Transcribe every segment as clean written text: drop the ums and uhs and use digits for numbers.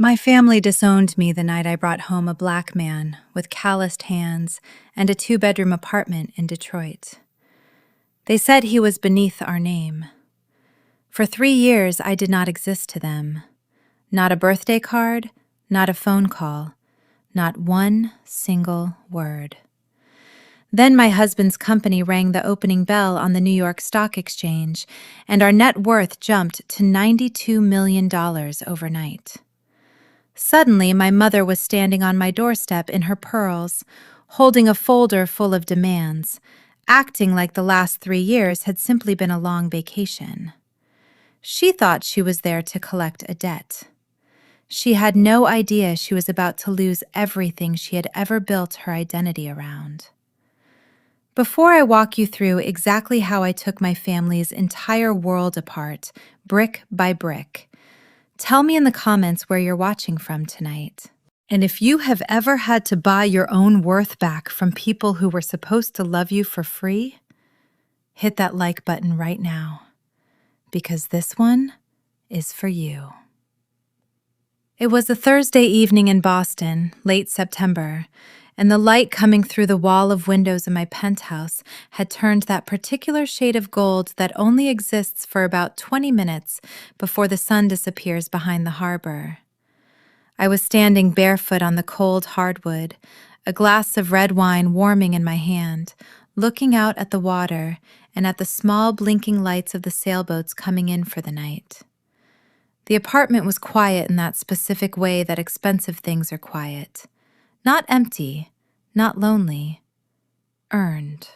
My family disowned me the night I brought home a black man with calloused hands and a two-bedroom apartment in Detroit. They said he was beneath our name. For 3 years, I did not exist to them. Not a birthday card, not a phone call, not one single word. Then my husband's company rang the opening bell on the New York Stock Exchange, and our net worth jumped to $92 million overnight. Suddenly, my mother was standing on my doorstep in her pearls, holding a folder full of demands, acting like the last 3 years had simply been a long vacation. She thought she was there to collect a debt. She had no idea she was about to lose everything she had ever built her identity around. Before I walk you through exactly how I took my family's entire world apart, brick by brick, tell me in the comments where you're watching from tonight. And if you have ever had to buy your own worth back from people who were supposed to love you for free, hit that like button right now, because this one is for you. It was a Thursday evening in Boston, late September, and the light coming through the wall of windows in my penthouse had turned that particular shade of gold that only exists for about 20 minutes before the sun disappears behind the harbor. I was standing barefoot on the cold hardwood, a glass of red wine warming in my hand, looking out at the water and at the small blinking lights of the sailboats coming in for the night. The apartment was quiet in that specific way that expensive things are quiet. Not empty, not lonely, earned.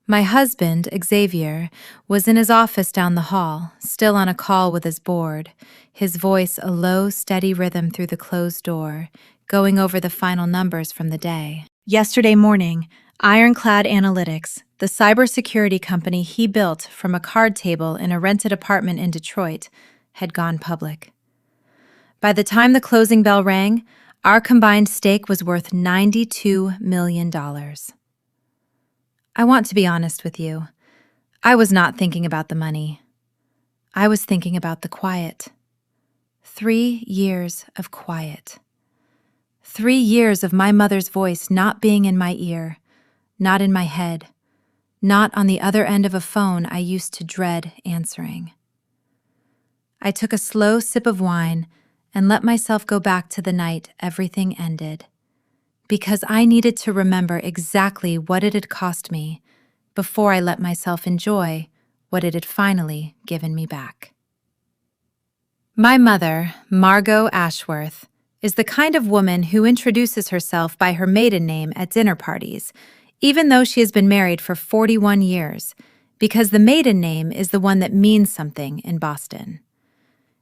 My husband, Xavier, was in his office down the hall, still on a call with his board, his voice a low, steady rhythm through the closed door, going over the final numbers from the day. Yesterday morning, Ironclad Analytics, the cybersecurity company he built from a card table in a rented apartment in Detroit, had gone public. By the time the closing bell rang, our combined stake was worth $92 million. I want to be honest with you. I was not thinking about the money. I was thinking about the quiet. 3 years of quiet. 3 years of my mother's voice not being in my ear, not in my head, not on the other end of a phone I used to dread answering. I took a slow sip of wine and let myself go back to the night everything ended, because I needed to remember exactly what it had cost me before I let myself enjoy what it had finally given me back. My mother, Margot Ashworth, is the kind of woman who introduces herself by her maiden name at dinner parties, even though she has been married for 41 years, because the maiden name is the one that means something in Boston.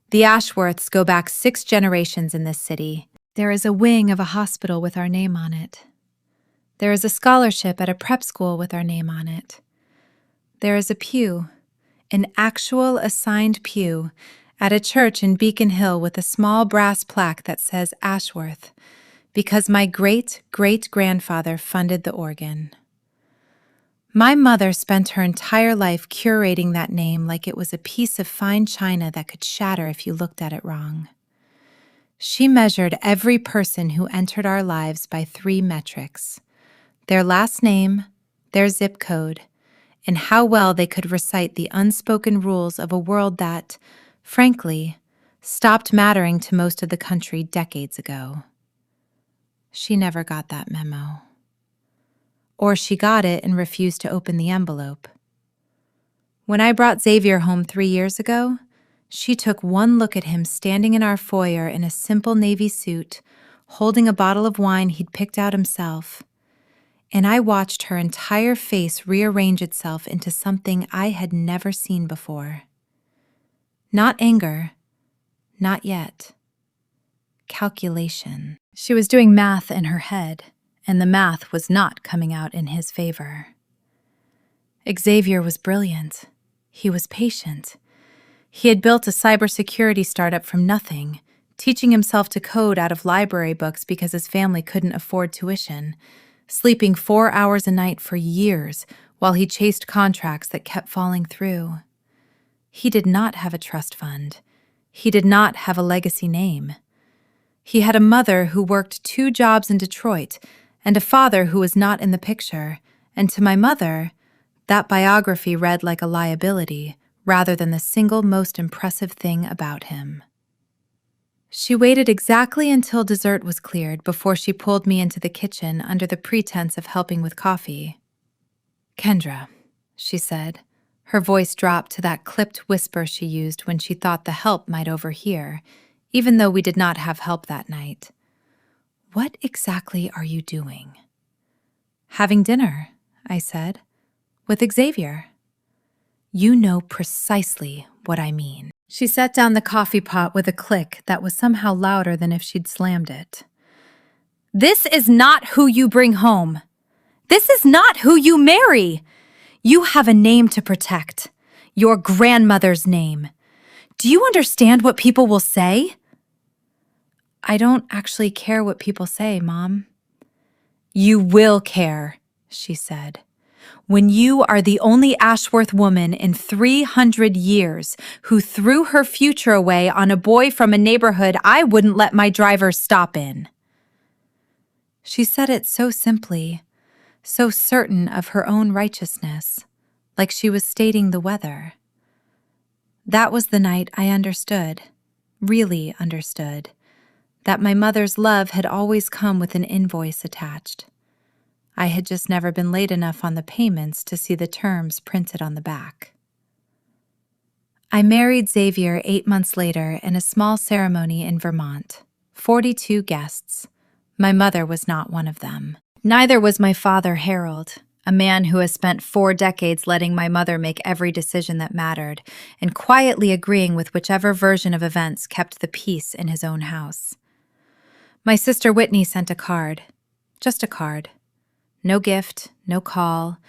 The Ashworths go back 6 generations in this city. There is a wing of a hospital with our name on it. There is a scholarship at a prep school with our name on it. There is a pew, an actual assigned pew, at a church in Beacon Hill with a small brass plaque that says Ashworth, because my great-great-grandfather funded the organ. My mother spent her entire life curating that name like it was a piece of fine china that could shatter if you looked at it wrong. She measured every person who entered our lives by 3 metrics: their last name, their zip code, and how well they could recite the unspoken rules of a world that, frankly, stopped mattering to most of the country decades ago. She never got that memo. Or she got it and refused to open the envelope. When I brought Xavier home 3 years ago, she took one look at him standing in our foyer in a simple navy suit, holding a bottle of wine he'd picked out himself, and I watched her entire face rearrange itself into something I had never seen before. Not anger, not yet. Calculation. She was doing math in her head, and the math was not coming out in his favor. Xavier was brilliant. He was patient. He had built a cybersecurity startup from nothing, teaching himself to code out of library books because his family couldn't afford tuition, sleeping 4 hours a night for years while he chased contracts that kept falling through. He did not have a trust fund. He did not have a legacy name. He had a mother who worked 2 jobs in Detroit and a father who was not in the picture, and to my mother, that biography read like a liability rather than the single most impressive thing about him. She waited exactly until dessert was cleared before she pulled me into the kitchen under the pretense of helping with coffee. "Kendra," she said. Her voice dropped to that clipped whisper she used when she thought the help might overhear, even though we did not have help that night. "What exactly are you doing?" "Having dinner," I said, "with Xavier." "You know precisely what I mean." She set down the coffee pot with a click that was somehow louder than if she'd slammed it. "This is not who you bring home. This is not who you marry. You have a name to protect. Your grandmother's name. Do you understand what people will say?" "I don't actually care what people say, Mom." "You will care," she said. "When you are the only Ashworth woman in 300 years who threw her future away on a boy from a neighborhood I wouldn't let my driver stop in." She said it so simply, so certain of her own righteousness, like she was stating the weather. That was the night I understood, really understood, that my mother's love had always come with an invoice attached. I had just never been late enough on the payments to see the terms printed on the back. I married Xavier 8 months later in a small ceremony in Vermont. 42 guests. My mother was not one of them. Neither was my father, Harold, a man who has spent 4 decades letting my mother make every decision that mattered and quietly agreeing with whichever version of events kept the peace in his own house. My sister Whitney sent a card. Just a card. No gift, no call,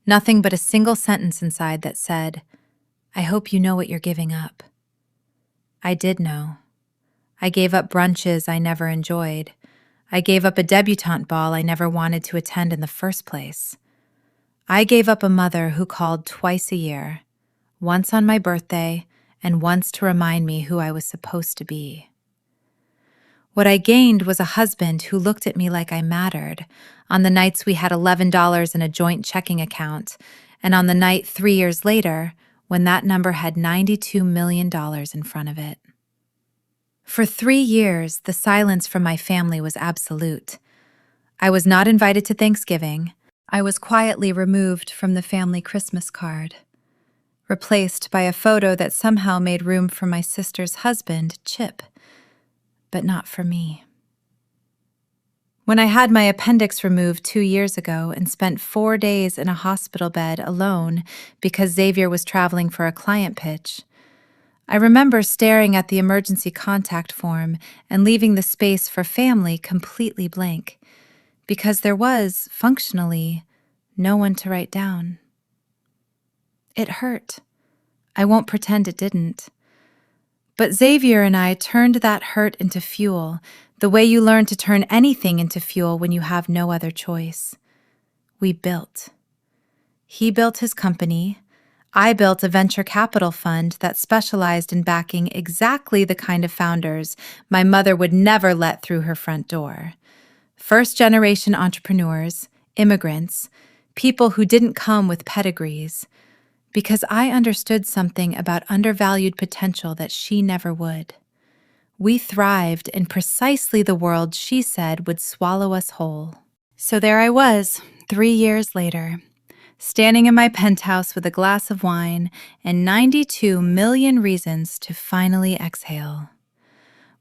nothing but a single sentence inside that said, "I hope you know what you're giving up." I did know. I gave up brunches I never enjoyed. I gave up a debutante ball I never wanted to attend in the first place. I gave up a mother who called twice a year, once on my birthday and once to remind me who I was supposed to be. What I gained was a husband who looked at me like I mattered, on the nights we had $11 in a joint checking account, and on the night 3 years later, when that number had $92 million in front of it. For 3 years, the silence from my family was absolute. I was not invited to Thanksgiving. I was quietly removed from the family Christmas card, replaced by a photo that somehow made room for my sister's husband, Chip, but not for me. When I had my appendix removed 2 years ago and spent 4 days in a hospital bed alone because Xavier was traveling for a client pitch, I remember staring at the emergency contact form and leaving the space for family completely blank, because there was, functionally, no one to write down. It hurt. I won't pretend it didn't. But Xavier and I turned that hurt into fuel, the way you learn to turn anything into fuel when you have no other choice. We built. He built his company. I built a venture capital fund that specialized in backing exactly the kind of founders my mother would never let through her front door. First-generation entrepreneurs, immigrants, people who didn't come with pedigrees, because I understood something about undervalued potential that she never would. We thrived in precisely the world she said would swallow us whole. So there I was, 3 years later, standing in my penthouse with a glass of wine and 92 million reasons to finally exhale,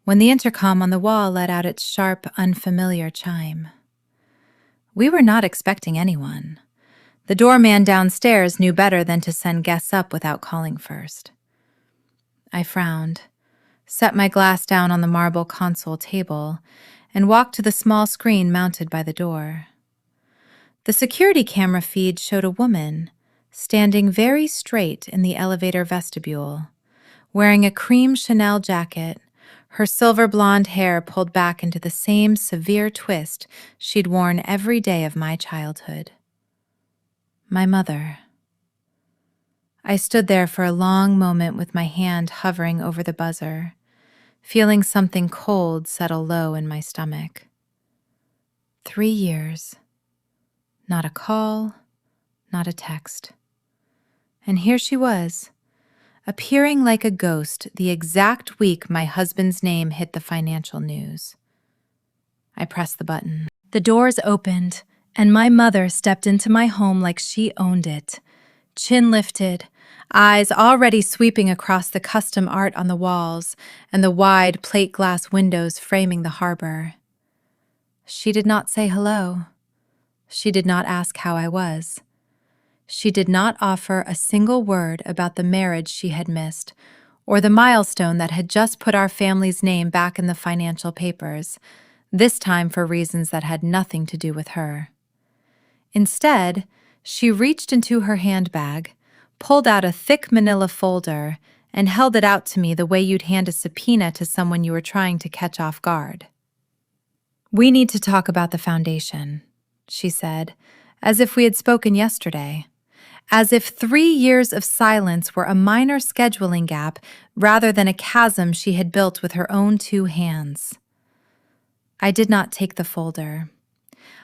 when the intercom on the wall let out its sharp, unfamiliar chime. We were not expecting anyone. The doorman downstairs knew better than to send guests up without calling first. I frowned, set my glass down on the marble console table, and walked to the small screen mounted by the door. The security camera feed showed a woman, standing very straight in the elevator vestibule, wearing a cream Chanel jacket, her silver blonde hair pulled back into the same severe twist she'd worn every day of my childhood. My mother. I stood there for a long moment with my hand hovering over the buzzer, feeling something cold settle low in my stomach. 3 years. Not a call, not a text. And here she was, appearing like a ghost the exact week my husband's name hit the financial news. I pressed the button. The doors opened, and my mother stepped into my home like she owned it. Chin lifted, eyes already sweeping across the custom art on the walls and the wide plate glass windows framing the harbor. She did not say hello. She did not ask how I was. She did not offer a single word about the marriage she had missed, or the milestone that had just put our family's name back in the financial papers, this time for reasons that had nothing to do with her. Instead, she reached into her handbag, pulled out a thick manila folder, and held it out to me the way you'd hand a subpoena to someone you were trying to catch off guard. "We need to talk about the foundation," she said, as if we had spoken yesterday, as if 3 years of silence were a minor scheduling gap rather than a chasm she had built with her own 2 hands. I did not take the folder.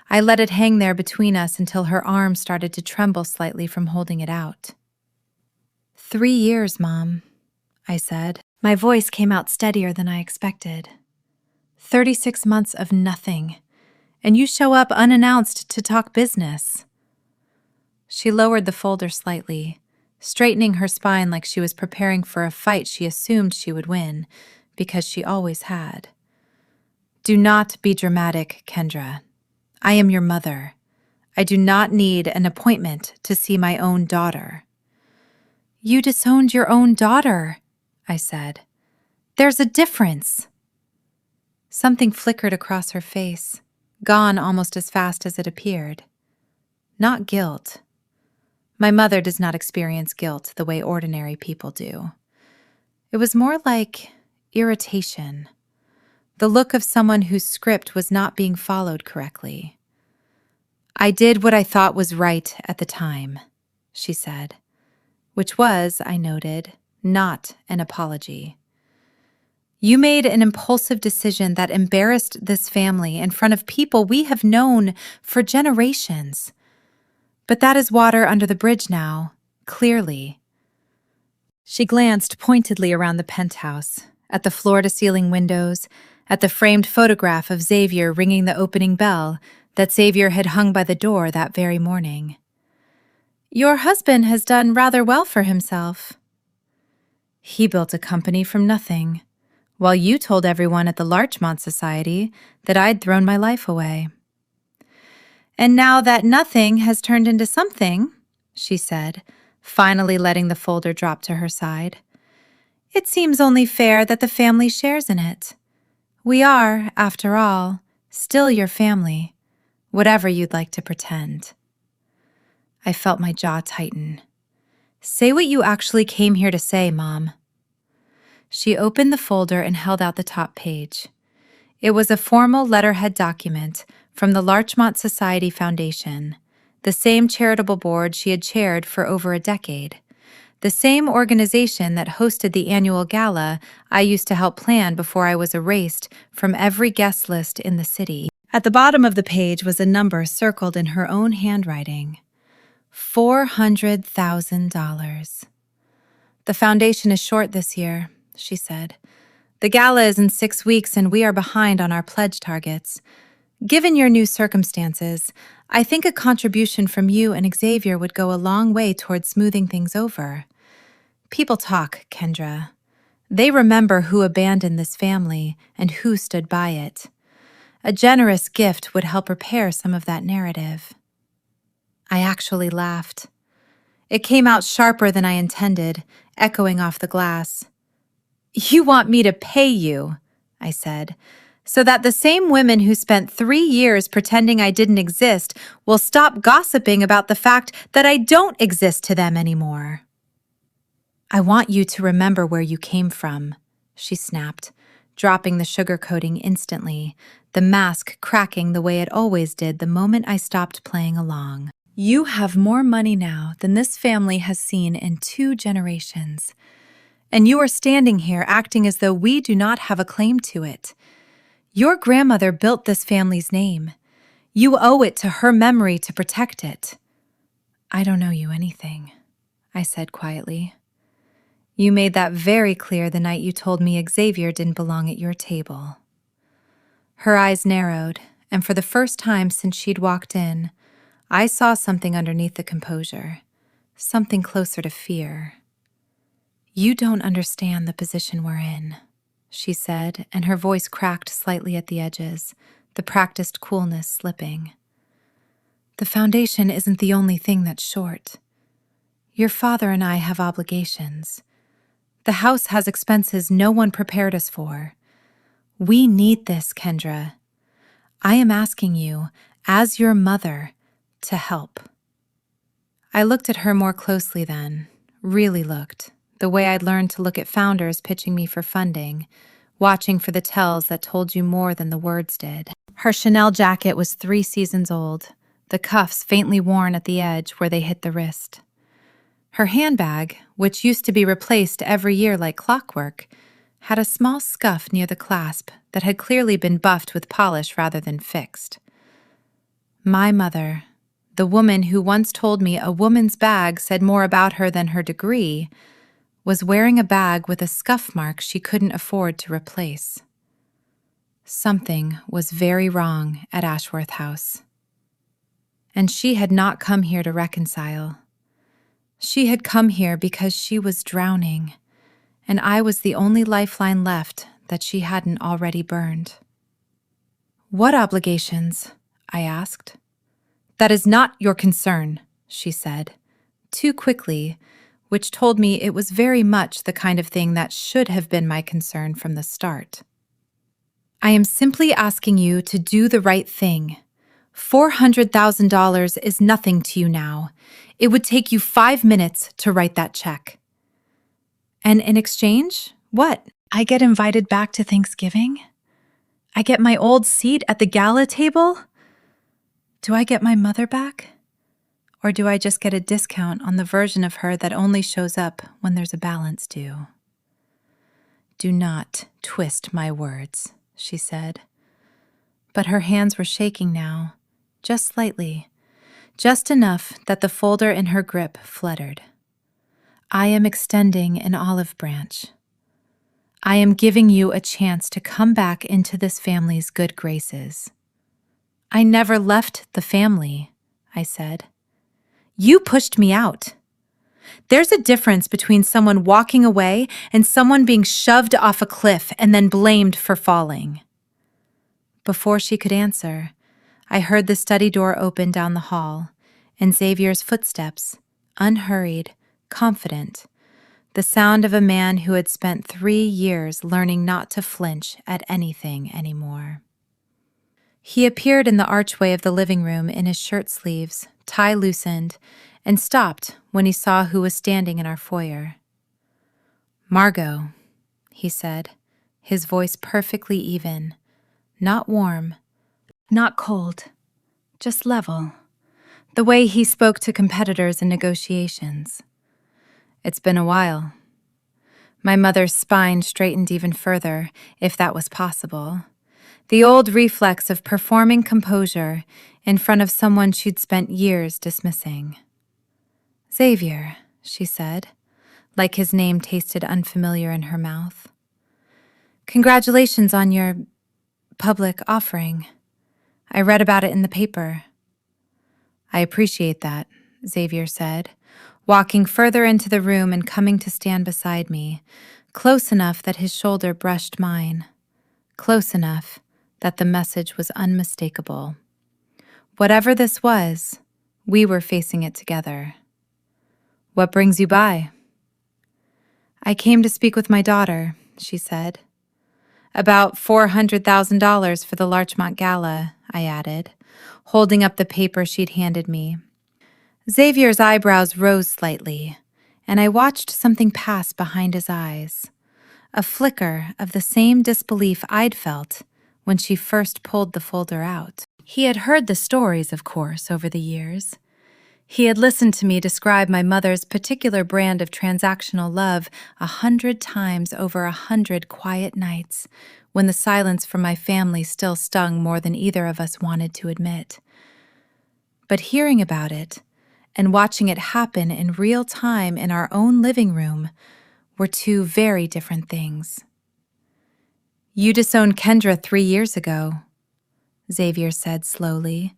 I let it hang there between us until her arm started to tremble slightly from holding it out. 3 years, Mom, I said. My voice came out steadier than I expected. 36 months of nothing, and you show up unannounced to talk business. She lowered the folder slightly, straightening her spine like she was preparing for a fight she assumed she would win, because she always had. Do not be dramatic, Kendra. I am your mother. I do not need an appointment to see my own daughter. You disowned your own daughter, I said. There's a difference. Something flickered across her face, gone almost as fast as it appeared. Not guilt. My mother does not experience guilt the way ordinary people do. It was more like irritation, the look of someone whose script was not being followed correctly. I did what I thought was right at the time, she said, which was, I noted, not an apology. You made an impulsive decision that embarrassed this family in front of people we have known for generations. But that is water under the bridge now, clearly. She glanced pointedly around the penthouse, at the floor-to-ceiling windows, at the framed photograph of Xavier ringing the opening bell that Xavier had hung by the door that very morning. Your husband has done rather well for himself. He built a company from nothing, while you told everyone at the Larchmont Society that I'd thrown my life away. And now that nothing has turned into something, she said, finally letting the folder drop to her side, it seems only fair that the family shares in it. We are, after all, still your family, whatever you'd like to pretend. I felt my jaw tighten. Say what you actually came here to say, Mom. She opened the folder and held out the top page. It was a formal letterhead document from the Larchmont Society Foundation, the same charitable board she had chaired for over a decade, the same organization that hosted the annual gala I used to help plan before I was erased from every guest list in the city. At the bottom of the page was a number circled in her own handwriting. $400,000. The foundation is short this year, she said. The gala is in 6 weeks and we are behind on our pledge targets. Given your new circumstances, I think a contribution from you and Xavier would go a long way toward smoothing things over. People talk, Kendra. They remember who abandoned this family and who stood by it. A generous gift would help repair some of that narrative. I actually laughed. It came out sharper than I intended, echoing off the glass. You want me to pay you, I said, so that the same women who spent 3 years pretending I didn't exist will stop gossiping about the fact that I don't exist to them anymore. I want you to remember where you came from, she snapped, dropping the sugar coating instantly, the mask cracking the way it always did the moment I stopped playing along. You have more money now than this family has seen in 2 generations. And you are standing here acting as though we do not have a claim to it. Your grandmother built this family's name. You owe it to her memory to protect it. I don't owe you anything, I said quietly. You made that very clear the night you told me Xavier didn't belong at your table. Her eyes narrowed, and for the first time since she'd walked in, I saw something underneath the composure, something closer to fear. You don't understand the position we're in, she said, and her voice cracked slightly at the edges, the practiced coolness slipping. The foundation isn't the only thing that's short. Your father and I have obligations. The house has expenses no one prepared us for. We need this, Kendra. I am asking you, as your mother, to help. I looked at her more closely then, really looked, the way I'd learned to look at founders pitching me for funding, watching for the tells that told you more than the words did. Her Chanel jacket was 3 seasons old, the cuffs faintly worn at the edge where they hit the wrist. Her handbag, which used to be replaced every year like clockwork, had a small scuff near the clasp that had clearly been buffed with polish rather than fixed. My mother, the woman who once told me a woman's bag said more about her than her degree, was wearing a bag with a scuff mark she couldn't afford to replace. Something was very wrong at Ashworth House. And she had not come here to reconcile. She had come here because she was drowning, and I was the only lifeline left that she hadn't already burned. What obligations? I asked. That is not your concern, she said, too quickly, which told me it was very much the kind of thing that should have been my concern from the start. I am simply asking you to do the right thing. $400,000 is nothing to you now. It would take you 5 minutes to write that check. And in exchange, what? I get invited back to Thanksgiving? I get my old seat at the gala table? Do I get my mother back? Or do I just get a discount on the version of her that only shows up when there's a balance due? Do not twist my words, she said. But her hands were shaking now, just slightly, just enough that the folder in her grip fluttered. I am extending an olive branch. I am giving you a chance to come back into this family's good graces. I never left the family, I said. You pushed me out. There's a difference between someone walking away and someone being shoved off a cliff and then blamed for falling. Before she could answer, I heard the study door open down the hall, and Xavier's footsteps, unhurried, confident, the sound of a man who had spent 3 years learning not to flinch at anything anymore. He appeared in the archway of the living room in his shirt sleeves, tie loosened, and stopped when he saw who was standing in our foyer. Margot, he said, his voice perfectly even, not warm, not cold, just level, the way he spoke to competitors in negotiations. It's been a while. My mother's spine straightened even further, if that was possible. The old reflex of performing composure in front of someone she'd spent years dismissing. Xavier, she said, like his name tasted unfamiliar in her mouth. Congratulations on your public offering. I read about it in the paper. I appreciate that, Xavier said, walking further into the room and coming to stand beside me, close enough that his shoulder brushed mine, close enough that the message was unmistakable. Whatever this was, we were facing it together. What brings you by? I came to speak with my daughter, she said. About $400,000 for the Larchmont Gala, I added, holding up the paper she'd handed me. Xavier's eyebrows rose slightly, and I watched something pass behind his eyes, a flicker of the same disbelief I'd felt when she first pulled the folder out. He had heard the stories, of course, over the years. He had listened to me describe my mother's particular brand of transactional love 100 times over 100 quiet nights, when the silence from my family still stung more than either of us wanted to admit. But hearing about it, and watching it happen in real time in our own living room, were two very different things. "You disowned Kendra 3 years ago," Xavier said slowly,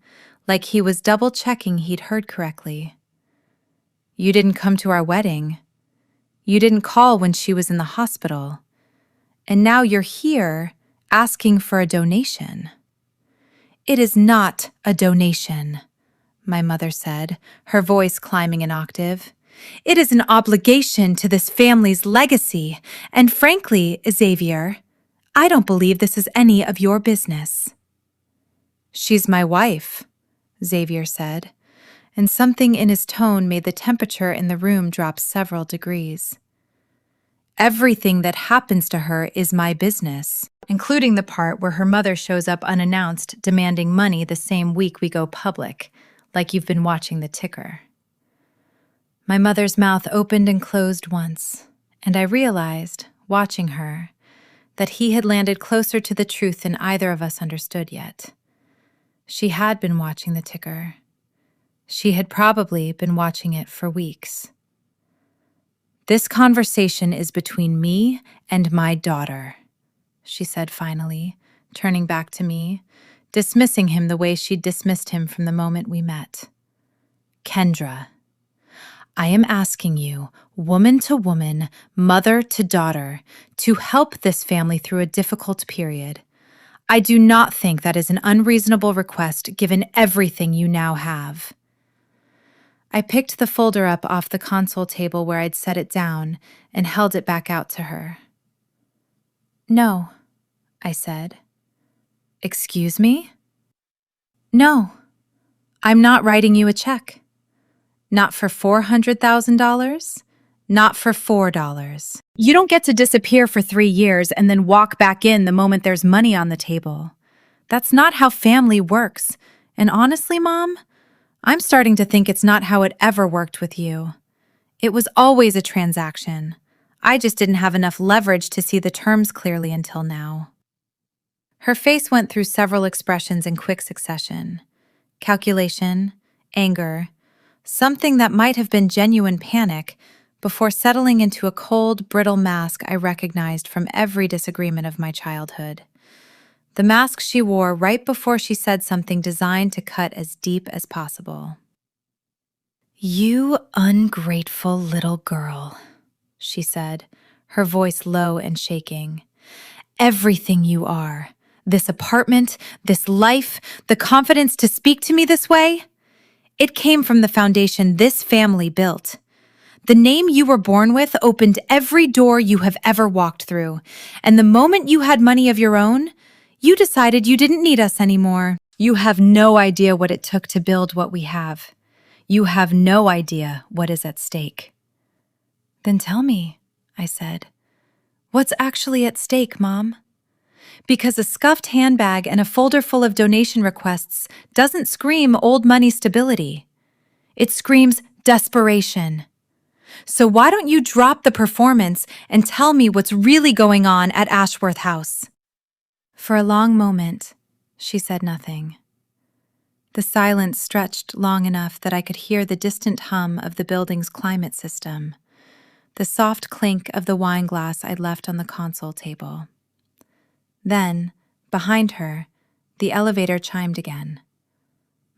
like he was double-checking he'd heard correctly. "You didn't come to our wedding. You didn't call when she was in the hospital. And now you're here asking for a donation." "It is not a donation," my mother said, her voice climbing an octave. "It is an obligation to this family's legacy, and frankly, Xavier, I don't believe this is any of your business." "She's my wife," Xavier said, and something in his tone made the temperature in the room drop several degrees. "Everything that happens to her is my business, including the part where her mother shows up unannounced demanding money the same week we go public, like you've been watching the ticker." My mother's mouth opened and closed once, and I realized, watching her, that he had landed closer to the truth than either of us understood yet. She had been watching the ticker. She had probably been watching it for weeks. "This conversation is between me and my daughter," she said finally, turning back to me, dismissing him the way she'd dismissed him from the moment we met. "Kendra, I am asking you, woman to woman, mother to daughter, to help this family through a difficult period. I do not think that is an unreasonable request given everything you now have." I picked the folder up off the console table where I'd set it down and held it back out to her. "No," I said. "Excuse me?" "No, I'm not writing you a check. Not for $400,000, not for $4. You don't get to disappear for 3 years and then walk back in the moment there's money on the table. That's not how family works, and honestly, Mom, I'm starting to think it's not how it ever worked with you. It was always a transaction. I just didn't have enough leverage to see the terms clearly until now." Her face went through several expressions in quick succession: calculation, anger, something that might have been genuine panic, before settling into a cold, brittle mask I recognized from every disagreement of my childhood. The mask she wore right before she said something designed to cut as deep as possible. "You ungrateful little girl," she said, her voice low and shaking. "Everything you are, this apartment, this life, the confidence to speak to me this way, it came from the foundation this family built. The name you were born with opened every door you have ever walked through, and the moment you had money of your own, you decided you didn't need us anymore. You have no idea what it took to build what we have. You have no idea what is at stake." "Then tell me," I said. "What's actually at stake, Mom?" Because a scuffed handbag and a folder full of donation requests doesn't scream old money stability. It screams desperation. So why don't you drop the performance and tell me what's really going on at Ashworth House?" For a long moment, she said nothing. The silence stretched long enough that I could hear the distant hum of the building's climate system, the soft clink of the wine glass I'd left on the console table. Then, behind her, the elevator chimed again.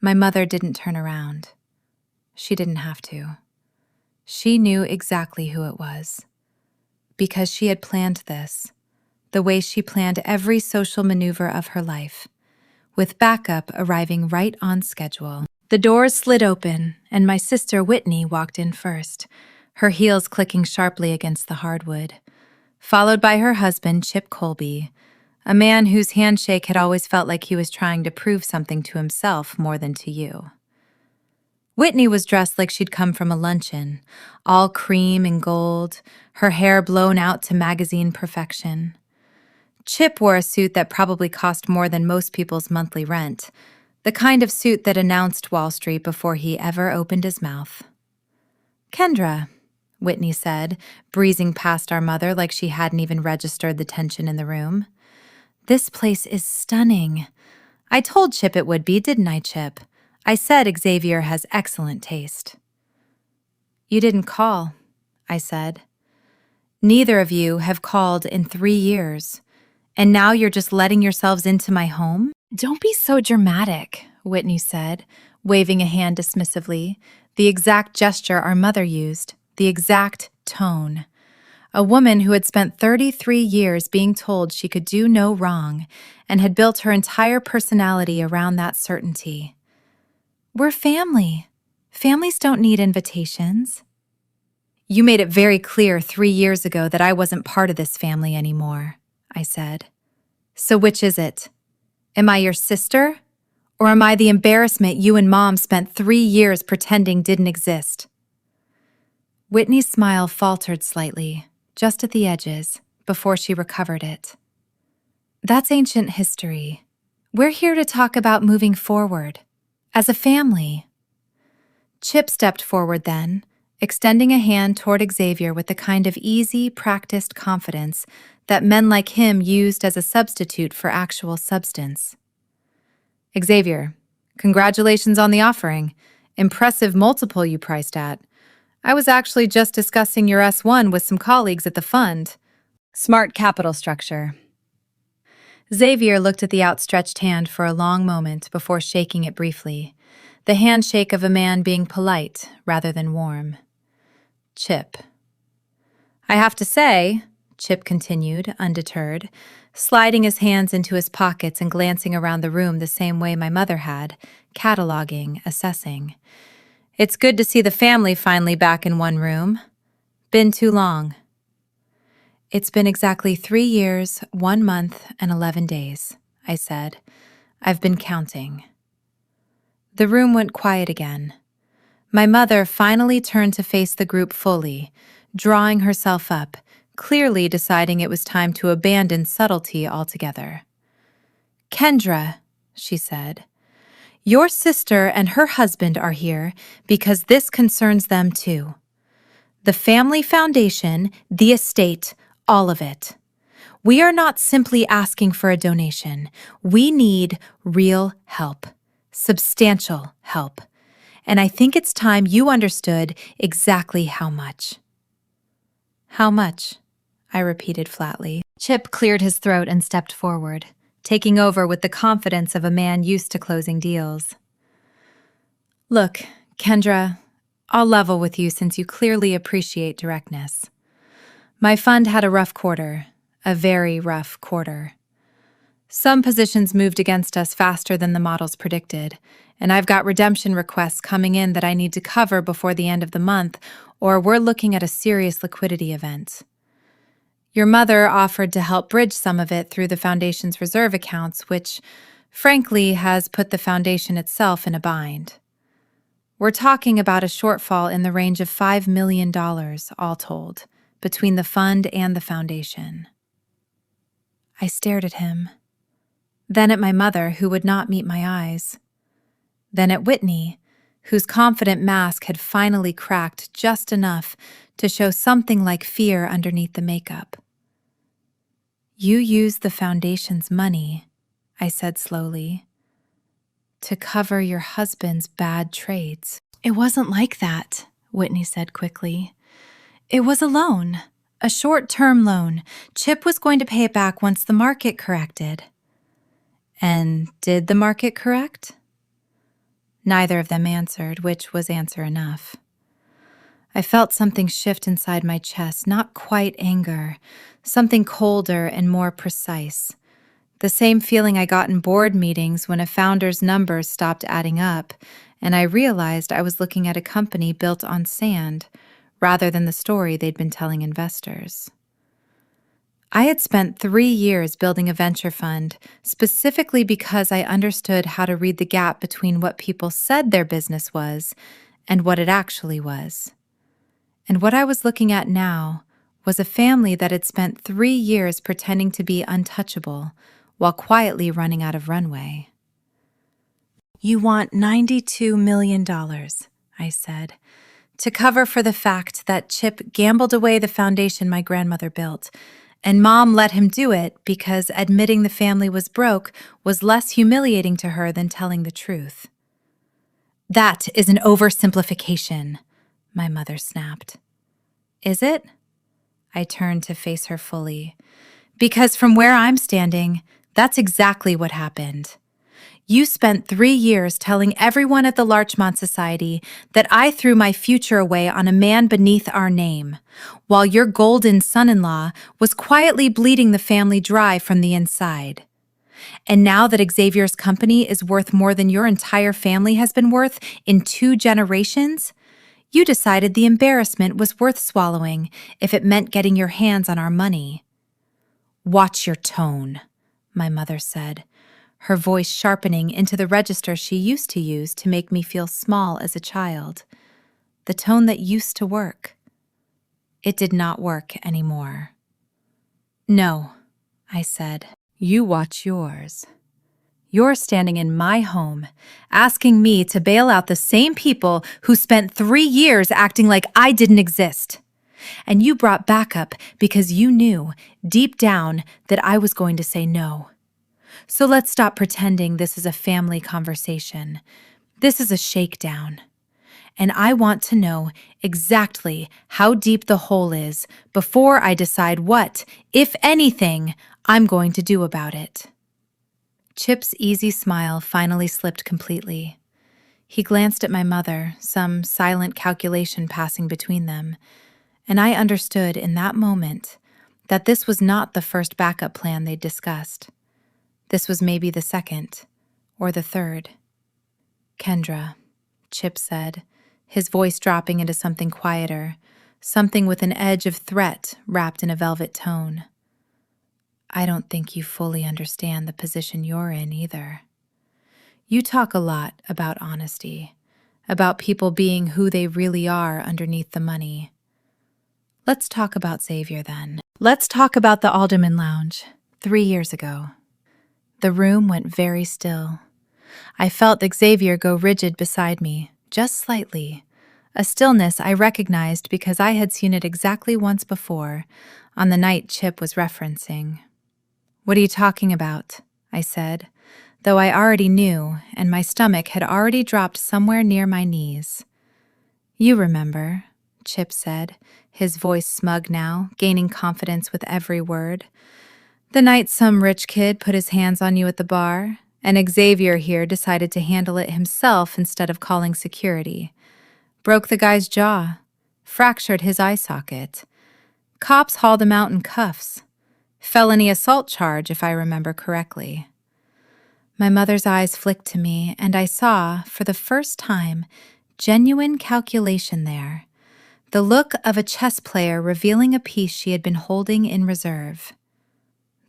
My mother didn't turn around. She didn't have to. She knew exactly who it was. Because she had planned this, the way she planned every social maneuver of her life, with backup arriving right on schedule. The doors slid open, and my sister Whitney walked in first, her heels clicking sharply against the hardwood, followed by her husband, Chip Colby, a man whose handshake had always felt like he was trying to prove something to himself more than to you. Whitney was dressed like she'd come from a luncheon, all cream and gold, her hair blown out to magazine perfection. Chip wore a suit that probably cost more than most people's monthly rent, The kind of suit that announced Wall Street before he ever opened his mouth. "Kendra," Whitney said, breezing past our mother like she hadn't even registered the tension in the room. "This place is stunning. I told Chip it would be, didn't I, Chip? I said Xavier has excellent taste." "You didn't call," I said. "Neither of you have called in 3 years, and now you're just letting yourselves into my home?" "Don't be so dramatic," Whitney said, waving a hand dismissively, the exact gesture our mother used, the exact tone. A woman who had spent 33 years being told she could do no wrong and had built her entire personality around that certainty. "We're family. Families don't need invitations." "You made it very clear 3 years ago that I wasn't part of this family anymore," I said. "So which is it? Am I your sister? Or am I the embarrassment you and Mom spent 3 years pretending didn't exist?" Whitney's smile faltered slightly, just at the edges, before she recovered it. "That's ancient history. We're here to talk about moving forward, as a family." Chip stepped forward then, extending a hand toward Xavier with the kind of easy, practiced confidence that men like him used as a substitute for actual substance. "Xavier, congratulations on the offering. Impressive multiple you priced at. I was actually just discussing your S1 with some colleagues at the fund. Smart capital structure." Xavier looked at the outstretched hand for a long moment before shaking it briefly, the handshake of a man being polite rather than warm. "Chip." "I have to say," Chip continued, undeterred, sliding his hands into his pockets and glancing around the room the same way my mother had, cataloging, assessing. "It's good to see the family finally back in one room. Been too long." "It's been exactly 3 years, 1 month, and 11 days, I said. "I've been counting." The room went quiet again. My mother finally turned to face the group fully, drawing herself up, clearly deciding it was time to abandon subtlety altogether. "Kendra," she said, "your sister and her husband are here because this concerns them too. The family foundation, the estate, all of it. We are not simply asking for a donation. We need real help, substantial help. And I think it's time you understood exactly how much." "How much?" I repeated flatly. Chip cleared his throat and stepped forward, taking over with the confidence of a man used to closing deals. "Look, Kendra, I'll level with you since you clearly appreciate directness. My fund had a rough quarter, a very rough quarter. Some positions moved against us faster than the models predicted, and I've got redemption requests coming in that I need to cover before the end of the month, or we're looking at a serious liquidity event. Your mother offered to help bridge some of it through the foundation's reserve accounts, which, frankly, has put the foundation itself in a bind. We're talking about a shortfall in the range of $5 million, all told, between the fund and the foundation." I stared at him, then at my mother, who would not meet my eyes, then at Whitney, whose confident mask had finally cracked just enough to show something like fear underneath the makeup. "You used the foundation's money," I said slowly, "to cover your husband's bad trades." "It wasn't like that," Whitney said quickly. "It was a loan, a short-term loan. Chip was going to pay it back once the market corrected." "And did the market correct?" Neither of them answered, which was answer enough. I felt something shift inside my chest, not quite anger, something colder and more precise. The same feeling I got in board meetings when a founder's numbers stopped adding up, and I realized I was looking at a company built on sand, rather than the story they'd been telling investors. I had spent 3 years building a venture fund, specifically because I understood how to read the gap between what people said their business was and what it actually was. And what I was looking at now was a family that had spent 3 years pretending to be untouchable while quietly running out of runway. You want $92 million, I said, to cover for the fact that Chip gambled away the foundation my grandmother built, and Mom let him do it because admitting the family was broke was less humiliating to her than telling the truth. That is an oversimplification, my mother snapped. Is it? I turned to face her fully. Because from where I'm standing, that's exactly what happened. You spent 3 years telling everyone at the Larchmont Society that I threw my future away on a man beneath our name, while your golden son-in-law was quietly bleeding the family dry from the inside. And now that Xavier's company is worth more than your entire family has been worth in 2 generations, you decided the embarrassment was worth swallowing if it meant getting your hands on our money. Watch your tone, my mother said, her voice sharpening into the register she used to use to make me feel small as a child. The tone that used to work. It did not work anymore. No, I said. You watch yours. You're standing in my home, asking me to bail out the same people who spent 3 years acting like I didn't exist. And you brought backup because you knew, deep down, that I was going to say no. So let's stop pretending this is a family conversation. This is a shakedown. And I want to know exactly how deep the hole is before I decide what, if anything, I'm going to do about it. Chip's easy smile finally slipped completely. He glanced at my mother, some silent calculation passing between them, and I understood in that moment that this was not the first backup plan they'd discussed. This was maybe the second, or the third. Kendra, Chip said, his voice dropping into something quieter, something with an edge of threat wrapped in a velvet tone. I don't think you fully understand the position you're in either. You talk a lot about honesty, about people being who they really are underneath the money. Let's talk about Xavier then. Let's talk about the Alderman Lounge, 3 years ago. The room went very still. I felt Xavier go rigid beside me, just slightly, a stillness I recognized because I had seen it exactly once before, on the night Chip was referencing. What are you talking about? I said, though I already knew, and my stomach had already dropped somewhere near my knees. You remember, Chip said, his voice smug now, gaining confidence with every word. The night some rich kid put his hands on you at the bar, and Xavier here decided to handle it himself instead of calling security. Broke the guy's jaw, fractured his eye socket. Cops hauled him out in cuffs. Felony assault charge, if I remember correctly. My mother's eyes flicked to me, and I saw, for the first time, genuine calculation there. The look of a chess player revealing a piece she had been holding in reserve.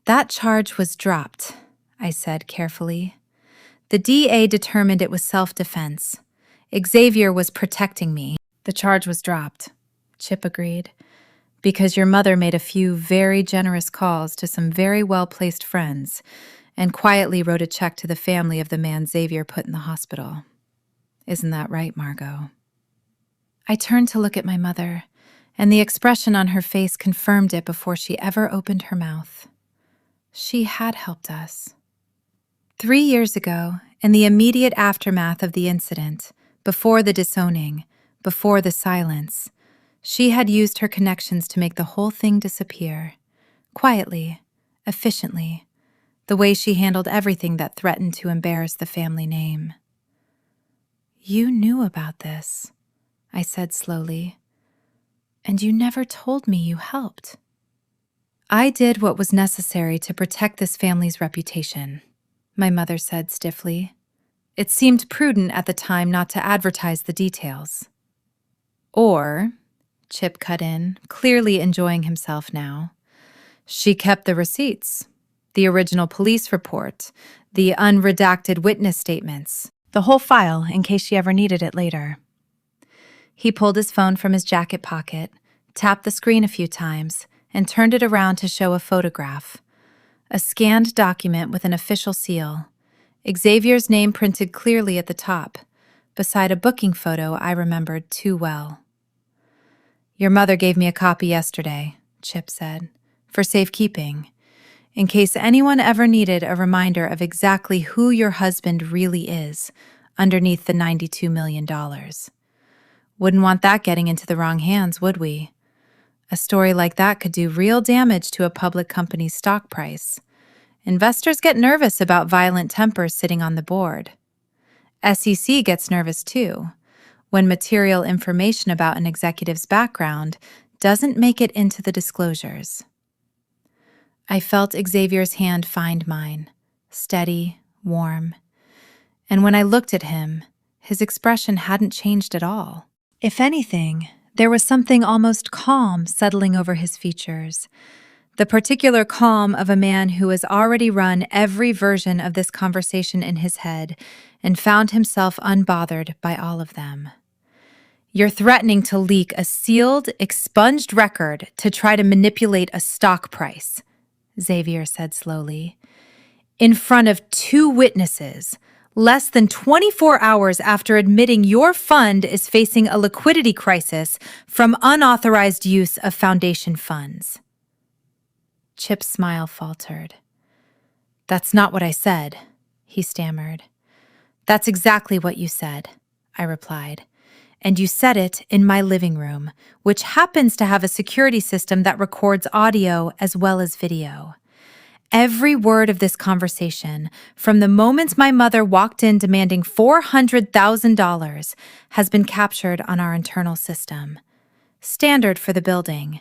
That charge was dropped, I said carefully. The DA determined it was self-defense. Xavier was protecting me. The charge was dropped, Chip agreed, because your mother made a few very generous calls to some very well-placed friends and quietly wrote a check to the family of the man Xavier put in the hospital. Isn't that right, Margot? I turned to look at my mother, and the expression on her face confirmed it before she ever opened her mouth. She had helped us. 3 years ago, in the immediate aftermath of the incident, before the disowning, before the silence, she had used her connections to make the whole thing disappear, quietly, efficiently, the way she handled everything that threatened to embarrass the family name. You knew about this, I said slowly, and you never told me you helped. I did what was necessary to protect this family's reputation, my mother said stiffly. It seemed prudent at the time not to advertise the details. Or, Chip cut in, clearly enjoying himself now, she kept the receipts, the original police report, the unredacted witness statements, the whole file in case she ever needed it later. He pulled his phone from his jacket pocket, tapped the screen a few times, and turned it around to show a photograph. A scanned document with an official seal. Xavier's name printed clearly at the top, beside a booking photo I remembered too well. "Your mother gave me a copy yesterday," Chip said, "for safekeeping, in case anyone ever needed a reminder of exactly who your husband really is underneath the $92 million. Wouldn't want that getting into the wrong hands, would we? A story like that could do real damage to a public company's stock price. Investors get nervous about violent tempers sitting on the board. SEC gets nervous too, when material information about an executive's background doesn't make it into the disclosures." I felt Xavier's hand find mine, steady, warm. And when I looked at him, his expression hadn't changed at all. If anything, there was something almost calm settling over his features, the particular calm of a man who has already run every version of this conversation in his head and found himself unbothered by all of them. "You're threatening to leak a sealed, expunged record to try to manipulate a stock price," Xavier said slowly, "in front of 2 witnesses, less than 24 hours after admitting your fund is facing a liquidity crisis from unauthorized use of foundation funds." Chip's smile faltered. "That's not what I said," he stammered. "That's exactly what you said," I replied. "And you said it in my living room, which happens to have a security system that records audio as well as video. Every word of this conversation, from the moment my mother walked in demanding $400,000, has been captured on our internal system. Standard for the building.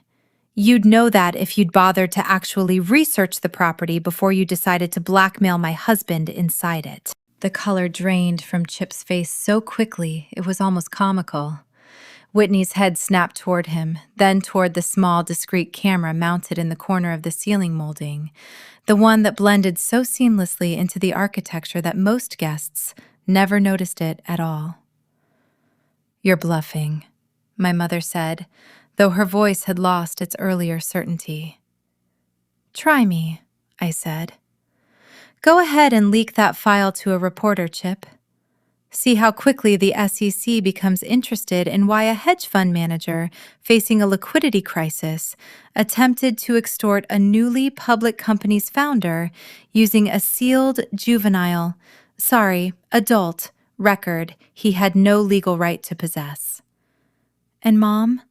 You'd know that if you'd bothered to actually research the property before you decided to blackmail my husband inside it." The color drained from Chip's face so quickly it was almost comical. Whitney's head snapped toward him, then toward the small, discreet camera mounted in the corner of the ceiling molding, the one that blended so seamlessly into the architecture that most guests never noticed it at all. "You're bluffing," my mother said, though her voice had lost its earlier certainty. "Try me," I said. "Go ahead and leak that file to a reporter, Chip. See how quickly the SEC becomes interested in why a hedge fund manager facing a liquidity crisis attempted to extort a newly public company's founder using a sealed adult record he had no legal right to possess. And Mom,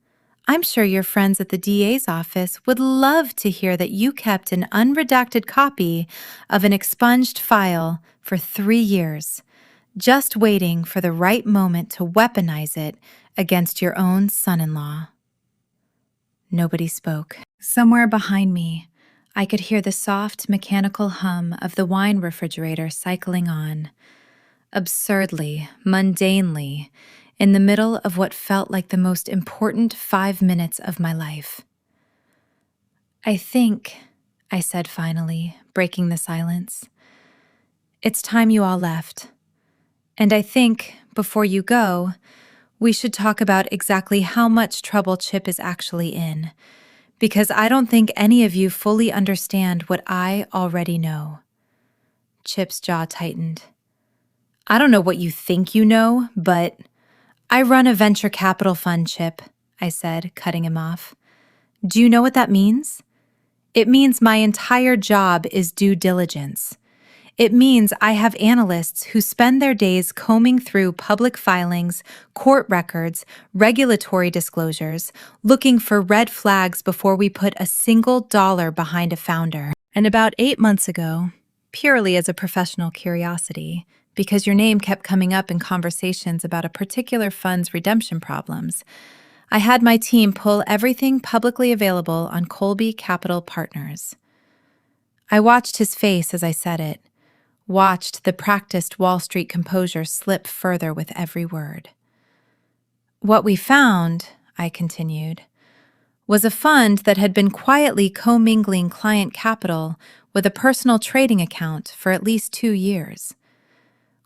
I'm sure your friends at the DA's office would love to hear that you kept an unredacted copy of an expunged file for 3 years, just waiting for the right moment to weaponize it against your own son-in-law." Nobody spoke. Somewhere behind me, I could hear the soft, mechanical hum of the wine refrigerator cycling on, absurdly, mundanely, in the middle of what felt like the most important 5 minutes of my life. "I think," I said finally, breaking the silence, "it's time you all left. And I think, before you go, we should talk about exactly how much trouble Chip is actually in, because I don't think any of you fully understand what I already know." Chip's jaw tightened. "I don't know what you think you know, but—" "I run a venture capital fund, Chip," I said, cutting him off. "Do you know what that means? It means my entire job is due diligence. It means I have analysts who spend their days combing through public filings, court records, regulatory disclosures, looking for red flags before we put a single dollar behind a founder. And about 8 months ago, purely as a professional curiosity, because your name kept coming up in conversations about a particular fund's redemption problems, I had my team pull everything publicly available on Colby Capital Partners." I watched his face as I said it, watched the practiced Wall Street composure slip further with every word. "What we found," I continued, "was a fund that had been quietly commingling client capital with a personal trading account for at least 2 years.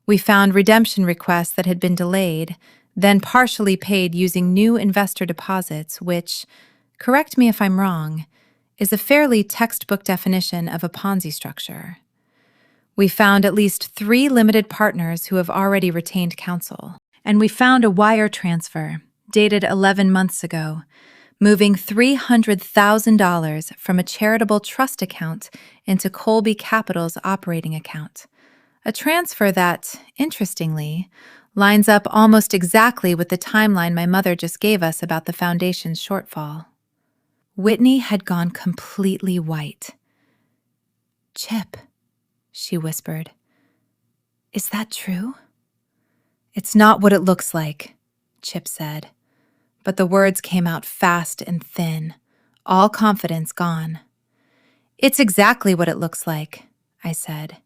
We found redemption requests that had been delayed, then partially paid using new investor deposits, which, correct me if I'm wrong, is a fairly textbook definition of a Ponzi structure. We found at least 3 limited partners who have already retained counsel. And we found a wire transfer, dated 11 months ago, moving $300,000 from a charitable trust account into Colby Capital's operating account. A transfer that, interestingly, lines up almost exactly with the timeline my mother just gave us about the foundation's shortfall. Whitney had gone completely white. "Chip," she whispered. "Is that true?" "It's not what it looks like," Chip said. But the words came out fast and thin, all confidence gone. "It's exactly what it looks like," I said.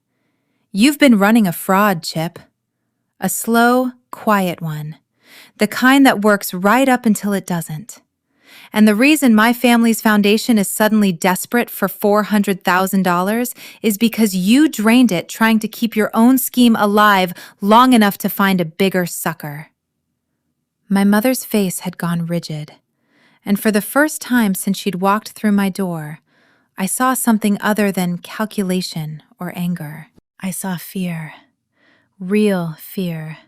"You've been running a fraud, Chip. A slow, quiet one. The kind that works right up until it doesn't. And the reason my family's foundation is suddenly desperate for $400,000 is because you drained it trying to keep your own scheme alive long enough to find a bigger sucker." My mother's face had gone rigid, and for the first time since she'd walked through my door, I saw something other than calculation or anger. I saw fear. Real fear.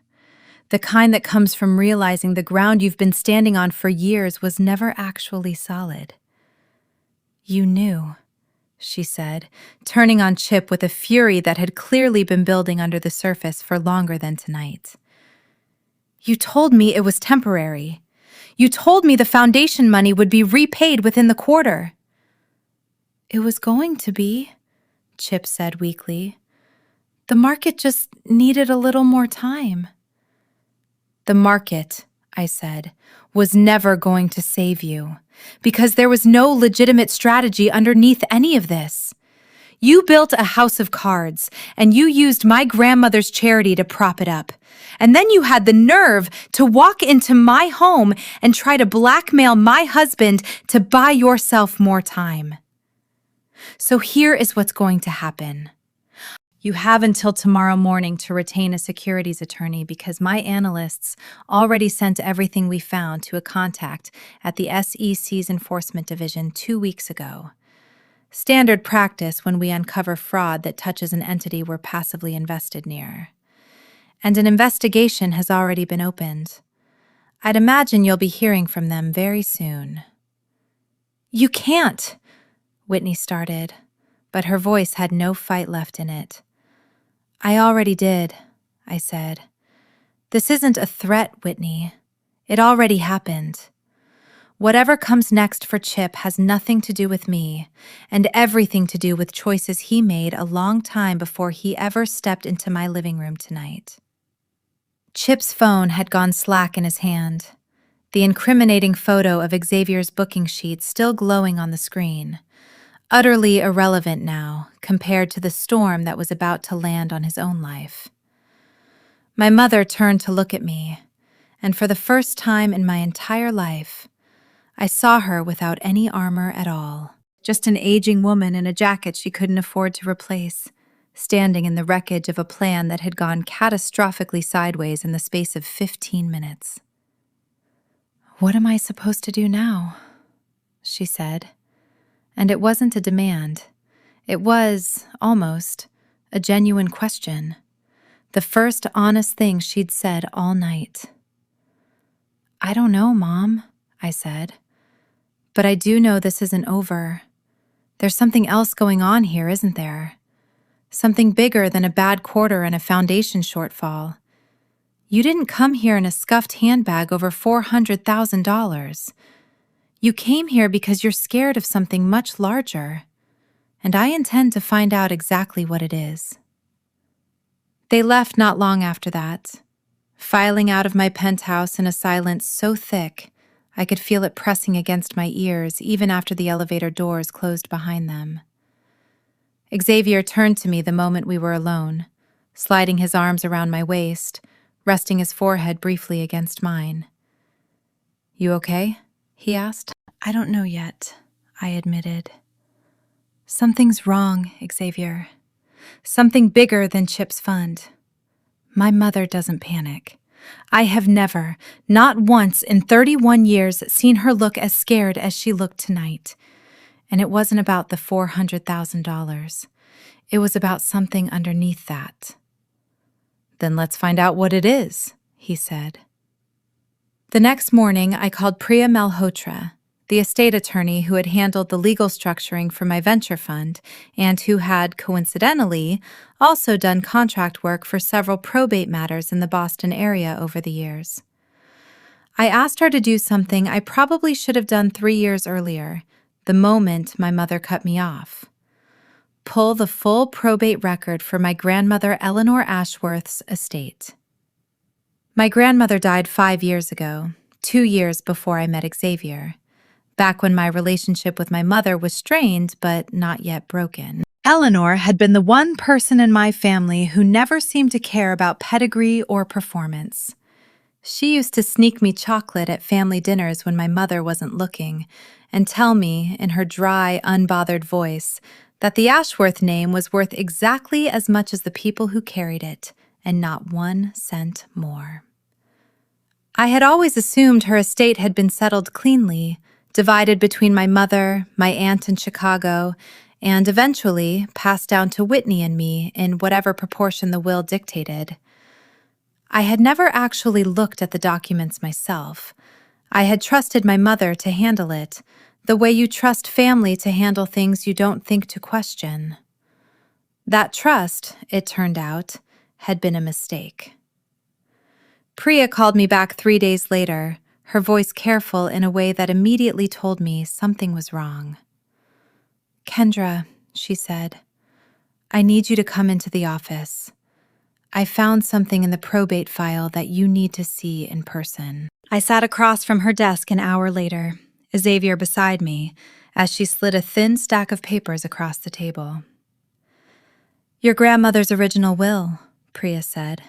The kind that comes from realizing the ground you've been standing on for years was never actually solid. "You knew," she said, turning on Chip with a fury that had clearly been building under the surface for longer than tonight. "You told me it was temporary. You told me the foundation money would be repaid within the quarter." "It was going to be," Chip said weakly. "The market just needed a little more time." "The market," I said, "was never going to save you, because there was no legitimate strategy underneath any of this. You built a house of cards, and you used my grandmother's charity to prop it up. And then you had the nerve to walk into my home and try to blackmail my husband to buy yourself more time. So here is what's going to happen. You have until tomorrow morning to retain a securities attorney because my analysts already sent everything we found to a contact at the SEC's Enforcement Division 2 weeks ago. Standard practice when we uncover fraud that touches an entity we're passively invested near. And an investigation has already been opened. I'd imagine you'll be hearing from them very soon." "You can't," Whitney started, but her voice had no fight left in it. "I already did," I said. "This isn't a threat, Whitney. It already happened. Whatever comes next for Chip has nothing to do with me, and everything to do with choices he made a long time before he ever stepped into my living room tonight." Chip's phone had gone slack in his hand, the incriminating photo of Xavier's booking sheet still glowing on the screen, utterly irrelevant now compared to the storm that was about to land on his own life. My mother turned to look at me, and for the first time in my entire life, I saw her without any armor at all, just an aging woman in a jacket she couldn't afford to replace, standing in the wreckage of a plan that had gone catastrophically sideways in the space of 15 minutes. "What am I supposed to do now?" she said. And it wasn't a demand. It was, almost, a genuine question. The first honest thing she'd said all night. "I don't know, Mom," I said. "But I do know this isn't over. There's something else going on here, isn't there? Something bigger than a bad quarter and a foundation shortfall. You didn't come here in a scuffed handbag over $400,000. You came here because you're scared of something much larger, and I intend to find out exactly what it is." They left not long after that, filing out of my penthouse in a silence so thick I could feel it pressing against my ears even after the elevator doors closed behind them. Xavier turned to me the moment we were alone, sliding his arms around my waist, resting his forehead briefly against mine. "You okay?" he asked. "I don't know yet," I admitted. "Something's wrong, Xavier. Something bigger than Chip's fund. My mother doesn't panic. I have never, not once in 31 years, seen her look as scared as she looked tonight. And it wasn't about the $400,000. It was about something underneath that. Then let's find out what it is, he said. The next morning, I called Priya Malhotra, the estate attorney who had handled the legal structuring for my venture fund and who had, coincidentally, also done contract work for several probate matters in the Boston area over the years. I asked her to do something I probably should have done 3 years earlier, the moment my mother cut me off. Pull the full probate record for my grandmother Eleanor Ashworth's estate. My grandmother died 5 years ago, 2 years before I met Xavier, back when my relationship with my mother was strained but not yet broken. Eleanor had been the one person in my family who never seemed to care about pedigree or performance. She used to sneak me chocolate at family dinners when my mother wasn't looking and tell me, in her dry, unbothered voice, that the Ashworth name was worth exactly as much as the people who carried it, and not 1 cent more. I had always assumed her estate had been settled cleanly, divided between my mother, my aunt in Chicago, and eventually passed down to Whitney and me in whatever proportion the will dictated. I had never actually looked at the documents myself. I had trusted my mother to handle it, the way you trust family to handle things you don't think to question. That trust, it turned out, had been a mistake. Priya called me back 3 days later, her voice careful in a way that immediately told me something was wrong. "Kendra," she said, "I need you to come into the office. I found something in the probate file that you need to see in person." I sat across from her desk an hour later, Xavier beside me, as she slid a thin stack of papers across the table. "Your grandmother's original will," Priya said,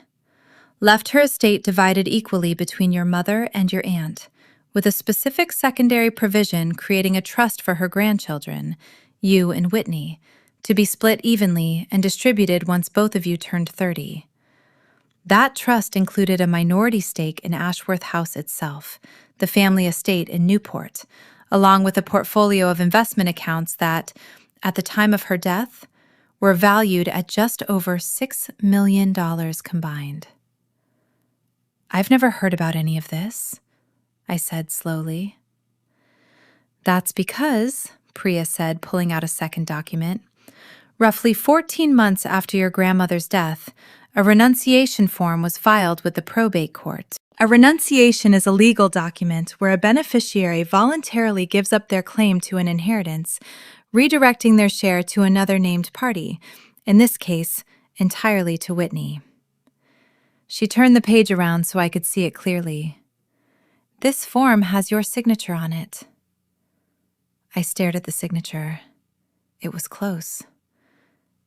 "left her estate divided equally between your mother and your aunt, with a specific secondary provision creating a trust for her grandchildren, you and Whitney, to be split evenly and distributed once both of you turned 30. That trust included a minority stake in Ashworth House itself, the family estate in Newport, along with a portfolio of investment accounts that, at the time of her death, were valued at just over $6 million combined." "I've never heard about any of this," I said slowly. "That's because," Priya said, pulling out a second document, "roughly 14 months after your grandmother's death, a renunciation form was filed with the probate court. A renunciation is a legal document where a beneficiary voluntarily gives up their claim to an inheritance, redirecting their share to another named party, in this case, entirely to Whitney." She turned the page around so I could see it clearly. "This form has your signature on it." I stared at the signature. It was close.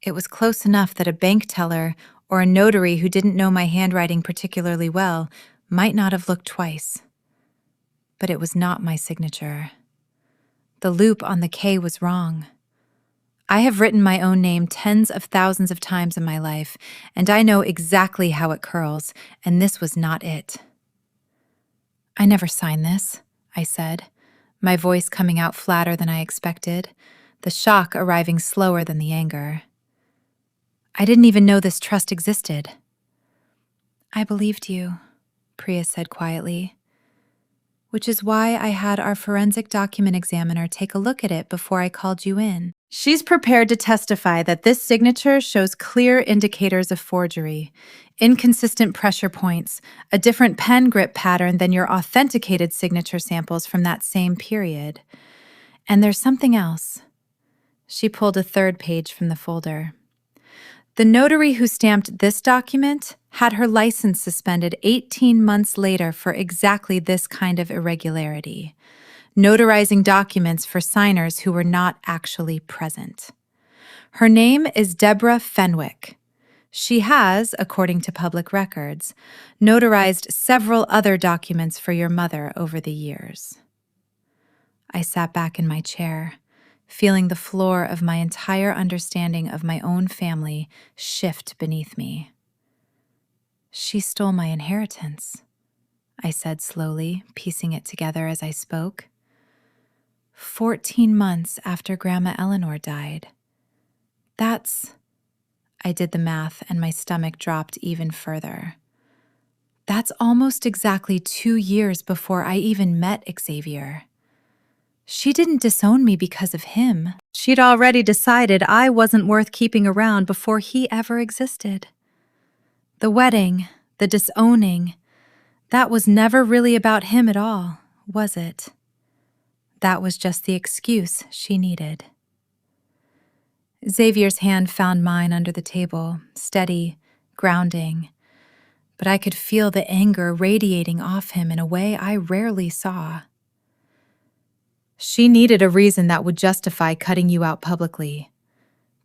It was close enough that a bank teller or a notary who didn't know my handwriting particularly well might not have looked twice. But it was not my signature. The loop on the K was wrong. I have written my own name tens of thousands of times in my life, and I know exactly how it curls, and this was not it. "I never signed this," I said, my voice coming out flatter than I expected, the shock arriving slower than the anger. "I didn't even know this trust existed." "I believed you," Priya said quietly, "which is why I had our forensic document examiner take a look at it before I called you in. She's prepared to testify that this signature shows clear indicators of forgery, inconsistent pressure points, a different pen grip pattern than your authenticated signature samples from that same period. And there's something else." She pulled a third page from the folder. "The notary who stamped this document had her license suspended 18 months later for exactly this kind of irregularity, notarizing documents for signers who were not actually present. Her name is Deborah Fenwick. She has, according to public records, notarized several other documents for your mother over the years." I sat back in my chair, feeling the floor of my entire understanding of my own family shift beneath me. "She stole my inheritance," I said slowly, piecing it together as I spoke. 14 months after Grandma Eleanor died. That's I did the math and my stomach dropped even further. That's almost exactly 2 years before I even met Xavier. She didn't disown me because of him. She'd already decided I wasn't worth keeping around before he ever existed. The wedding, the disowning, that was never really about him at all, was it? That was just the excuse she needed. Xavier's hand found mine under the table, steady, grounding, but I could feel the anger radiating off him in a way I rarely saw. She needed a reason that would justify cutting you out publicly,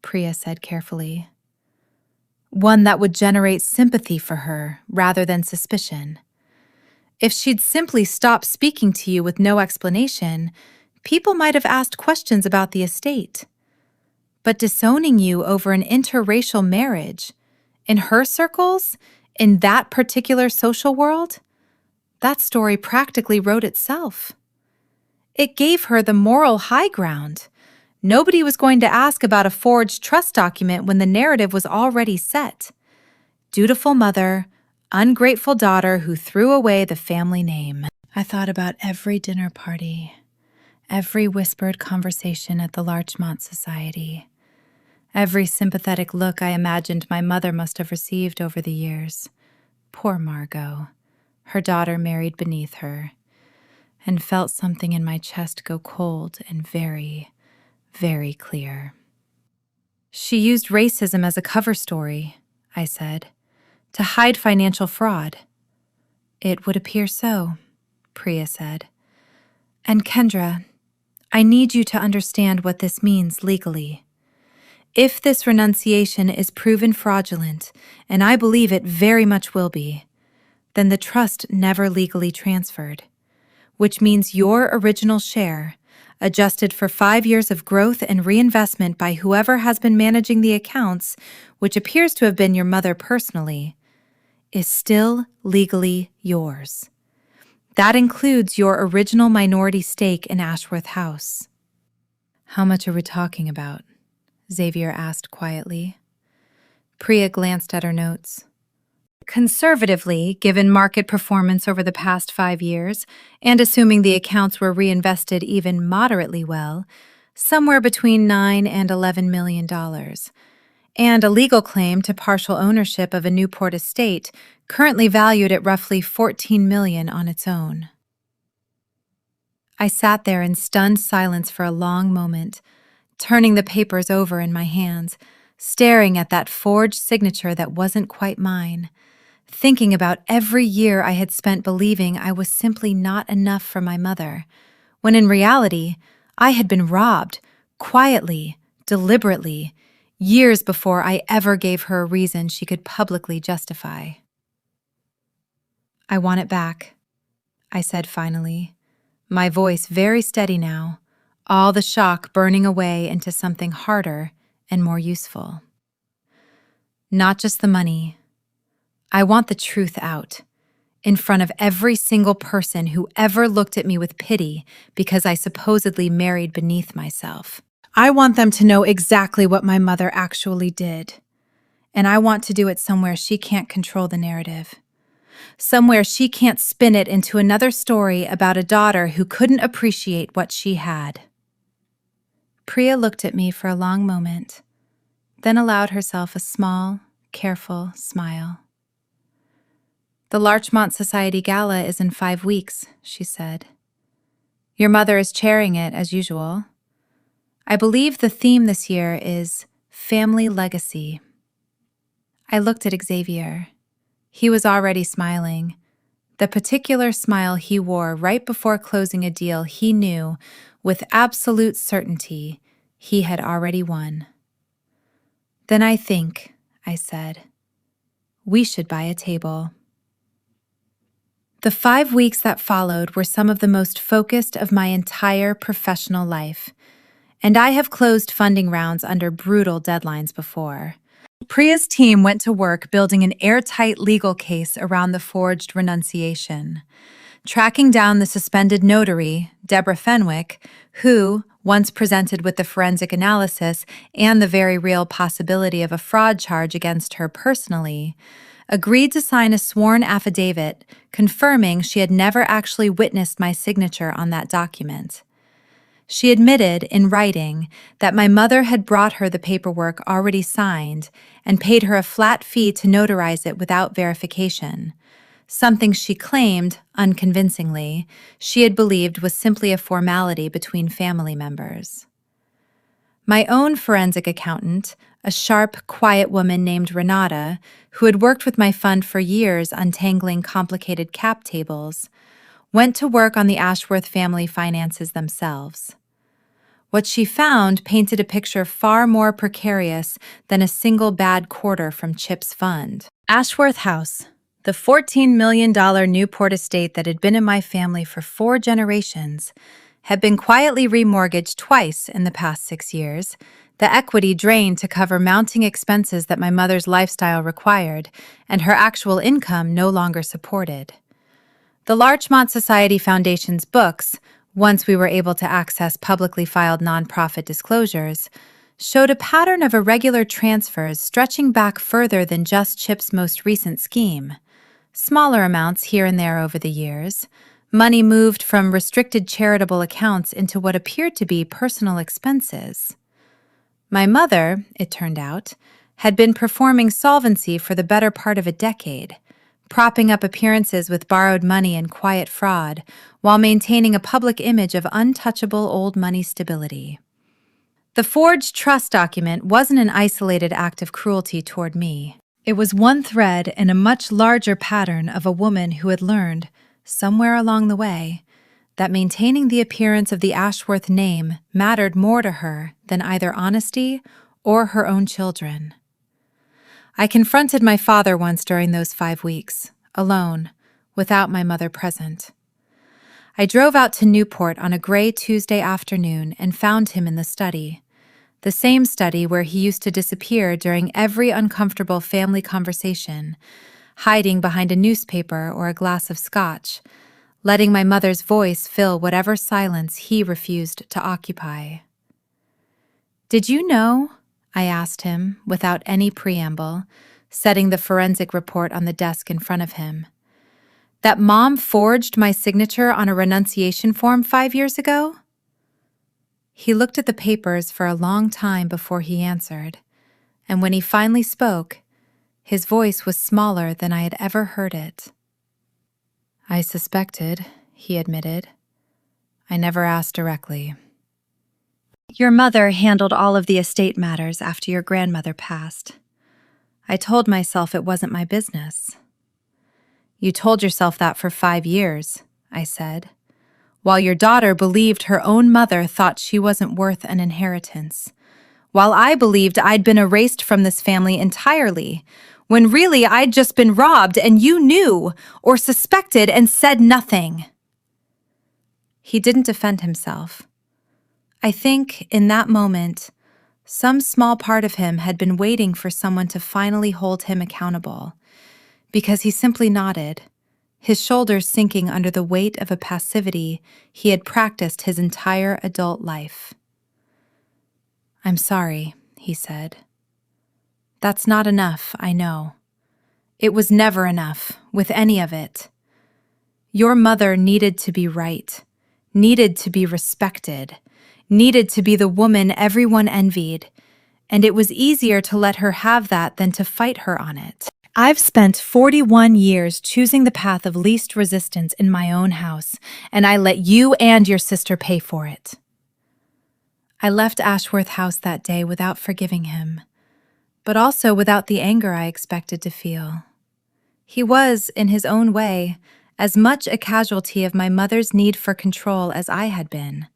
Priya said carefully. One that would generate sympathy for her rather than suspicion. If she'd simply stopped speaking to you with no explanation, people might have asked questions about the estate. But disowning you over an interracial marriage, in her circles, in that particular social world, that story practically wrote itself. It gave her the moral high ground. Nobody was going to ask about a forged trust document when the narrative was already set. Dutiful mother, ungrateful daughter who threw away the family name. I thought about every dinner party, every whispered conversation at the Larchmont Society, every sympathetic look I imagined my mother must have received over the years. Poor Margot. Her daughter married beneath her, and felt something in my chest go cold and very, very clear. She used racism as a cover story, I said, to hide financial fraud. It would appear so, Priya said. And Kendra, I need you to understand what this means legally. If this renunciation is proven fraudulent, and I believe it very much will be, then the trust never legally transferred, which means your original share, adjusted for 5 years of growth and reinvestment by whoever has been managing the accounts, which appears to have been your mother personally, is still legally yours. That includes your original minority stake in Ashworth House. How much are we talking about? Xavier asked quietly. Priya glanced at her notes. Conservatively, given market performance over the past 5 years, and assuming the accounts were reinvested even moderately well, somewhere between $9 and $11 million, and a legal claim to partial ownership of a Newport estate, currently valued at roughly $14 million on its own. I sat there in stunned silence for a long moment, turning the papers over in my hands, staring at that forged signature that wasn't quite mine, thinking about every year I had spent believing I was simply not enough for my mother, when in reality, I had been robbed, quietly, deliberately, years before I ever gave her a reason she could publicly justify. I want it back, I said finally, my voice very steady now, all the shock burning away into something harder and more useful. Not just the money. I want the truth out, in front of every single person who ever looked at me with pity because I supposedly married beneath myself. I want them to know exactly what my mother actually did, and I want to do it somewhere she can't control the narrative. Somewhere she can't spin it into another story about a daughter who couldn't appreciate what she had. Priya looked at me for a long moment, then allowed herself a small, careful smile. The Larchmont Society Gala is in 5 weeks, she said. Your mother is chairing it, as usual. I believe the theme this year is Family Legacy. I looked at Xavier. He was already smiling, the particular smile he wore right before closing a deal he knew, with absolute certainty, he had already won. Then I think, I said, we should buy a table. The 5 weeks that followed were some of the most focused of my entire professional life, and I have closed funding rounds under brutal deadlines before. Priya's team went to work building an airtight legal case around the forged renunciation, tracking down the suspended notary, Deborah Fenwick, who, once presented with the forensic analysis and the very real possibility of a fraud charge against her personally, agreed to sign a sworn affidavit confirming she had never actually witnessed my signature on that document. She admitted, in writing, that my mother had brought her the paperwork already signed and paid her a flat fee to notarize it without verification, something she claimed, unconvincingly, she had believed was simply a formality between family members. My own forensic accountant, a sharp, quiet woman named Renata, who had worked with my fund for years untangling complicated cap tables, went to work on the Ashworth family finances themselves. What she found painted a picture far more precarious than a single bad quarter from Chip's fund. Ashworth House, the $14 million Newport estate that had been in my family for 4 generations, had been quietly remortgaged twice in the past 6 years, the equity drained to cover mounting expenses that my mother's lifestyle required and her actual income no longer supported. The Larchmont Society Foundation's books, once we were able to access publicly filed nonprofit disclosures, showed a pattern of irregular transfers stretching back further than just Chip's most recent scheme. Smaller amounts here and there over the years, money moved from restricted charitable accounts into what appeared to be personal expenses. My mother, it turned out, had been performing solvency for the better part of a decade, propping up appearances with borrowed money and quiet fraud, while maintaining a public image of untouchable old money stability. The forged trust document wasn't an isolated act of cruelty toward me. It was one thread in a much larger pattern of a woman who had learned, somewhere along the way, that maintaining the appearance of the Ashworth name mattered more to her than either honesty or her own children. I confronted my father once during those 5 weeks, alone, without my mother present. I drove out to Newport on a gray Tuesday afternoon and found him in the study, the same study where he used to disappear during every uncomfortable family conversation, hiding behind a newspaper or a glass of scotch, letting my mother's voice fill whatever silence he refused to occupy. "Did you know?" I asked him, without any preamble, setting the forensic report on the desk in front of him, "that Mom forged my signature on a renunciation form 5 years ago?" He looked at the papers for a long time before he answered, and when he finally spoke, his voice was smaller than I had ever heard it. "I suspected," he admitted. "I never asked directly." "Your mother handled all of the estate matters after your grandmother passed. I told myself it wasn't my business." "You told yourself that for 5 years," I said, "while your daughter believed her own mother thought she wasn't worth an inheritance, while I believed I'd been erased from this family entirely, when really I'd just been robbed and you knew, or suspected and said nothing." He didn't defend himself. I think, in that moment, some small part of him had been waiting for someone to finally hold him accountable, because he simply nodded, his shoulders sinking under the weight of a passivity he had practiced his entire adult life. "I'm sorry," he said. "That's not enough, I know. It was never enough, with any of it. Your mother needed to be right, needed to be respected, needed to be the woman everyone envied, and it was easier to let her have that than to fight her on it. I've spent 41 years choosing the path of least resistance in my own house, and I let you and your sister pay for it." I left Ashworth House that day without forgiving him, but also without the anger I expected to feel. He was, in his own way, as much a casualty of my mother's need for control as I had been,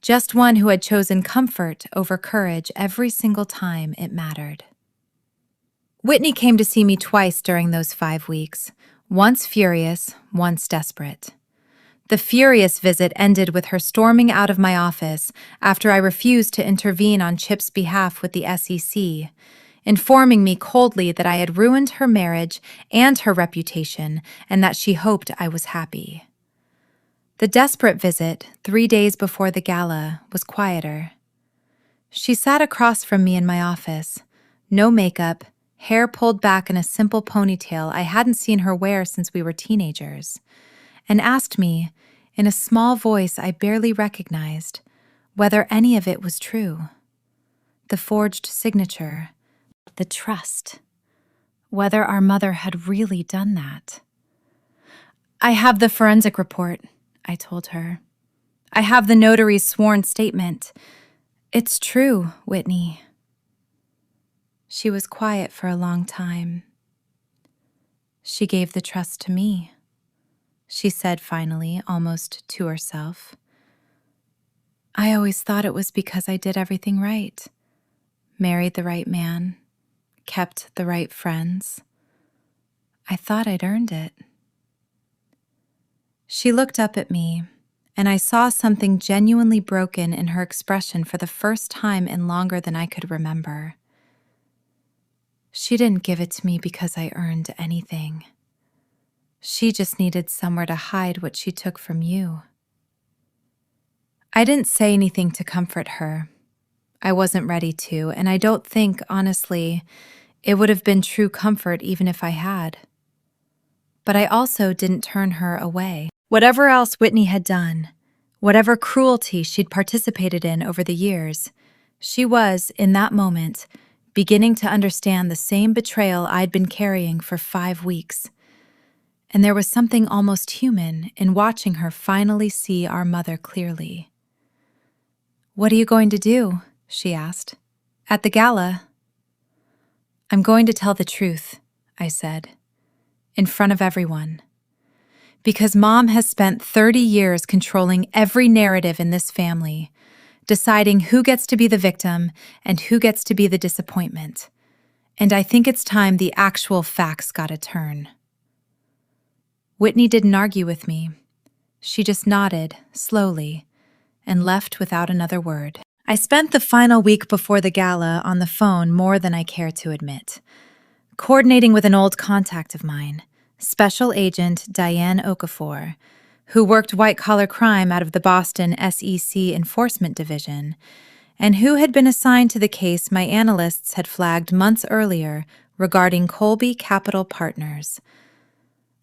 just one who had chosen comfort over courage every single time it mattered. Whitney came to see me twice during those 5 weeks, once furious, once desperate. The furious visit ended with her storming out of my office after I refused to intervene on Chip's behalf with the SEC, informing me coldly that I had ruined her marriage and her reputation and that she hoped I was happy. The desperate visit, 3 days before the gala, was quieter. She sat across from me in my office, no makeup, hair pulled back in a simple ponytail I hadn't seen her wear since we were teenagers, and asked me, in a small voice I barely recognized, whether any of it was true. The forged signature, the trust, whether our mother had really done that. "I have the forensic report," I told her. "I have the notary's sworn statement. It's true, Whitney." She was quiet for a long time. "She gave the trust to me," she said finally, almost to herself. "I always thought it was because I did everything right. Married the right man, kept the right friends. I thought I'd earned it." She looked up at me, and I saw something genuinely broken in her expression for the first time in longer than I could remember. "She didn't give it to me because I earned anything. She just needed somewhere to hide what she took from you." I didn't say anything to comfort her. I wasn't ready to, and I don't think, honestly, it would have been true comfort even if I had. But I also didn't turn her away. Whatever else Whitney had done, whatever cruelty she'd participated in over the years, she was, in that moment, beginning to understand the same betrayal I'd been carrying for 5 weeks. And there was something almost human in watching her finally see our mother clearly. "What are you going to do?" she asked. "At the gala?" "I'm going to tell the truth," I said, "in front of everyone. Because Mom has spent 30 years controlling every narrative in this family, deciding who gets to be the victim and who gets to be the disappointment. And I think it's time the actual facts got a turn." Whitney didn't argue with me. She just nodded, slowly, and left without another word. I spent the final week before the gala on the phone more than I care to admit, coordinating with an old contact of mine, Special Agent Diane Okafor, who worked white-collar crime out of the Boston SEC Enforcement Division, and who had been assigned to the case my analysts had flagged months earlier regarding Colby Capital Partners.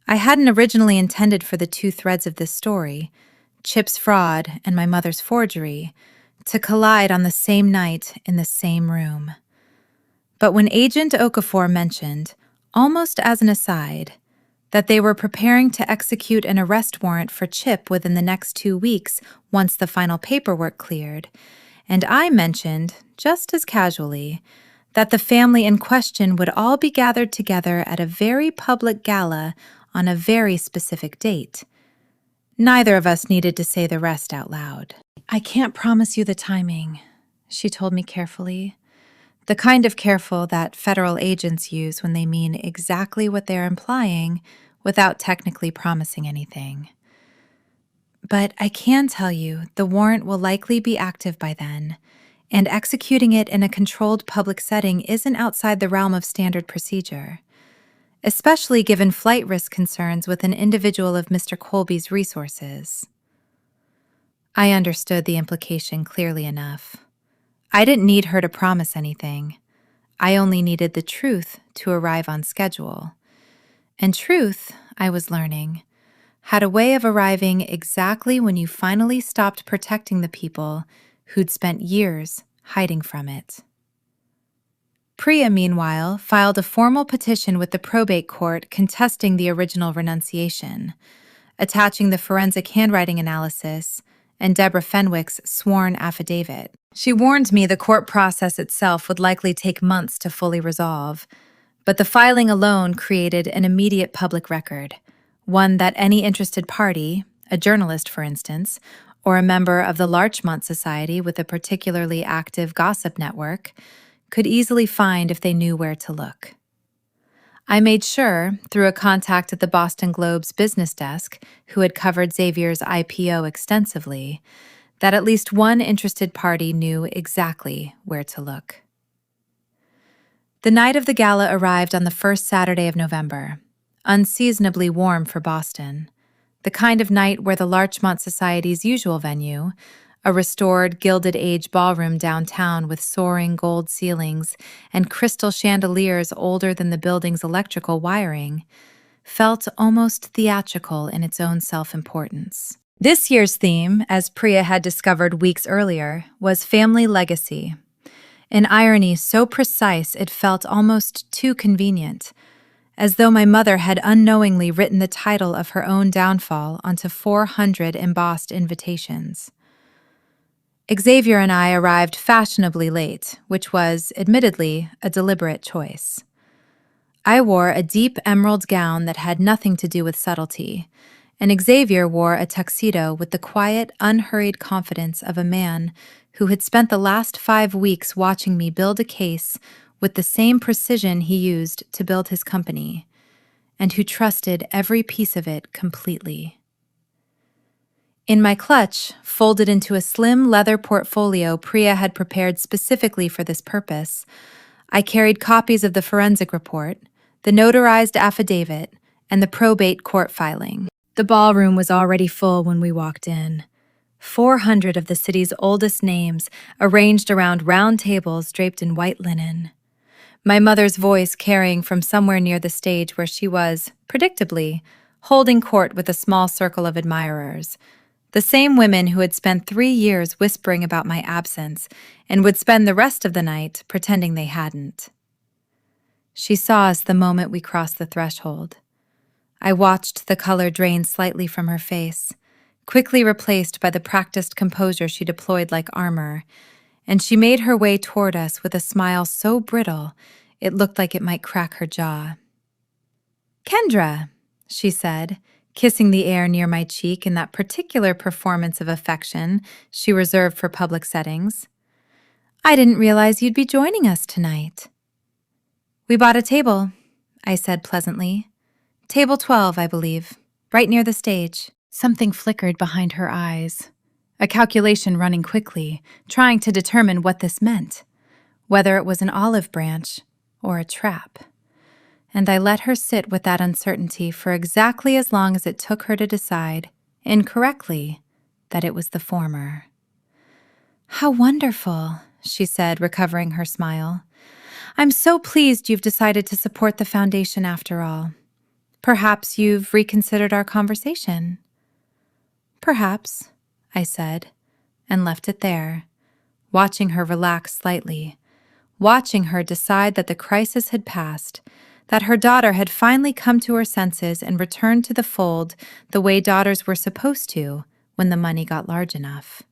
I hadn't originally intended for the 2 threads of this story, Chip's fraud and my mother's forgery, to collide on the same night in the same room. But when Agent Okafor mentioned, almost as an aside, that they were preparing to execute an arrest warrant for Chip within the next 2 weeks once the final paperwork cleared, and I mentioned, just as casually, that the family in question would all be gathered together at a very public gala on a very specific date, neither of us needed to say the rest out loud. "I can't promise you the timing," she told me carefully. The kind of careful that federal agents use when they mean exactly what they're implying without technically promising anything. "But I can tell you the warrant will likely be active by then, and executing it in a controlled public setting isn't outside the realm of standard procedure, especially given flight risk concerns with an individual of Mr. Colby's resources." I understood the implication clearly enough. I didn't need her to promise anything. I only needed the truth to arrive on schedule. And truth, I was learning, had a way of arriving exactly when you finally stopped protecting the people who'd spent years hiding from it. Priya, meanwhile, filed a formal petition with the probate court contesting the original renunciation, attaching the forensic handwriting analysis and Deborah Fenwick's sworn affidavit. She warned me the court process itself would likely take months to fully resolve, but the filing alone created an immediate public record, one that any interested party, a journalist for instance, or a member of the Larchmont Society with a particularly active gossip network, could easily find if they knew where to look. I made sure, through a contact at the Boston Globe's business desk who had covered Xavier's IPO extensively, that at least one interested party knew exactly where to look. The night of the gala arrived on the first Saturday of November, unseasonably warm for Boston. the kind of night where the Larchmont Society's usual venue, a restored Gilded Age ballroom downtown with soaring gold ceilings and crystal chandeliers older than the building's electrical wiring, felt almost theatrical in its own self-importance. This year's theme, as Priya had discovered weeks earlier, was family legacy. An irony so precise it felt almost too convenient, as though my mother had unknowingly written the title of her own downfall onto 400 embossed invitations. Xavier and I arrived fashionably late, which was, admittedly, a deliberate choice. I wore a deep emerald gown that had nothing to do with subtlety, and Xavier wore a tuxedo with the quiet, unhurried confidence of a man who had spent the last 5 weeks watching me build a case with the same precision he used to build his company, and who trusted every piece of it completely. In my clutch, folded into a slim leather portfolio Priya had prepared specifically for this purpose, I carried copies of the forensic report, the notarized affidavit, and the probate court filing. The ballroom was already full when we walked in. 400 of the city's oldest names arranged around round tables draped in white linen. My mother's voice carrying from somewhere near the stage where she was, predictably, holding court with a small circle of admirers, the same women who had spent 3 years whispering about my absence and would spend the rest of the night pretending they hadn't. She saw us the moment we crossed the threshold. I watched the color drain slightly from her face, quickly replaced by the practiced composure she deployed like armor, and she made her way toward us with a smile so brittle it looked like it might crack her jaw. "Kendra," she said, kissing the air near my cheek in that particular performance of affection she reserved for public settings. "I didn't realize you'd be joining us tonight." "We bought a table," I said pleasantly. "Table 12, I believe, right near the stage." Something flickered behind her eyes, a calculation running quickly, trying to determine what this meant, whether it was an olive branch or a trap. And I let her sit with that uncertainty for exactly as long as it took her to decide, incorrectly, that it was the former. "How wonderful," she said, recovering her smile. "I'm so pleased you've decided to support the foundation after all. Perhaps you've reconsidered our conversation." "Perhaps," I said, and left it there, watching her relax slightly, watching her decide that the crisis had passed, that her daughter had finally come to her senses and returned to the fold the way daughters were supposed to when the money got large enough.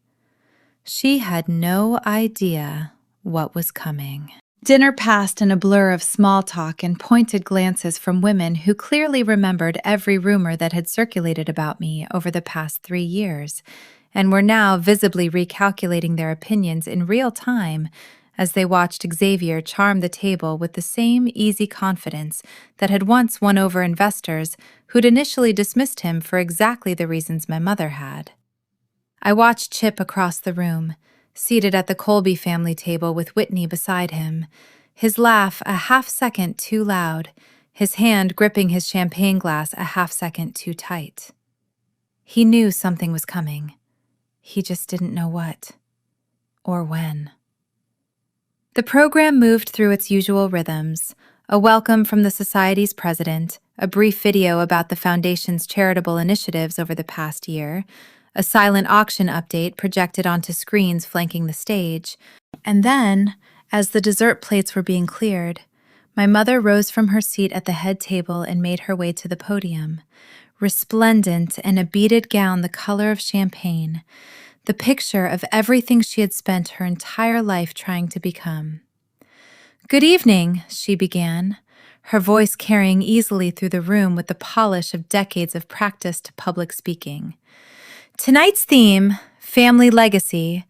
She had no idea what was coming. Dinner passed in a blur of small talk and pointed glances from women who clearly remembered every rumor that had circulated about me over the past 3 years, and were now visibly recalculating their opinions in real time as they watched Xavier charm the table with the same easy confidence that had once won over investors who'd initially dismissed him for exactly the reasons my mother had. I watched Chip across the room, seated at the Colby family table with Whitney beside him, his laugh a half-second too loud, his hand gripping his champagne glass a half-second too tight. He knew something was coming. He just didn't know what, or when. The program moved through its usual rhythms, a welcome from the Society's president, a brief video about the Foundation's charitable initiatives over the past year, a silent auction update projected onto screens flanking the stage, and then, as the dessert plates were being cleared, my mother rose from her seat at the head table and made her way to the podium, resplendent in a beaded gown the color of champagne, the picture of everything she had spent her entire life trying to become. "Good evening," she began, her voice carrying easily through the room with the polish of decades of practiced public speaking. "Tonight's theme, Family Legacy,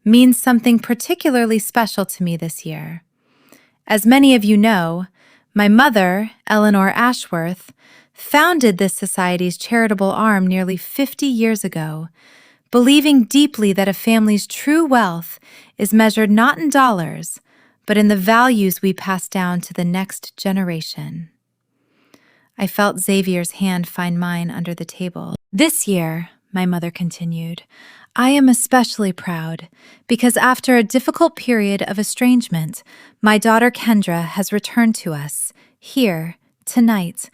means something particularly special to me this year. As many of you know, my mother, Eleanor Ashworth, founded this society's charitable arm nearly 50 years ago, believing deeply that a family's true wealth is measured not in dollars, but in the values we pass down to the next generation. I felt Xavier's hand find mine under the table. This year, my mother continued, I am especially proud because after a difficult period of estrangement, my daughter Kendra has returned to us, here, tonight,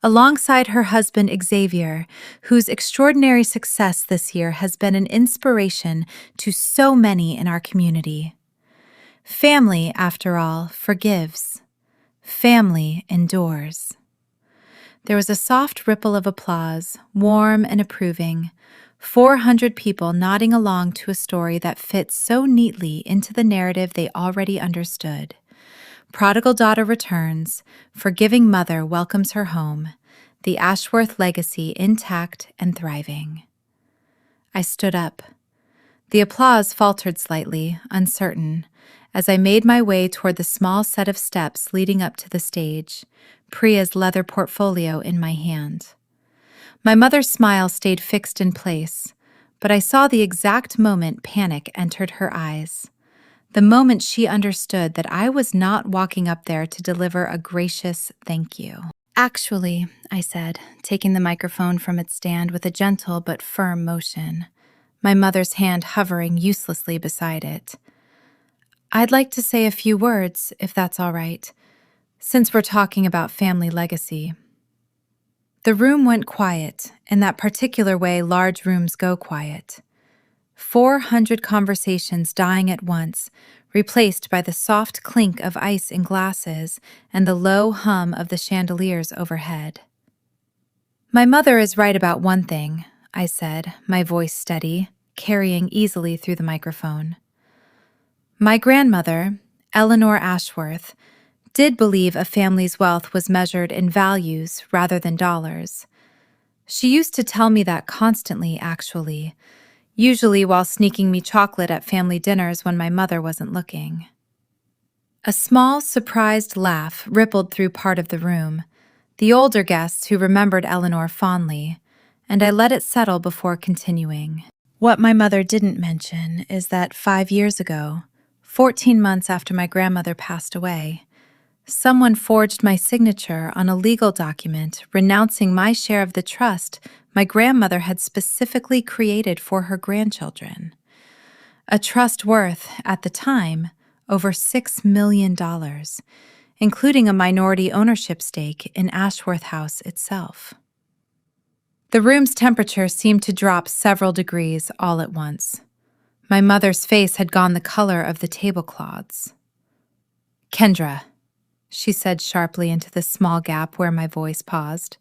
alongside her husband Xavier, whose extraordinary success this year has been an inspiration to so many in our community. Family, after all, forgives. Family endures. There was a soft ripple of applause, warm and approving, 400 people nodding along to a story that fits so neatly into the narrative they already understood. Prodigal daughter returns, forgiving mother welcomes her home, the Ashworth legacy intact and thriving. I stood up. The applause faltered slightly, uncertain, as I made my way toward the small set of steps leading up to the stage, Priya's leather portfolio in my hand. My mother's smile stayed fixed in place, but I saw the exact moment panic entered her eyes. The moment she understood that I was not walking up there to deliver a gracious thank you. Actually, I said, taking the microphone from its stand with a gentle but firm motion, my mother's hand hovering uselessly beside it. I'd like to say a few words, if that's all right, since we're talking about family legacy. The room went quiet, in that particular way large rooms go quiet. 400 conversations dying at once, replaced by the soft clink of ice in glasses and the low hum of the chandeliers overhead. My mother is right about one thing, I said, my voice steady, carrying easily through the microphone. My grandmother, Eleanor Ashworth, did believe a family's wealth was measured in values rather than dollars. She used to tell me that constantly, actually, usually while sneaking me chocolate at family dinners when my mother wasn't looking. A small, surprised laugh rippled through part of the room, the older guests who remembered Eleanor fondly, and I let it settle before continuing. What my mother didn't mention is that 5 years ago, 14 months after my grandmother passed away, someone forged my signature on a legal document renouncing my share of the trust my grandmother had specifically created for her grandchildren. A trust worth, at the time, over $6 million, including a minority ownership stake in Ashworth House itself. The room's temperature seemed to drop several degrees all at once. My mother's face had gone the color of the tablecloths. "Kendra," she said sharply into the small gap where my voice paused.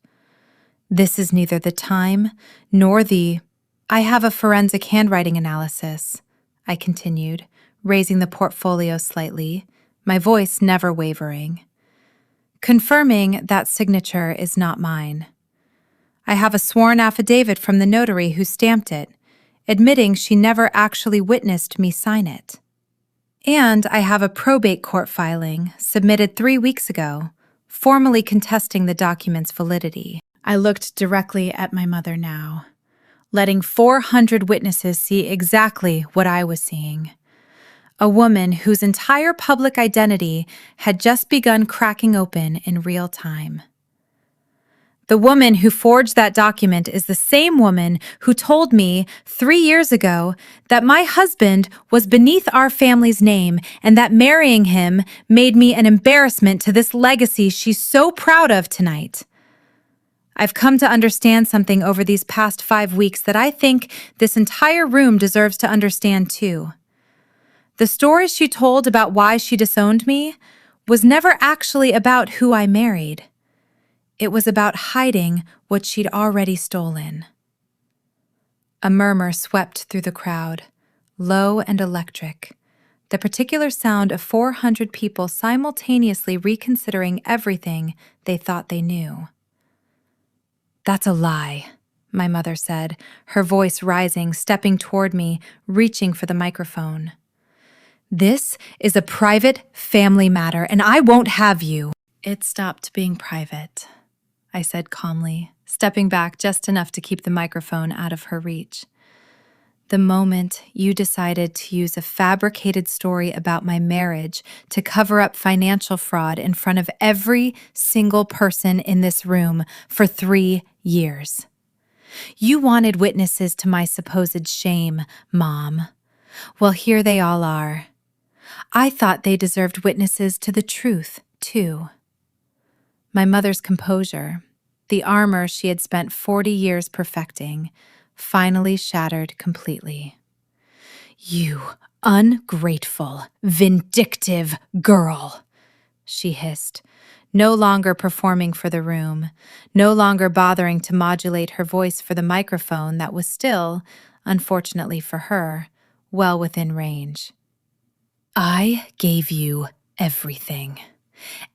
"This is neither the time nor the— I have a forensic handwriting analysis," I continued, raising the portfolio slightly, my voice never wavering, confirming that signature is not mine. I have a sworn affidavit from the notary who stamped it, admitting she never actually witnessed me sign it. And I have a probate court filing submitted 3 weeks ago, formally contesting the document's validity. I looked directly at my mother now, letting 400 witnesses see exactly what I was seeing. A woman whose entire public identity had just begun cracking open in real time. The woman who forged that document is the same woman who told me 3 years ago that my husband was beneath our family's name and that marrying him made me an embarrassment to this legacy she's so proud of tonight. I've come to understand something over these past 5 weeks that I think this entire room deserves to understand too. The story she told about why she disowned me was never actually about who I married. It was about hiding what she'd already stolen. A murmur swept through the crowd, low and electric, the particular sound of 400 people simultaneously reconsidering everything they thought they knew. "That's a lie," my mother said, her voice rising, stepping toward me, reaching for the microphone. "This is a private family matter, and I won't have you." "It stopped being private," I said calmly, stepping back just enough to keep the microphone out of her reach. The moment you decided to use a fabricated story about my marriage to cover up financial fraud in front of every single person in this room for 3 years. You wanted witnesses to my supposed shame, Mom. Well, here they all are. I thought they deserved witnesses to the truth, too. My mother's composure, the armor she had spent 40 years perfecting, finally shattered completely. You ungrateful, vindictive girl, she hissed, no longer performing for the room, no longer bothering to modulate her voice for the microphone that was still, unfortunately for her, well within range. I gave you everything.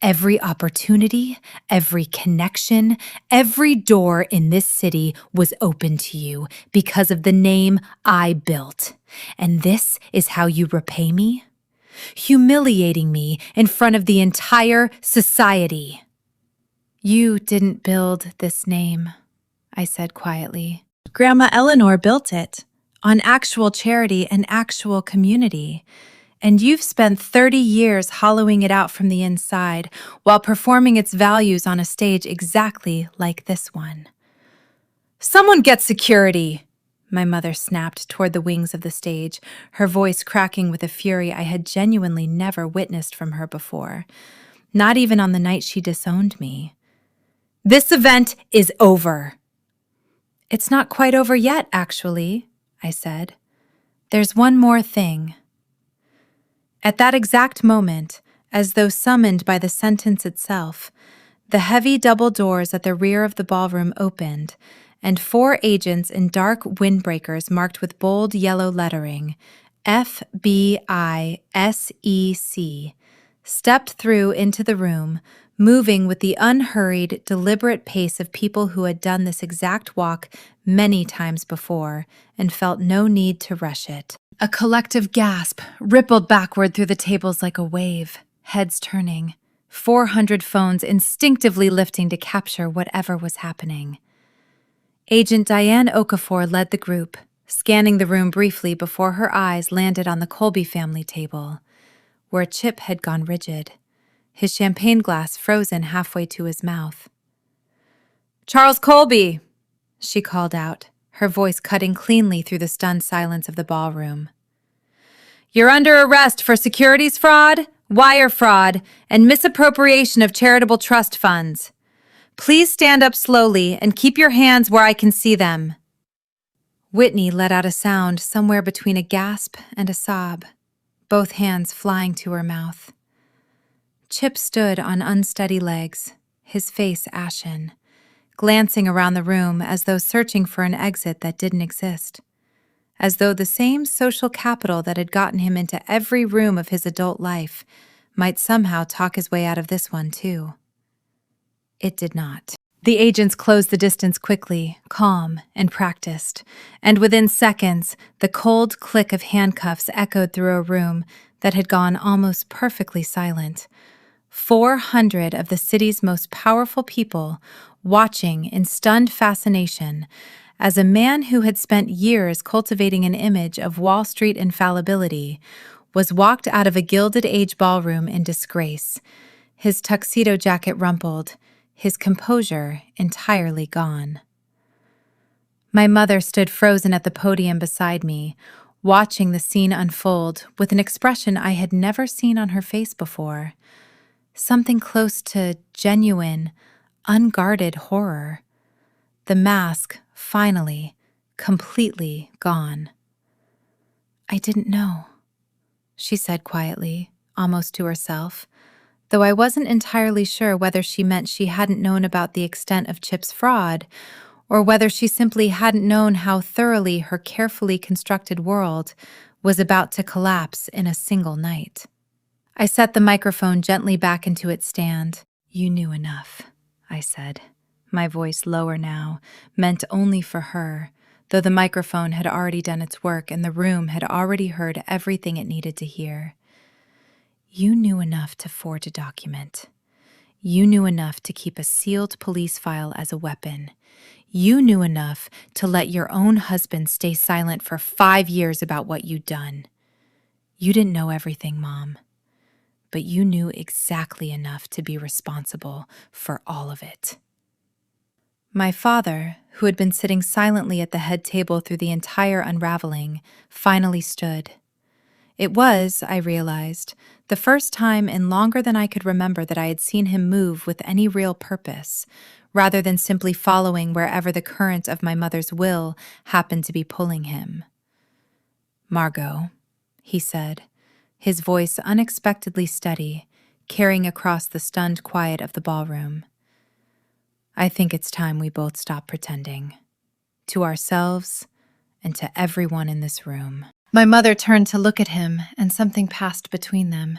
Every opportunity, every connection, every door in this city was open to you because of the name I built. And this is how you repay me? Humiliating me in front of the entire society. You didn't build this name, I said quietly. Grandma Eleanor built it, on actual charity and actual community. And you've spent 30 years hollowing it out from the inside while performing its values on a stage exactly like this one. Someone get security, my mother snapped toward the wings of the stage, her voice cracking with a fury I had genuinely never witnessed from her before, not even on the night she disowned me. This event is over. It's not quite over yet, actually, I said. There's one more thing. At that exact moment, as though summoned by the sentence itself, the heavy double doors at the rear of the ballroom opened, and 4 agents in dark windbreakers marked with bold yellow lettering, FBISEC, stepped through into the room, moving with the unhurried, deliberate pace of people who had done this exact walk many times before and felt no need to rush it. A collective gasp rippled backward through the tables like a wave, heads turning, 400 phones instinctively lifting to capture whatever was happening. Agent Diane Okafor led the group, scanning the room briefly before her eyes landed on the Colby family table, where Chip had gone rigid, his champagne glass frozen halfway to his mouth. "Charles Colby," she called out, her voice cutting cleanly through the stunned silence of the ballroom. "You're under arrest for securities fraud, wire fraud, and misappropriation of charitable trust funds. Please stand up slowly and keep your hands where I can see them." Whitney let out a sound somewhere between a gasp and a sob, both hands flying to her mouth. Chip stood on unsteady legs, his face ashen, glancing around the room as though searching for an exit that didn't exist, as though the same social capital that had gotten him into every room of his adult life might somehow talk his way out of this one, too. It did not. The agents closed the distance quickly, calm and practiced, and within seconds, the cold click of handcuffs echoed through a room that had gone almost perfectly silent. 400 of the city's most powerful people watching in stunned fascination as a man who had spent years cultivating an image of Wall Street infallibility was walked out of a Gilded Age ballroom in disgrace, his tuxedo jacket rumpled, his composure entirely gone. My mother stood frozen at the podium beside me, watching the scene unfold with an expression I had never seen on her face before, something close to genuine, unguarded horror. The mask, finally, completely gone. "I didn't know," she said quietly, almost to herself, though I wasn't entirely sure whether she meant she hadn't known about the extent of Chip's fraud, or whether she simply hadn't known how thoroughly her carefully constructed world was about to collapse in a single night. I set the microphone gently back into its stand. "You knew enough," I said, my voice lower now, meant only for her, though the microphone had already done its work and the room had already heard everything it needed to hear. "You knew enough to forge a document. You knew enough to keep a sealed police file as a weapon. You knew enough to let your own husband stay silent for 5 years about what you'd done. You didn't know everything, Mom, but you knew exactly enough to be responsible for all of it. My father, who had been sitting silently at the head table through the entire unraveling, finally stood. It was, I realized, the first time in longer than I could remember that I had seen him move with any real purpose, rather than simply following wherever the current of my mother's will happened to be pulling him. "Margot," he said, his voice unexpectedly steady, carrying across the stunned quiet of the ballroom. "I think it's time we both stop pretending. To ourselves and to everyone in this room." My mother turned to look at him, and something passed between them.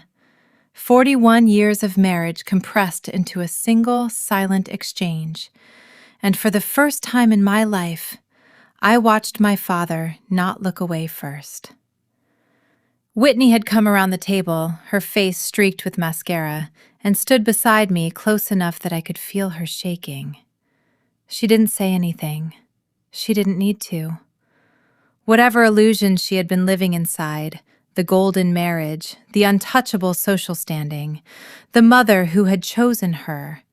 41 years of marriage compressed into a single, silent exchange. And for the first time in my life, I watched my father not look away first. Whitney had come around the table, her face streaked with mascara, and stood beside me close enough that I could feel her shaking. She didn't say anything. She didn't need to. Whatever illusions she had been living inside, the golden marriage, the untouchable social standing, the mother who had chosen her,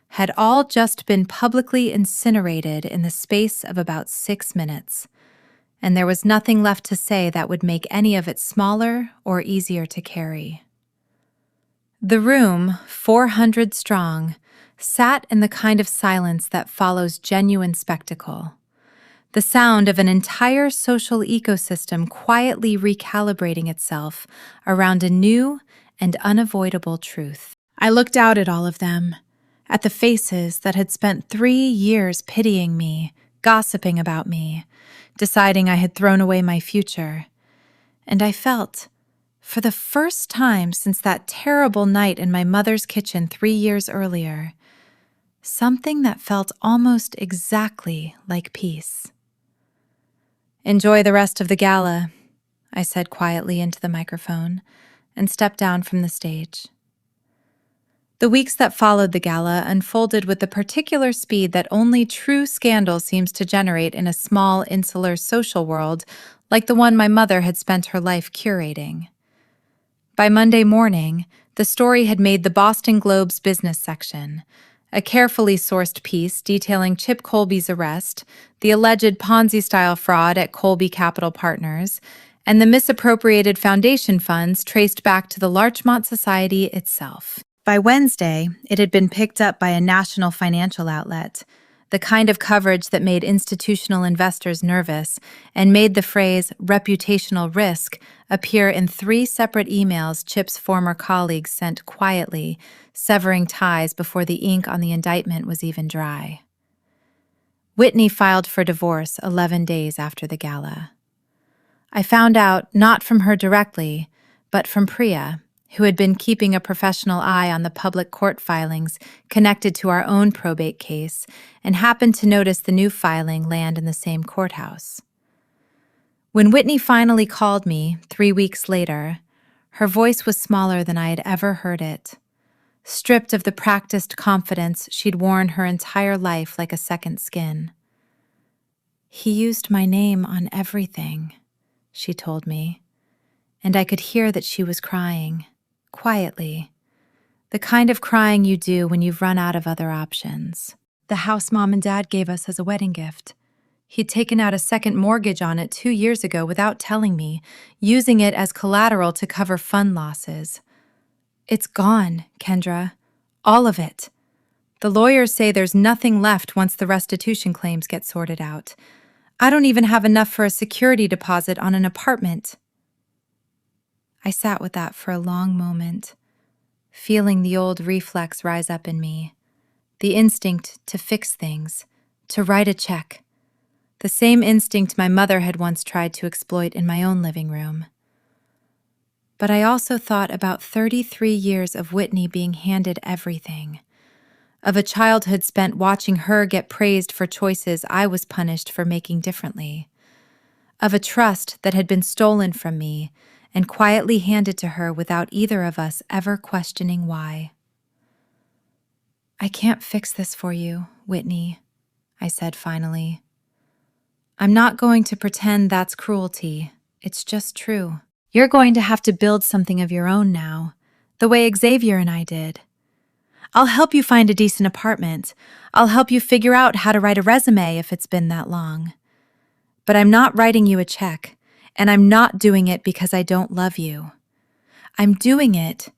had all just been publicly incinerated in the space of about 6 minutes, and there was nothing left to say that would make any of it smaller or easier to carry. The room, 400 strong, sat in the kind of silence that follows genuine spectacle. The sound of an entire social ecosystem quietly recalibrating itself around a new and unavoidable truth. I looked out at all of them, at the faces that had spent 3 years pitying me, gossiping about me, deciding I had thrown away my future. And I felt, for the first time since that terrible night in my mother's kitchen 3 years earlier, something that felt almost exactly like peace. "Enjoy the rest of the gala," I said quietly into the microphone, and stepped down from the stage. The weeks that followed the gala unfolded with the particular speed that only true scandal seems to generate in a small, insular social world like the one my mother had spent her life curating. By Monday morning, the story had made the Boston Globe's business section, a carefully sourced piece detailing Chip Colby's arrest, the alleged Ponzi-style fraud at Colby Capital Partners, and the misappropriated foundation funds traced back to the Larchmont Society itself. By Wednesday, it had been picked up by a national financial outlet, the kind of coverage that made institutional investors nervous and made the phrase reputational risk appear in 3 separate emails Chip's former colleagues sent quietly, severing ties before the ink on the indictment was even dry. Whitney filed for divorce 11 days after the gala. I found out not from her directly, but from Priya, who had been keeping a professional eye on the public court filings connected to our own probate case and happened to notice the new filing land in the same courthouse. When Whitney finally called me 3 weeks later, her voice was smaller than I had ever heard it, stripped of the practiced confidence she'd worn her entire life like a second skin. "He used my name on everything," she told me, and I could hear that she was crying. Quietly. The kind of crying you do when you've run out of other options. "The house Mom and Dad gave us as a wedding gift. He'd taken out a second mortgage on it 2 years ago without telling me, using it as collateral to cover fund losses. It's gone, Kendra. All of it. The lawyers say there's nothing left once the restitution claims get sorted out. I don't even have enough for a security deposit on an apartment." I sat with that for a long moment, feeling the old reflex rise up in me, the instinct to fix things, to write a check, the same instinct my mother had once tried to exploit in my own living room. But I also thought about 33 years of Whitney being handed everything, of a childhood spent watching her get praised for choices I was punished for making differently, of a trust that had been stolen from me and quietly handed to her without either of us ever questioning why. I can't fix this for you, Whitney, I said finally. I'm not going to pretend that's cruelty. It's just true. You're going to have to build something of your own now, the way Xavier and I did. I'll help you find a decent apartment. I'll help you figure out how to write a resume if it's been that long. But I'm not writing you a check, and I'm not doing it because I don't love you. I'm doing it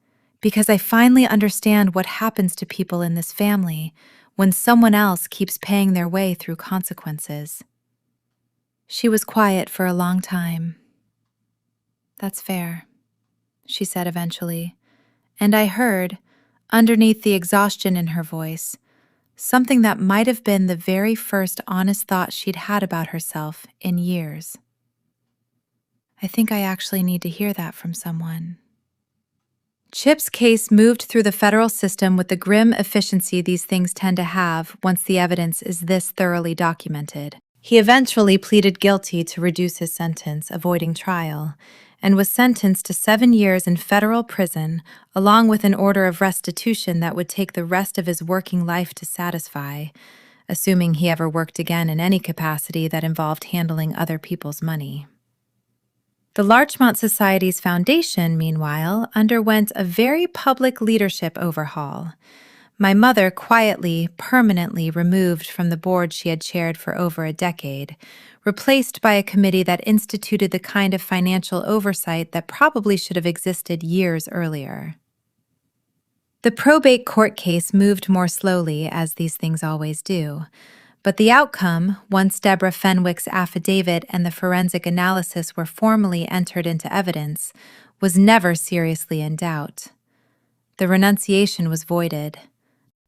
because I finally understand what happens to people in this family when someone else keeps paying their way through consequences. She was quiet for a long time. That's fair, she said eventually, and I heard, underneath the exhaustion in her voice, something that might have been the very first honest thought she'd had about herself in years. I think I actually need to hear that from someone. Chip's case moved through the federal system with the grim efficiency these things tend to have once the evidence is this thoroughly documented. He eventually pleaded guilty to reduce his sentence, avoiding trial, and was sentenced to 7 years in federal prison, along with an order of restitution that would take the rest of his working life to satisfy, assuming he ever worked again in any capacity that involved handling other people's money. The Larchmont Society's foundation, meanwhile, underwent a very public leadership overhaul. My mother quietly, permanently removed from the board she had chaired for over a decade, replaced by a committee that instituted the kind of financial oversight that probably should have existed years earlier. The probate court case moved more slowly, as these things always do. But the outcome, once Deborah Fenwick's affidavit and the forensic analysis were formally entered into evidence, was never seriously in doubt. The renunciation was voided.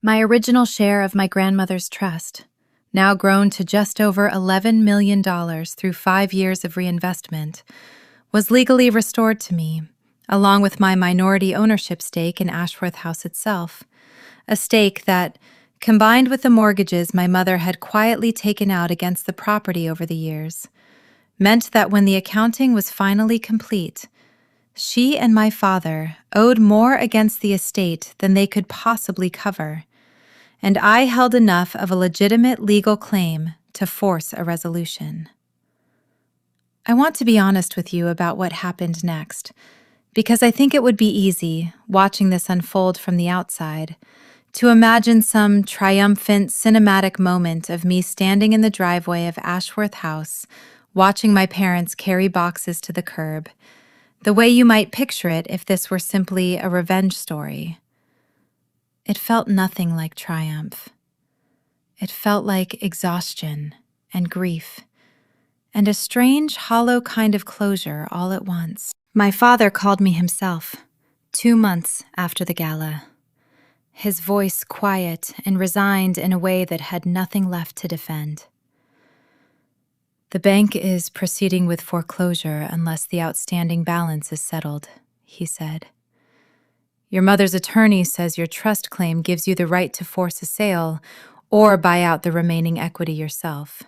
My original share of my grandmother's trust, now grown to just over $11 million through 5 years of reinvestment, was legally restored to me, along with my minority ownership stake in Ashworth House itself, a stake that, combined with the mortgages my mother had quietly taken out against the property over the years, meant that when the accounting was finally complete, she and my father owed more against the estate than they could possibly cover, and I held enough of a legitimate legal claim to force a resolution. I want to be honest with you about what happened next, because I think it would be easy, watching this unfold from the outside, to imagine some triumphant cinematic moment of me standing in the driveway of Ashworth House, watching my parents carry boxes to the curb, the way you might picture it if this were simply a revenge story. It felt nothing like triumph. It felt like exhaustion and grief, and a strange, hollow kind of closure all at once. My father called me himself, 2 months after the gala. His voice quiet and resigned in a way that had nothing left to defend. The bank is proceeding with foreclosure unless the outstanding balance is settled, he said. Your mother's attorney says your trust claim gives you the right to force a sale or buy out the remaining equity yourself.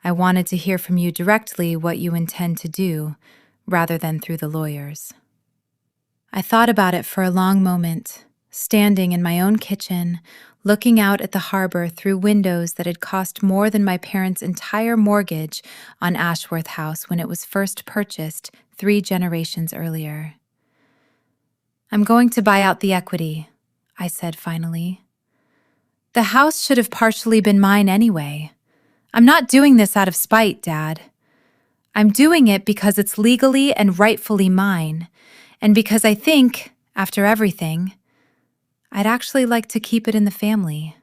I wanted to hear from you directly what you intend to do, rather than through the lawyers. I thought about it for a long moment, standing in my own kitchen, looking out at the harbor through windows that had cost more than my parents' entire mortgage on Ashworth House when it was first purchased 3 generations earlier. I'm going to buy out the equity, I said finally. The house should have partially been mine anyway. I'm not doing this out of spite, Dad. I'm doing it because it's legally and rightfully mine, and because I think, after everything, I'd actually like to keep it in the family.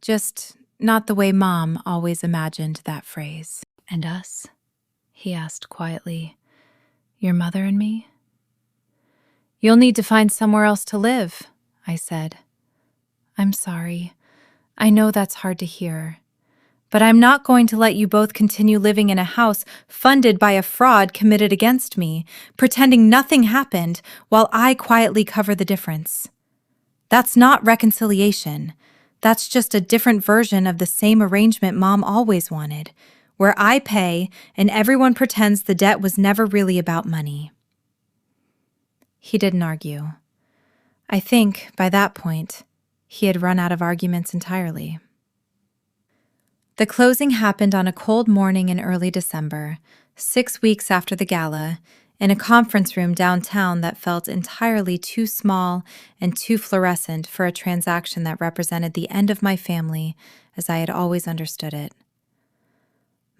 Just not the way Mom always imagined that phrase. And us? He asked quietly. Your mother and me? You'll need to find somewhere else to live, I said. I'm sorry. I know that's hard to hear. But I'm not going to let you both continue living in a house funded by a fraud committed against me, pretending nothing happened while I quietly cover the difference. That's not reconciliation. That's just a different version of the same arrangement Mom always wanted, where I pay and everyone pretends the debt was never really about money. He didn't argue. I think, by that point, he had run out of arguments entirely. The closing happened on a cold morning in early December, 6 weeks after the gala, in a conference room downtown that felt entirely too small and too fluorescent for a transaction that represented the end of my family as I had always understood it.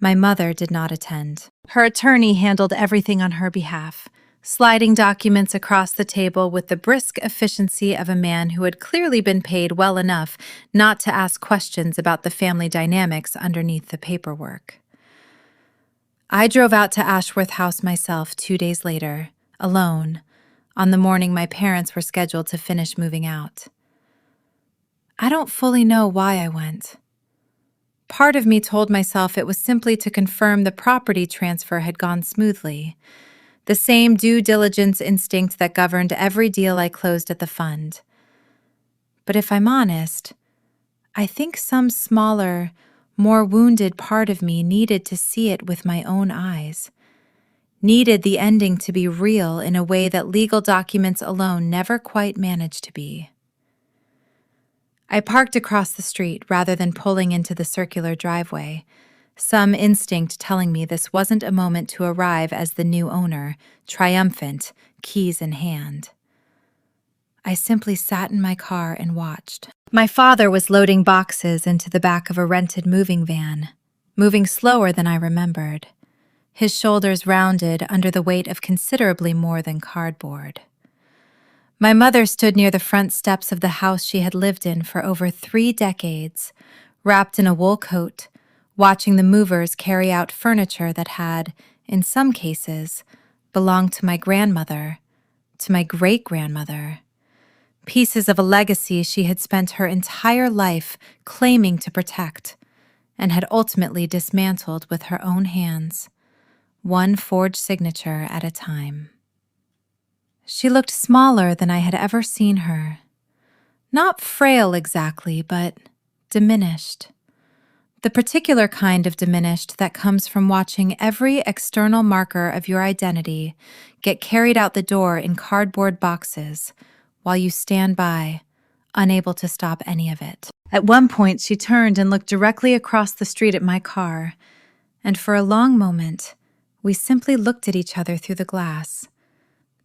My mother did not attend. Her attorney handled everything on her behalf, sliding documents across the table with the brisk efficiency of a man who had clearly been paid well enough not to ask questions about the family dynamics underneath the paperwork. I drove out to Ashworth House myself 2 days later, alone, on the morning my parents were scheduled to finish moving out. I don't fully know why I went. Part of me told myself it was simply to confirm the property transfer had gone smoothly, the same due diligence instinct that governed every deal I closed at the fund. But if I'm honest, I think some smaller, more wounded part of me needed to see it with my own eyes, needed the ending to be real in a way that legal documents alone never quite managed to be. I parked across the street rather than pulling into the circular driveway, some instinct telling me this wasn't a moment to arrive as the new owner, triumphant, keys in hand. I simply sat in my car and watched. My father was loading boxes into the back of a rented moving van, moving slower than I remembered, his shoulders rounded under the weight of considerably more than cardboard. My mother stood near the front steps of the house she had lived in for over 3 decades, wrapped in a wool coat, watching the movers carry out furniture that had, in some cases, belonged to my grandmother, to my great-grandmother, pieces of a legacy she had spent her entire life claiming to protect, and had ultimately dismantled with her own hands, one forged signature at a time. She looked smaller than I had ever seen her. Not frail exactly, but diminished. The particular kind of diminished that comes from watching every external marker of your identity get carried out the door in cardboard boxes while you stand by, unable to stop any of it. At one point, she turned and looked directly across the street at my car, and for a long moment, we simply looked at each other through the glass.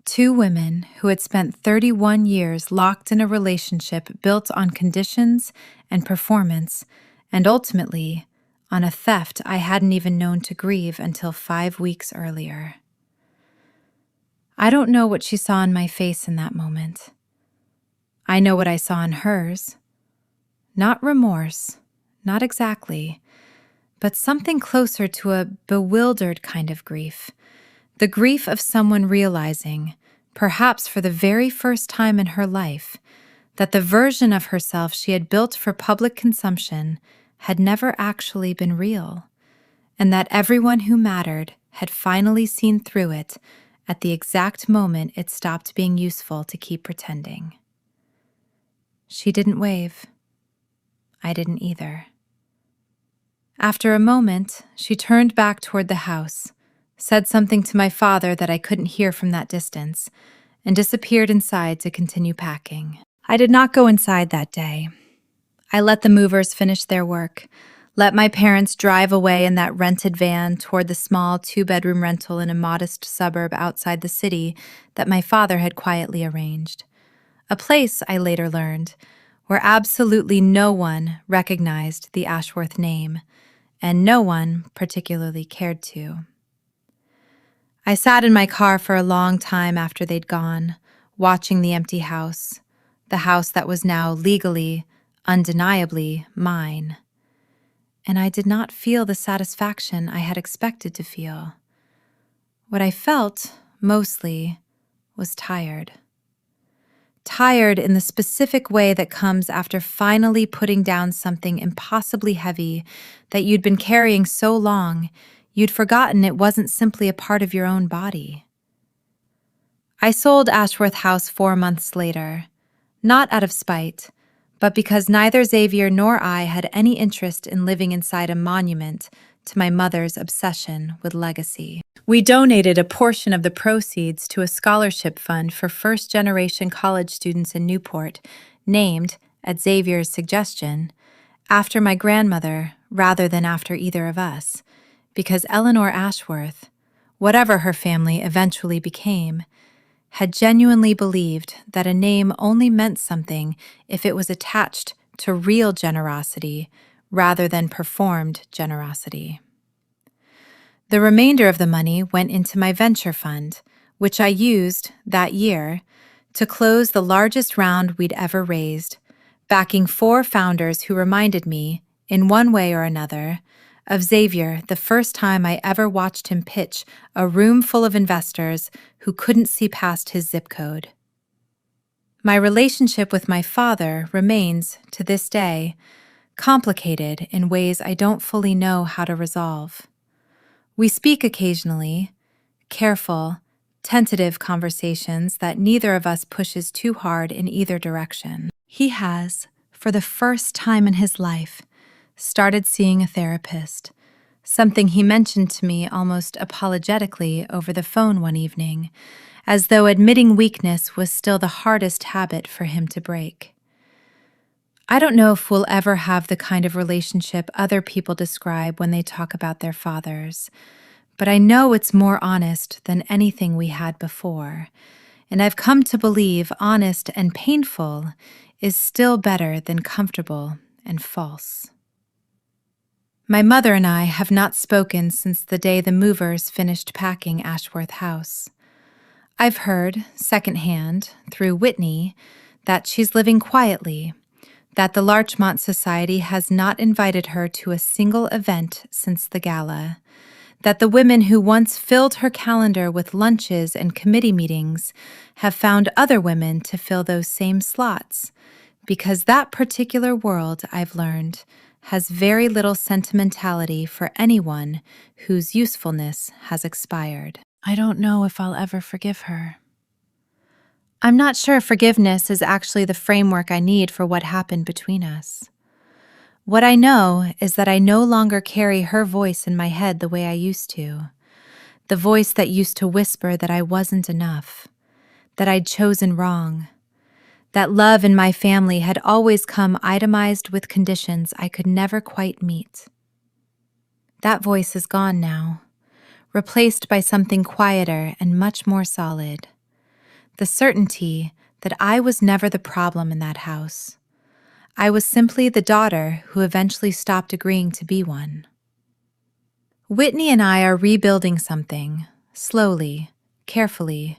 2 women who had spent 31 years locked in a relationship built on conditions and performance, and ultimately on a theft I hadn't even known to grieve until 5 weeks earlier. I don't know what she saw in my face in that moment. I know what I saw in hers. Not remorse, not exactly, but something closer to a bewildered kind of grief. The grief of someone realizing, perhaps for the very first time in her life, that the version of herself she had built for public consumption had never actually been real, and that everyone who mattered had finally seen through it at the exact moment it stopped being useful to keep pretending. She didn't wave. I didn't either. After a moment, she turned back toward the house, said something to my father that I couldn't hear from that distance, and disappeared inside to continue packing. I did not go inside that day. I let the movers finish their work, let my parents drive away in that rented van toward the small 2-bedroom rental in a modest suburb outside the city that my father had quietly arranged. A place, I later learned, where absolutely no one recognized the Ashworth name, and no one particularly cared to. I sat in my car for a long time after they'd gone, watching the empty house, the house that was now legally, undeniably mine. And I did not feel the satisfaction I had expected to feel. What I felt, mostly, was tired. Tired in the specific way that comes after finally putting down something impossibly heavy that you'd been carrying so long, you'd forgotten it wasn't simply a part of your own body. I sold Ashworth House 4 months later, not out of spite, but because neither Xavier nor I had any interest in living inside a monument to my mother's obsession with legacy. We donated a portion of the proceeds to a scholarship fund for first-generation college students in Newport, named, at Xavier's suggestion, after my grandmother rather than after either of us, because Eleanor Ashworth, whatever her family eventually became, had genuinely believed that a name only meant something if it was attached to real generosity rather than performed generosity. The remainder of the money went into my venture fund, which I used that year to close the largest round we'd ever raised, backing 4 founders who reminded me, in one way or another, of Xavier the first time I ever watched him pitch a room full of investors who couldn't see past his zip code. My relationship with my father remains, to this day, complicated in ways I don't fully know how to resolve. We speak occasionally, careful, tentative conversations that neither of us pushes too hard in either direction. He has, for the first time in his life, started seeing a therapist, something he mentioned to me almost apologetically over the phone one evening, as though admitting weakness was still the hardest habit for him to break. I don't know if we'll ever have the kind of relationship other people describe when they talk about their fathers, but I know it's more honest than anything we had before, and I've come to believe honest and painful is still better than comfortable and false. My mother and I have not spoken since the day the movers finished packing Ashworth House. I've heard, secondhand, through Whitney, that she's living quietly, that the Larchmont Society has not invited her to a single event since the gala, that the women who once filled her calendar with lunches and committee meetings have found other women to fill those same slots, because that particular world, I've learned, has very little sentimentality for anyone whose usefulness has expired. I don't know if I'll ever forgive her. I'm not sure forgiveness is actually the framework I need for what happened between us. What I know is that I no longer carry her voice in my head the way I used to, the voice that used to whisper that I wasn't enough, that I'd chosen wrong, that love in my family had always come itemized with conditions I could never quite meet. That voice is gone now, replaced by something quieter and much more solid. The certainty that I was never the problem in that house. I was simply the daughter who eventually stopped agreeing to be one. Whitney and I are rebuilding something, slowly, carefully.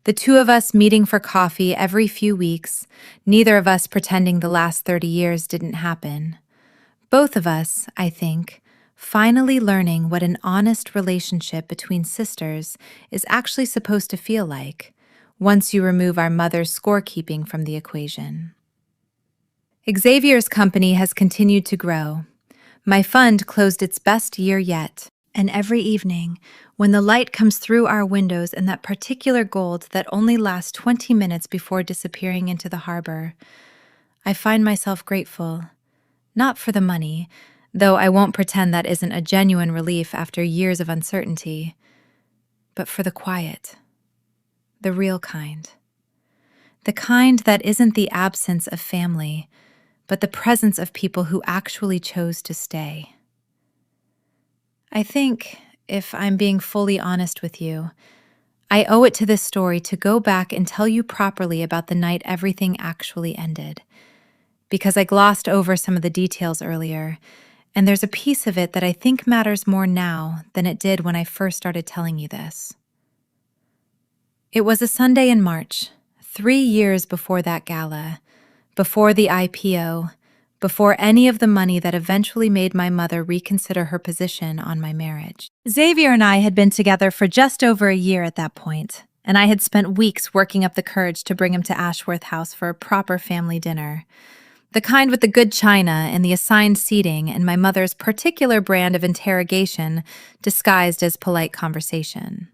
The two of us meeting for coffee every few weeks, neither of us pretending the last 30 years didn't happen. Both of us, I think, finally learning what an honest relationship between sisters is actually supposed to feel like, once you remove our mother's scorekeeping from the equation. Xavier's company has continued to grow. My fund closed its best year yet, and every evening, when the light comes through our windows in that particular gold that only lasts 20 minutes before disappearing into the harbor, I find myself grateful, not for the money, though I won't pretend that isn't a genuine relief after years of uncertainty, but for the quiet. The real kind. The kind that isn't the absence of family, but the presence of people who actually chose to stay. I think, if I'm being fully honest with you, I owe it to this story to go back and tell you properly about the night everything actually ended, because I glossed over some of the details earlier, and there's a piece of it that I think matters more now than it did when I first started telling you this. It was a Sunday in March, 3 years before that gala, before the IPO, before any of the money that eventually made my mother reconsider her position on my marriage. Xavier and I had been together for just over a year at that point, and I had spent weeks working up the courage to bring him to Ashworth House for a proper family dinner. The kind with the good china and the assigned seating and my mother's particular brand of interrogation disguised as polite conversation.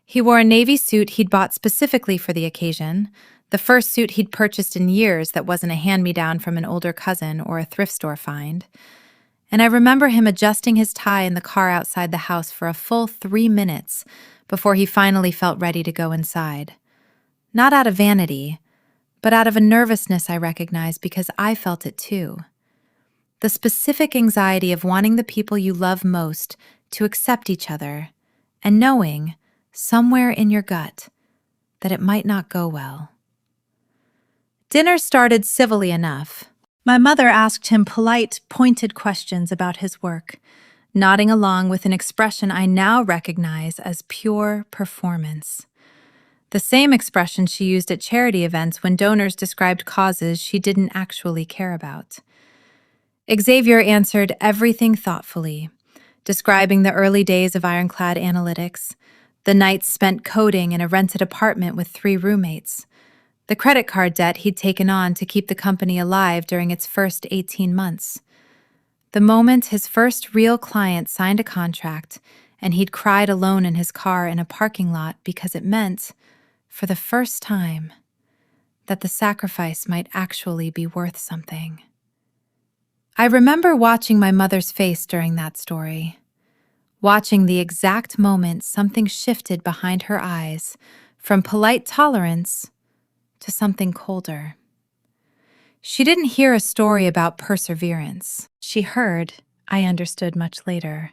He wore a navy suit he'd bought specifically for the occasion, the first suit he'd purchased in years that wasn't a hand-me-down from an older cousin or a thrift store find. And I remember him adjusting his tie in the car outside the house for a full 3 minutes before he finally felt ready to go inside. Not out of vanity, but out of a nervousness I recognized because I felt it too. The specific anxiety of wanting the people you love most to accept each other and knowing, somewhere in your gut, that it might not go well. Dinner started civilly enough. My mother asked him polite, pointed questions about his work, nodding along with an expression I now recognize as pure performance. The same expression she used at charity events when donors described causes she didn't actually care about. Xavier answered everything thoughtfully, describing the early days of Ironclad Analytics, the nights spent coding in a rented apartment with 3 roommates, the credit card debt he'd taken on to keep the company alive during its first 18 months, the moment his first real client signed a contract and he'd cried alone in his car in a parking lot because it meant, for the first time, that the sacrifice might actually be worth something. I remember watching my mother's face during that story, watching the exact moment something shifted behind her eyes from polite tolerance to something colder. She didn't hear a story about perseverance. She heard, I understood much later,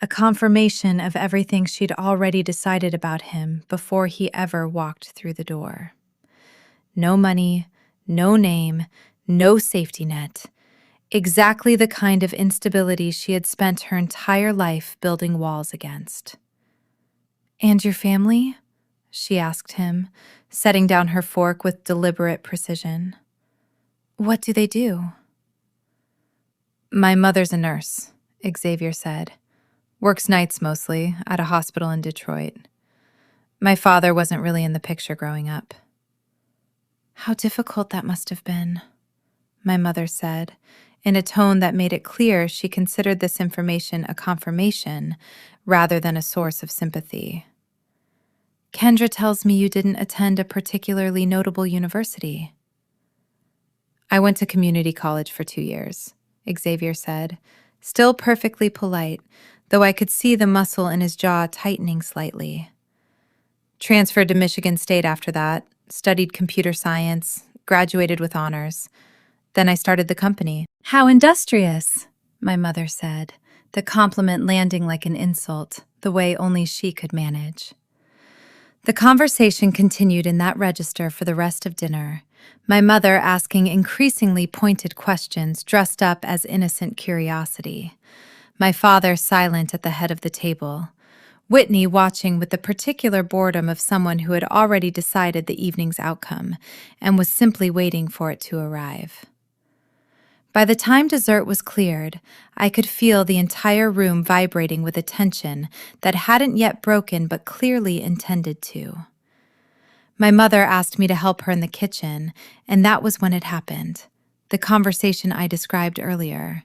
a confirmation of everything she'd already decided about him before he ever walked through the door. No money, no name, no safety net. Exactly the kind of instability she had spent her entire life building walls against. "And your family?" she asked him, setting down her fork with deliberate precision. "What do they do?" "My mother's a nurse," Xavier said. "Works nights mostly, at a hospital in Detroit. My father wasn't really in the picture growing up." "How difficult that must have been," my mother said, in a tone that made it clear she considered this information a confirmation rather than a source of sympathy. "Kendra tells me you didn't attend a particularly notable university." "I went to community college for 2 years," Xavier said, still perfectly polite, though I could see the muscle in his jaw tightening slightly. "Transferred to Michigan State after that, studied computer science, graduated with honors. Then I started the company." "How industrious," my mother said, the compliment landing like an insult, the way only she could manage. The conversation continued in that register for the rest of dinner, my mother asking increasingly pointed questions dressed up as innocent curiosity, my father silent at the head of the table, Whitney watching with the particular boredom of someone who had already decided the evening's outcome and was simply waiting for it to arrive. By the time dessert was cleared, I could feel the entire room vibrating with a tension that hadn't yet broken but clearly intended to. My mother asked me to help her in the kitchen, and that was when it happened. The conversation I described earlier.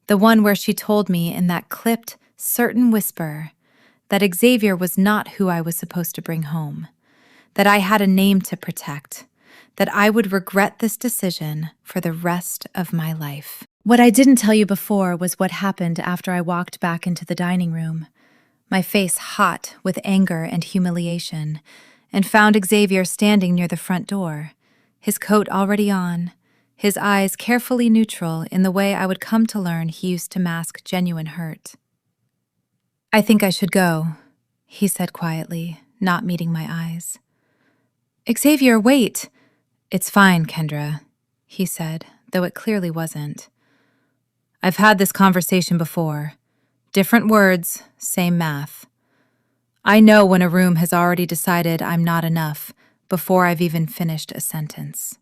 The one where she told me in that clipped, certain whisper that Xavier was not who I was supposed to bring home, that I had a name to protect, that I would regret this decision for the rest of my life. What I didn't tell you before was what happened after I walked back into the dining room, my face hot with anger and humiliation, and found Xavier standing near the front door, his coat already on, his eyes carefully neutral in the way I would come to learn he used to mask genuine hurt. "I think I should go," he said quietly, not meeting my eyes. "Xavier, wait!" "It's fine, Kendra," he said, though it clearly wasn't. "I've had this conversation before. Different words, same math. I know when a room has already decided I'm not enough before I've even finished a sentence."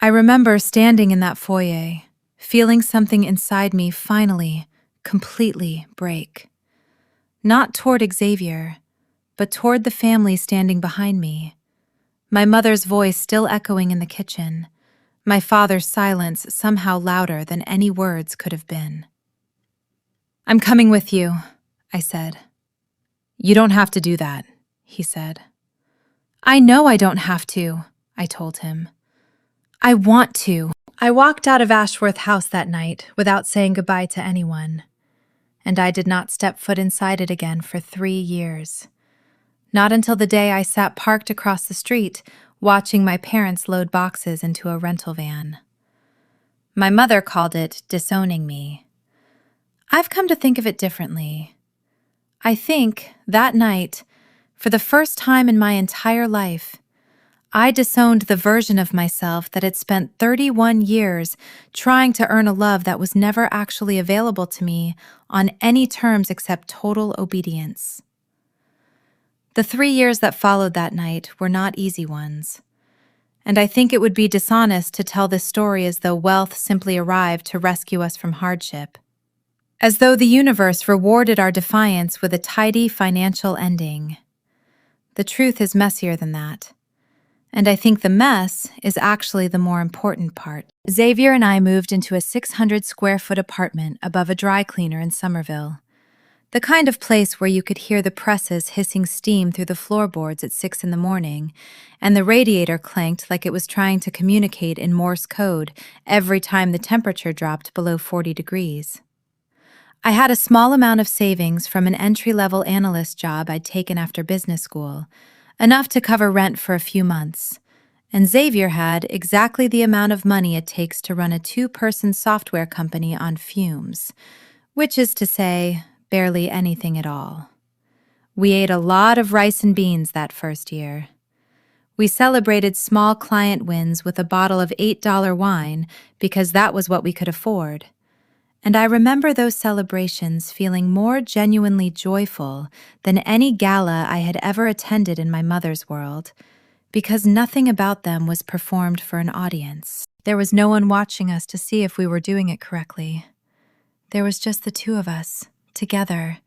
I remember standing in that foyer, feeling something inside me finally, completely break. Not toward Xavier, but toward the family standing behind me. My mother's voice still echoing in the kitchen, my father's silence somehow louder than any words could have been. "I'm coming with you," I said. "You don't have to do that," he said. "I know I don't have to," I told him. "I want to." I walked out of Ashworth House that night without saying goodbye to anyone, and I did not step foot inside it again for 3 years. Not until the day I sat parked across the street, watching my parents load boxes into a rental van. My mother called it disowning me. I've come to think of it differently. I think, that night, for the first time in my entire life, I disowned the version of myself that had spent 31 years trying to earn a love that was never actually available to me on any terms except total obedience. The 3 years that followed that night were not easy ones, and I think it would be dishonest to tell this story as though wealth simply arrived to rescue us from hardship, as though the universe rewarded our defiance with a tidy financial ending. The truth is messier than that. And I think the mess is actually the more important part. Xavier and I moved into a 600-square-foot apartment above a dry cleaner in Somerville, the kind of place where you could hear the presses hissing steam through the floorboards at 6 in the morning, and the radiator clanked like it was trying to communicate in Morse code every time the temperature dropped below 40 degrees. I had a small amount of savings from an entry-level analyst job I'd taken after business school, enough to cover rent for a few months, and Xavier had exactly the amount of money it takes to run a 2-person software company on fumes, which is to say, barely anything at all. We ate a lot of rice and beans that first year. We celebrated small client wins with a bottle of $8 wine because that was what we could afford. And I remember those celebrations feeling more genuinely joyful than any gala I had ever attended in my mother's world, because nothing about them was performed for an audience. There was no one watching us to see if we were doing it correctly. There was just the two of us, together,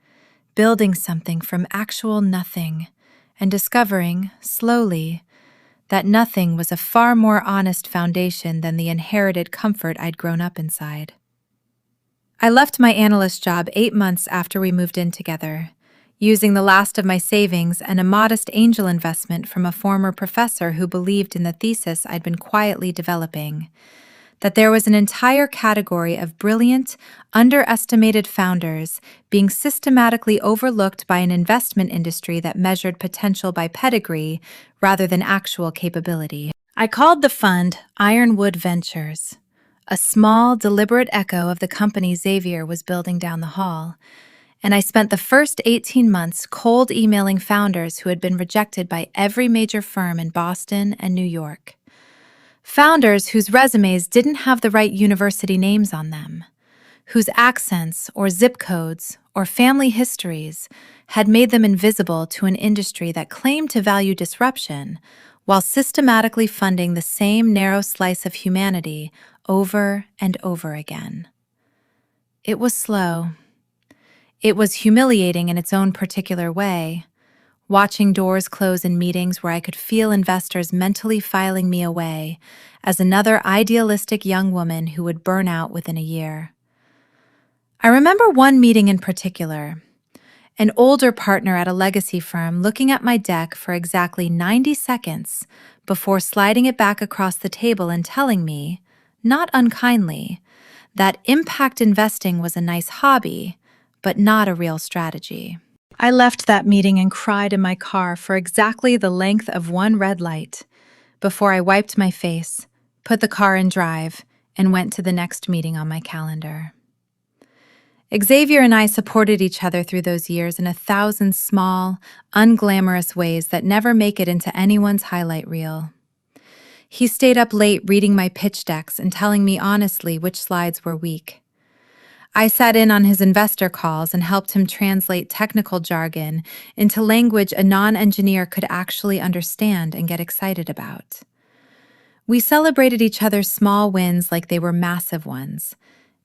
building something from actual nothing, and discovering, slowly, that nothing was a far more honest foundation than the inherited comfort I'd grown up inside. I left my analyst job 8 months after we moved in together, using the last of my savings and a modest angel investment from a former professor who believed in the thesis I'd been quietly developing, that there was an entire category of brilliant, underestimated founders being systematically overlooked by an investment industry that measured potential by pedigree rather than actual capability. I called the fund Ironwood Ventures, a small, deliberate echo of the company Xavier was building down the hall, and I spent the first 18 months cold emailing founders who had been rejected by every major firm in Boston and New York. Founders whose resumes didn't have the right university names on them, whose accents or zip codes or family histories had made them invisible to an industry that claimed to value disruption while systematically funding the same narrow slice of humanity over and over again. It was slow. It was humiliating in its own particular way, watching doors close in meetings where I could feel investors mentally filing me away as another idealistic young woman who would burn out within a year. I remember one meeting in particular, an older partner at a legacy firm looking at my deck for exactly 90 seconds before sliding it back across the table and telling me, not unkindly, that impact investing was a nice hobby, but not a real strategy. I left that meeting and cried in my car for exactly the length of one red light before I wiped my face, put the car in drive, and went to the next meeting on my calendar. Xavier and I supported each other through those years in 1,000 small, unglamorous ways that never make it into anyone's highlight reel. He stayed up late reading my pitch decks and telling me honestly which slides were weak. I sat in on his investor calls and helped him translate technical jargon into language a non-engineer could actually understand and get excited about. We celebrated each other's small wins like they were massive ones,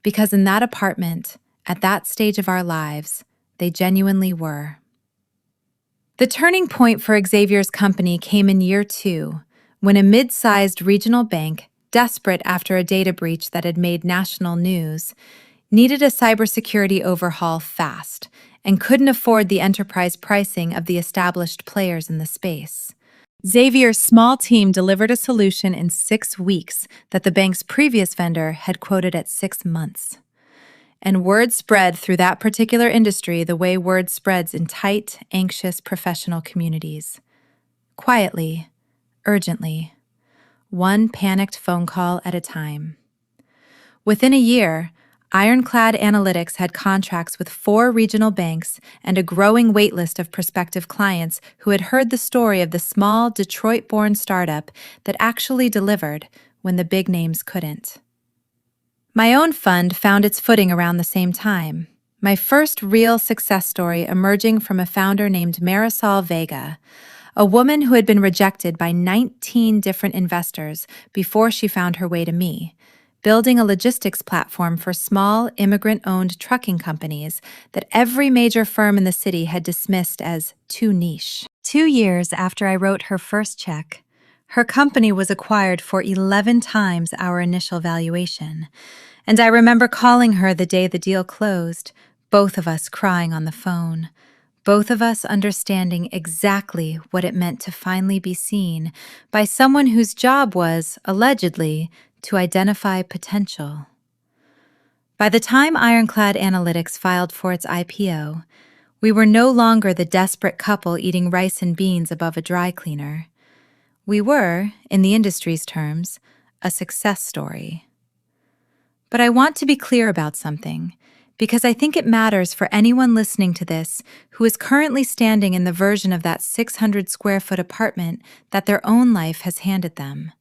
because in that apartment, at that stage of our lives, they genuinely were. The turning point for Xavier's company came in year 2, when a mid-sized regional bank, desperate after a data breach that had made national news, needed a cybersecurity overhaul fast and couldn't afford the enterprise pricing of the established players in the space. Xavier's small team delivered a solution in 6 weeks that the bank's previous vendor had quoted at 6 months. And word spread through that particular industry the way word spreads in tight, anxious professional communities. Quietly, urgently, one panicked phone call at a time. Within a year, Ironclad Analytics had contracts with 4 regional banks and a growing waitlist of prospective clients who had heard the story of the small Detroit-born startup that actually delivered when the big names couldn't. My own fund found its footing around the same time, my first real success story emerging from a founder named Marisol Vega, a woman who had been rejected by 19 different investors before she found her way to me, building a logistics platform for small, immigrant-owned trucking companies that every major firm in the city had dismissed as too niche. 2 years after I wrote her first check, her company was acquired for 11 times our initial valuation, and I remember calling her the day the deal closed, both of us crying on the phone, both of us understanding exactly what it meant to finally be seen by someone whose job was, allegedly, to identify potential. By the time Ironclad Analytics filed for its IPO, we were no longer the desperate couple eating rice and beans above a dry cleaner. We were, in the industry's terms, a success story. But I want to be clear about something, because I think it matters for anyone listening to this who is currently standing in the version of that 600-square-foot apartment that their own life has handed them.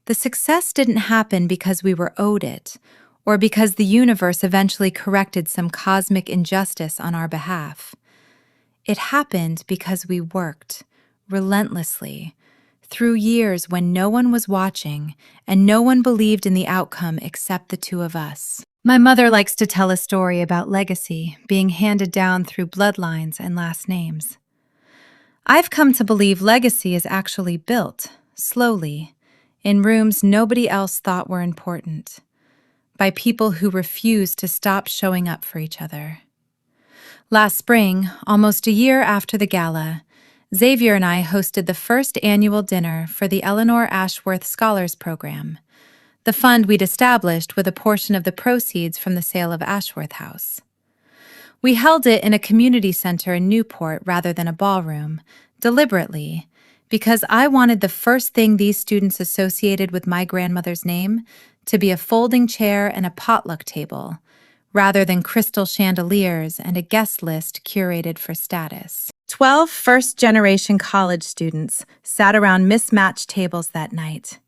The success didn't happen because we were owed it, or because the universe eventually corrected some cosmic injustice on our behalf. It happened because we worked, relentlessly, through years when no one was watching and no one believed in the outcome except the two of us. My mother likes to tell a story about legacy being handed down through bloodlines and last names. I've come to believe legacy is actually built, slowly, in rooms nobody else thought were important, by people who refuse to stop showing up for each other. Last spring, almost a year after the gala, Xavier and I hosted the first annual dinner for the Eleanor Ashworth Scholars Program, the fund we'd established with a portion of the proceeds from the sale of Ashworth House. We held it in a community center in Newport rather than a ballroom, deliberately, because I wanted the first thing these students associated with my grandmother's name to be a folding chair and a potluck table, rather than crystal chandeliers and a guest list curated for status. 12 first-generation college students sat around mismatched tables that night.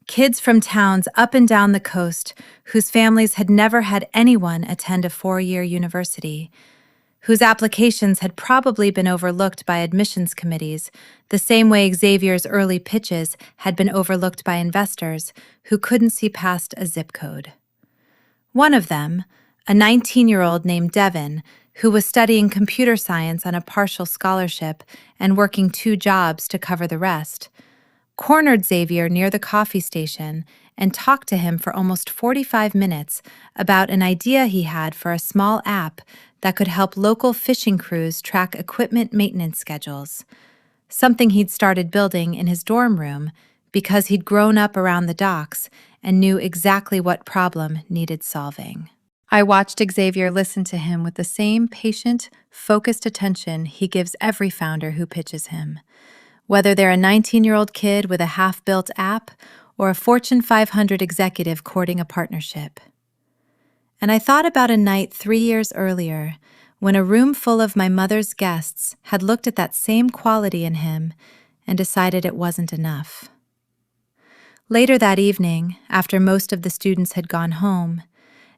Kids from towns up and down the coast whose families had never had anyone attend a 4-year university, whose applications had probably been overlooked by admissions committees, the same way Xavier's early pitches had been overlooked by investors who couldn't see past a zip code. One of them, a 19-year-old named Devin, who was studying computer science on a partial scholarship and working 2 jobs to cover the rest, cornered Xavier near the coffee station and talked to him for almost 45 minutes about an idea he had for a small app that could help local fishing crews track equipment maintenance schedules, something he'd started building in his dorm room because he'd grown up around the docks and knew exactly what problem needed solving. I watched Xavier listen to him with the same patient, focused attention he gives every founder who pitches him, whether they're a 19-year-old kid with a half-built app or a Fortune 500 executive courting a partnership. And I thought about a night 3 years earlier when a room full of my mother's guests had looked at that same quality in him and decided it wasn't enough. Later that evening, after most of the students had gone home,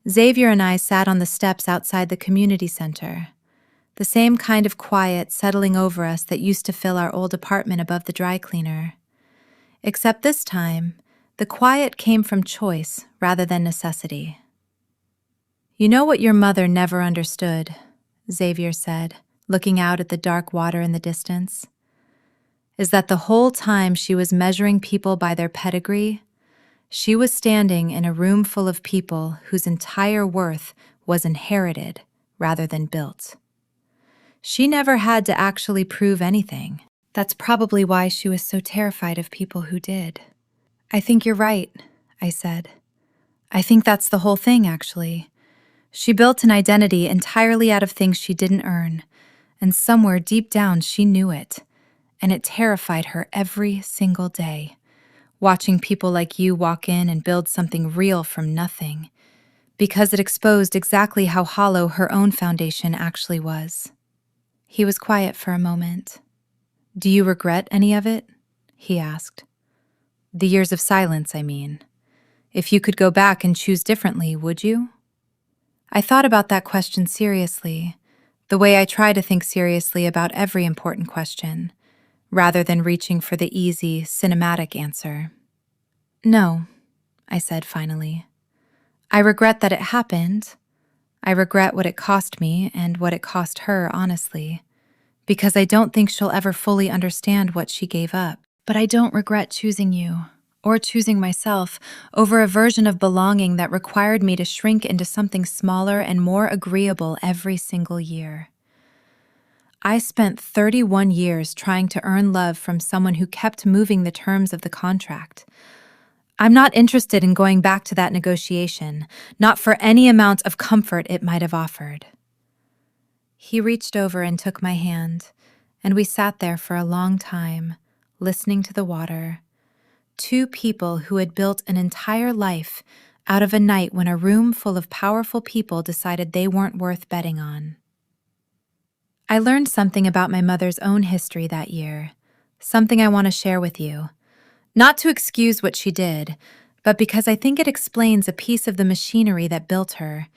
Xavier and I sat on the steps outside the community center, the same kind of quiet settling over us that used to fill our old apartment above the dry cleaner. Except this time, the quiet came from choice rather than necessity. "You know what your mother never understood," Xavier said, looking out at the dark water in the distance, "is that the whole time she was measuring people by their pedigree, she was standing in a room full of people whose entire worth was inherited rather than built. She never had to actually prove anything. That's probably why she was so terrified of people who did." "I think you're right," I said. "I think that's the whole thing, actually. She built an identity entirely out of things she didn't earn, and somewhere deep down she knew it. and it terrified her every single day, watching people like you walk in and build something real from nothing, because it exposed exactly how hollow her own foundation actually was. He was quiet for a moment. "Do you regret any of it?" he asked. "The years of silence, I mean. If you could go back and choose differently, would you?" I thought about that question seriously, the way I try to think seriously about every important question, rather than reaching for the easy, cinematic answer. "No," I said finally. "I regret that it happened. I regret what it cost me and what it cost her, honestly, because I don't think she'll ever fully understand what she gave up. But I don't regret choosing you, or choosing myself, over a version of belonging that required me to shrink into something smaller and more agreeable every single year. I spent 31 years trying to earn love from someone who kept moving the terms of the contract. I'm not interested in going back to that negotiation, not for any amount of comfort it might have offered." He reached over and took my hand, and we sat there for a long time, listening to the water. Two people who had built an entire life out of a night when a room full of powerful people decided they weren't worth betting on. I learned something about my mother's own history that year, something I want to share with you. Not to excuse what she did, but because I think it explains a piece of the machinery that built her,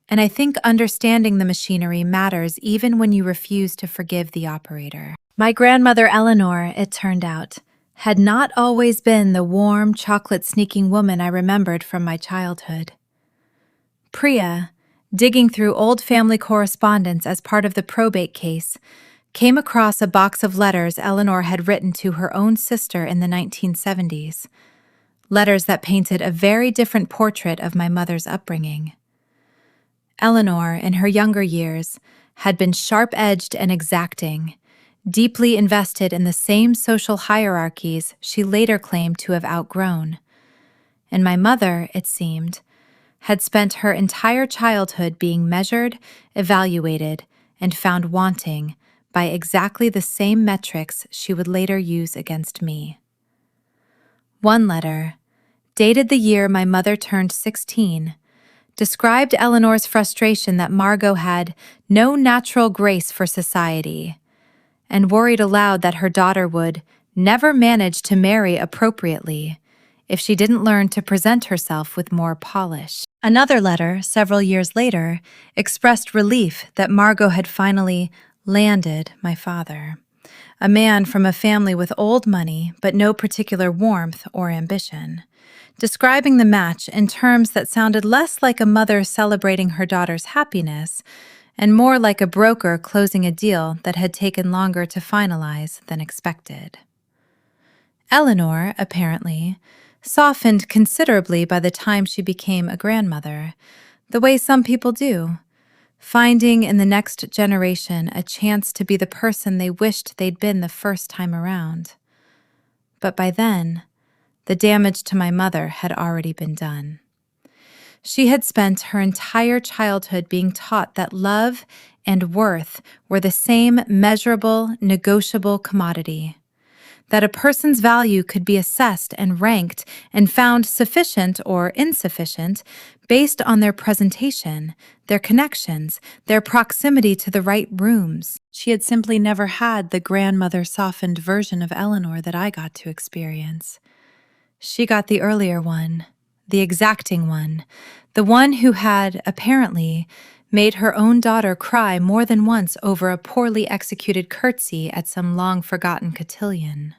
and I think understanding the machinery matters even when you refuse to forgive the operator. My grandmother Eleanor, it turned out, had not always been the warm, chocolate-sneaking woman I remembered from my childhood. Priya, digging through old family correspondence as part of the probate case, came across a box of letters Eleanor had written to her own sister in the 1970s, letters that painted a very different portrait of my mother's upbringing. Eleanor, in her younger years, had been sharp-edged and exacting, deeply invested in the same social hierarchies she later claimed to have outgrown. And my mother, it seemed, had spent her entire childhood being measured, evaluated, and found wanting by exactly the same metrics she would later use against me. One letter, dated the year my mother turned 16, described Eleanor's frustration that Margot had no natural grace for society, and worried aloud that her daughter would never manage to marry appropriately if she didn't learn to present herself with more polish. Another letter, several years later, expressed relief that Margot had finally landed my father, a man from a family with old money but no particular warmth or ambition, describing the match in terms that sounded less like a mother celebrating her daughter's happiness and more like a broker closing a deal that had taken longer to finalize than expected. Eleanor, apparently, softened considerably by the time she became a grandmother, the way some people do, finding in the next generation a chance to be the person they wished they'd been the first time around. But by then, the damage to my mother had already been done. She had spent her entire childhood being taught that love and worth were the same measurable, negotiable commodity, that a person's value could be assessed and ranked and found sufficient or insufficient based on their presentation, their connections, their proximity to the right rooms. She had simply never had the grandmother-softened version of Eleanor that I got to experience. She got the earlier one, the exacting one, the one who had, apparently, made her own daughter cry more than once over a poorly executed curtsy at some long-forgotten cotillion.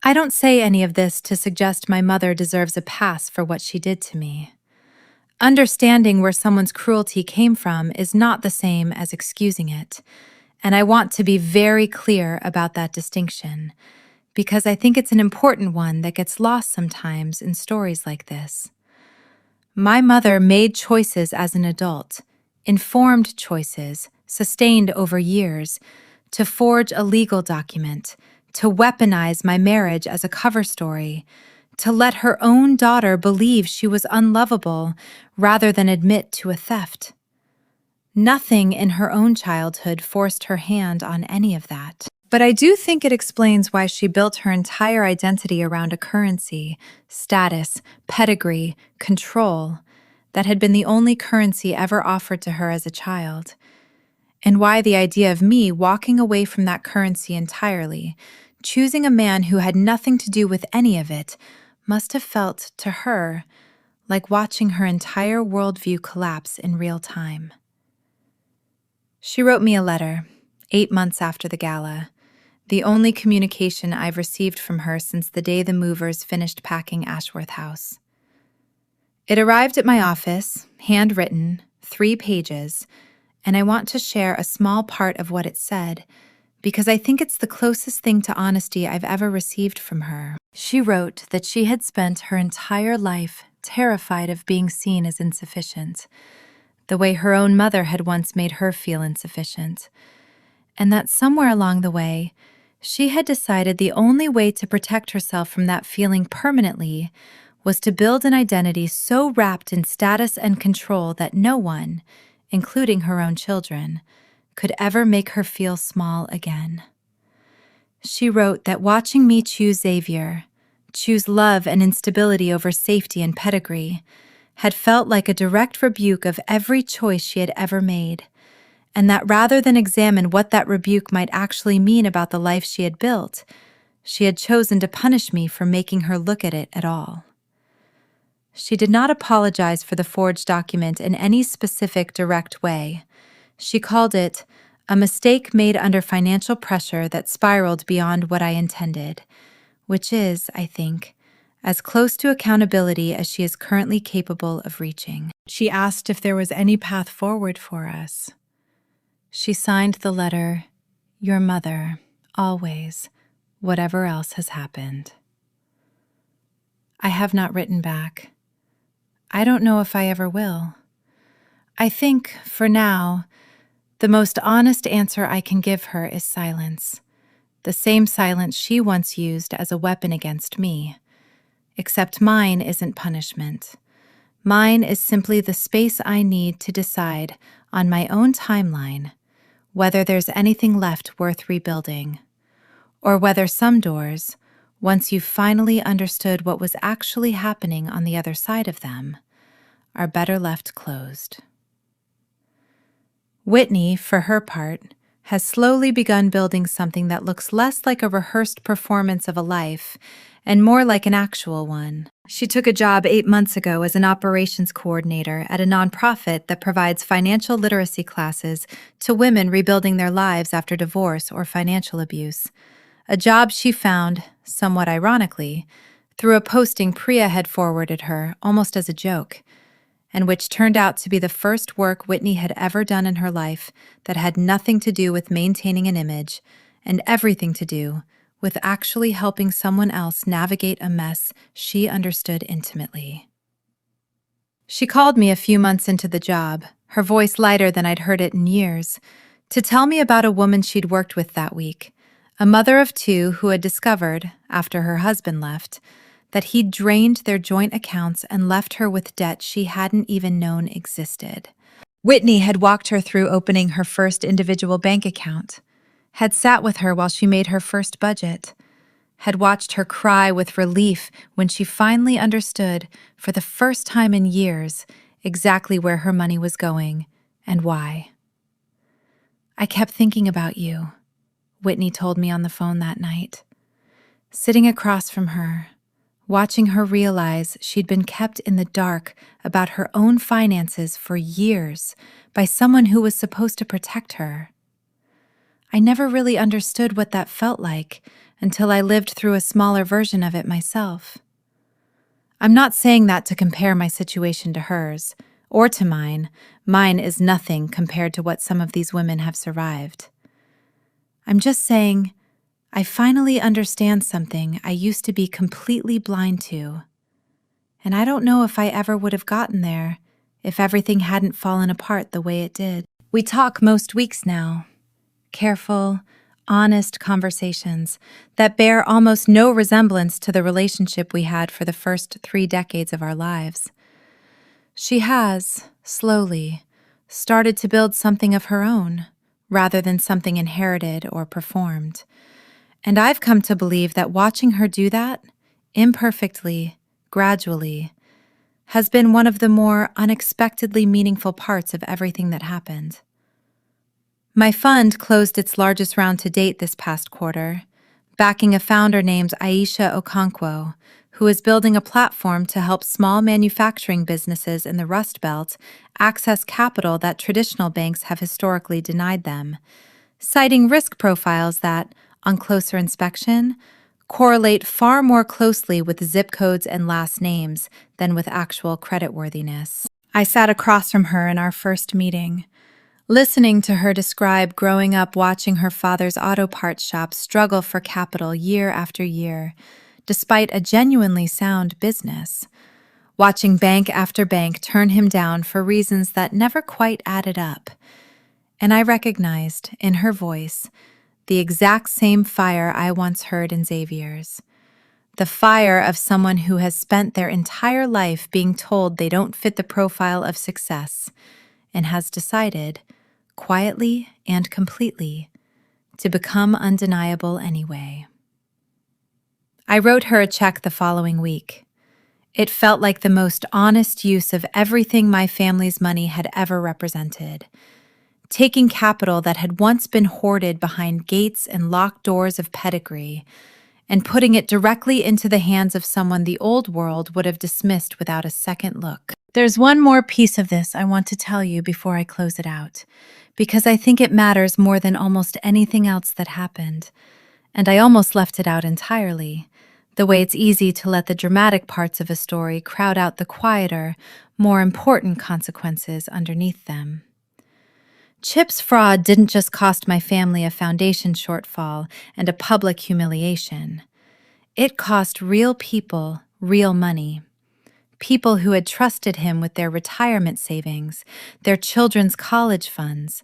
I don't say any of this to suggest my mother deserves a pass for what she did to me. Understanding where someone's cruelty came from is not the same as excusing it, and I want to be very clear about that distinction, because I think it's an important one that gets lost sometimes in stories like this. My mother made choices as an adult, informed choices, sustained over years, to forge a legal document, to weaponize my marriage as a cover story, to let her own daughter believe she was unlovable rather than admit to a theft. Nothing in her own childhood forced her hand on any of that. But I do think it explains why she built her entire identity around a currency, status, pedigree, control that had been the only currency ever offered to her as a child. And why the idea of me walking away from that currency entirely, choosing a man who had nothing to do with any of it, must have felt to her like watching her entire worldview collapse in real time. She wrote me a letter, 8 months after the gala, the only communication I've received from her since the day the movers finished packing Ashworth House. It arrived at my office, handwritten, 3 pages, and I want to share a small part of what it said because I think it's the closest thing to honesty I've ever received from her. She wrote that she had spent her entire life terrified of being seen as insufficient, the way her own mother had once made her feel insufficient, and that somewhere along the way, she had decided the only way to protect herself from that feeling permanently was to build an identity so wrapped in status and control that no one, including her own children, could ever make her feel small again. She wrote that watching me choose Xavier, choose love and instability over safety and pedigree, had felt like a direct rebuke of every choice she had ever made, and that rather than examine what that rebuke might actually mean about the life she had built, she had chosen to punish me for making her look at it at all. She did not apologize for the forged document in any specific direct way. She called it a mistake made under financial pressure that spiraled beyond what I intended, which is, I think, as close to accountability as she is currently capable of reaching. She asked if there was any path forward for us. She signed the letter, "Your mother, always, whatever else has happened." I have not written back. I don't know if I ever will. I think, for now, the most honest answer I can give her is silence, the same silence she once used as a weapon against me. Except mine isn't punishment. Mine is simply the space I need to decide, on my own timeline, whether there's anything left worth rebuilding, or whether some doors, once you've finally understood what was actually happening on the other side of them, are better left closed. Whitney, for her part, has slowly begun building something that looks less like a rehearsed performance of a life and more like an actual one. She took a job 8 months ago as an operations coordinator at a nonprofit that provides financial literacy classes to women rebuilding their lives after divorce or financial abuse, a job she found, somewhat ironically, through a posting Priya had forwarded her almost as a joke, and which turned out to be the first work Whitney had ever done in her life that had nothing to do with maintaining an image and everything to do with actually helping someone else navigate a mess she understood intimately. She called me a few months into the job, her voice lighter than I'd heard it in years, to tell me about a woman she'd worked with that week, a mother of 2 who had discovered, after her husband left, that he'd drained their joint accounts and left her with debt she hadn't even known existed. Whitney had walked her through opening her first individual bank account, had sat with her while she made her first budget, had watched her cry with relief when she finally understood, for the first time in years, exactly where her money was going and why. "I kept thinking about you," Whitney told me on the phone that night. Sitting across from her, watching her realize she'd been kept in the dark about her own finances for years by someone who was supposed to protect her. I never really understood what that felt like until I lived through a smaller version of it myself. I'm not saying that to compare my situation to hers, or to mine. Mine is nothing compared to what some of these women have survived. I'm just saying, I finally understand something I used to be completely blind to. And I don't know if I ever would have gotten there if everything hadn't fallen apart the way it did. We talk most weeks now. Careful, honest conversations that bear almost no resemblance to the relationship we had for the first 3 decades of our lives. She has, slowly, started to build something of her own, rather than something inherited or performed. And I've come to believe that watching her do that, imperfectly, gradually, has been one of the more unexpectedly meaningful parts of everything that happened. My fund closed its largest round to date this past quarter, backing a founder named Aisha Okonkwo, who is building a platform to help small manufacturing businesses in the Rust Belt access capital that traditional banks have historically denied them, citing risk profiles that, on closer inspection, correlate far more closely with zip codes and last names than with actual creditworthiness. I sat across from her in our first meeting, listening to her describe growing up watching her father's auto parts shop struggle for capital year after year, despite a genuinely sound business, watching bank after bank turn him down for reasons that never quite added up. And I recognized, in her voice, the exact same fire I once heard in Xavier's. The fire of someone who has spent their entire life being told they don't fit the profile of success and has decided, quietly and completely, to become undeniable anyway. I wrote her a check the following week. It felt like the most honest use of everything my family's money had ever represented. Taking capital that had once been hoarded behind gates and locked doors of pedigree and putting it directly into the hands of someone the old world would have dismissed without a second look. There's one more piece of this I want to tell you before I close it out, because I think it matters more than almost anything else that happened, and I almost left it out entirely, the way it's easy to let the dramatic parts of a story crowd out the quieter, more important consequences underneath them. Chip's fraud didn't just cost my family a foundation shortfall and a public humiliation. It cost real people real money. People who had trusted him with their retirement savings, their children's college funds,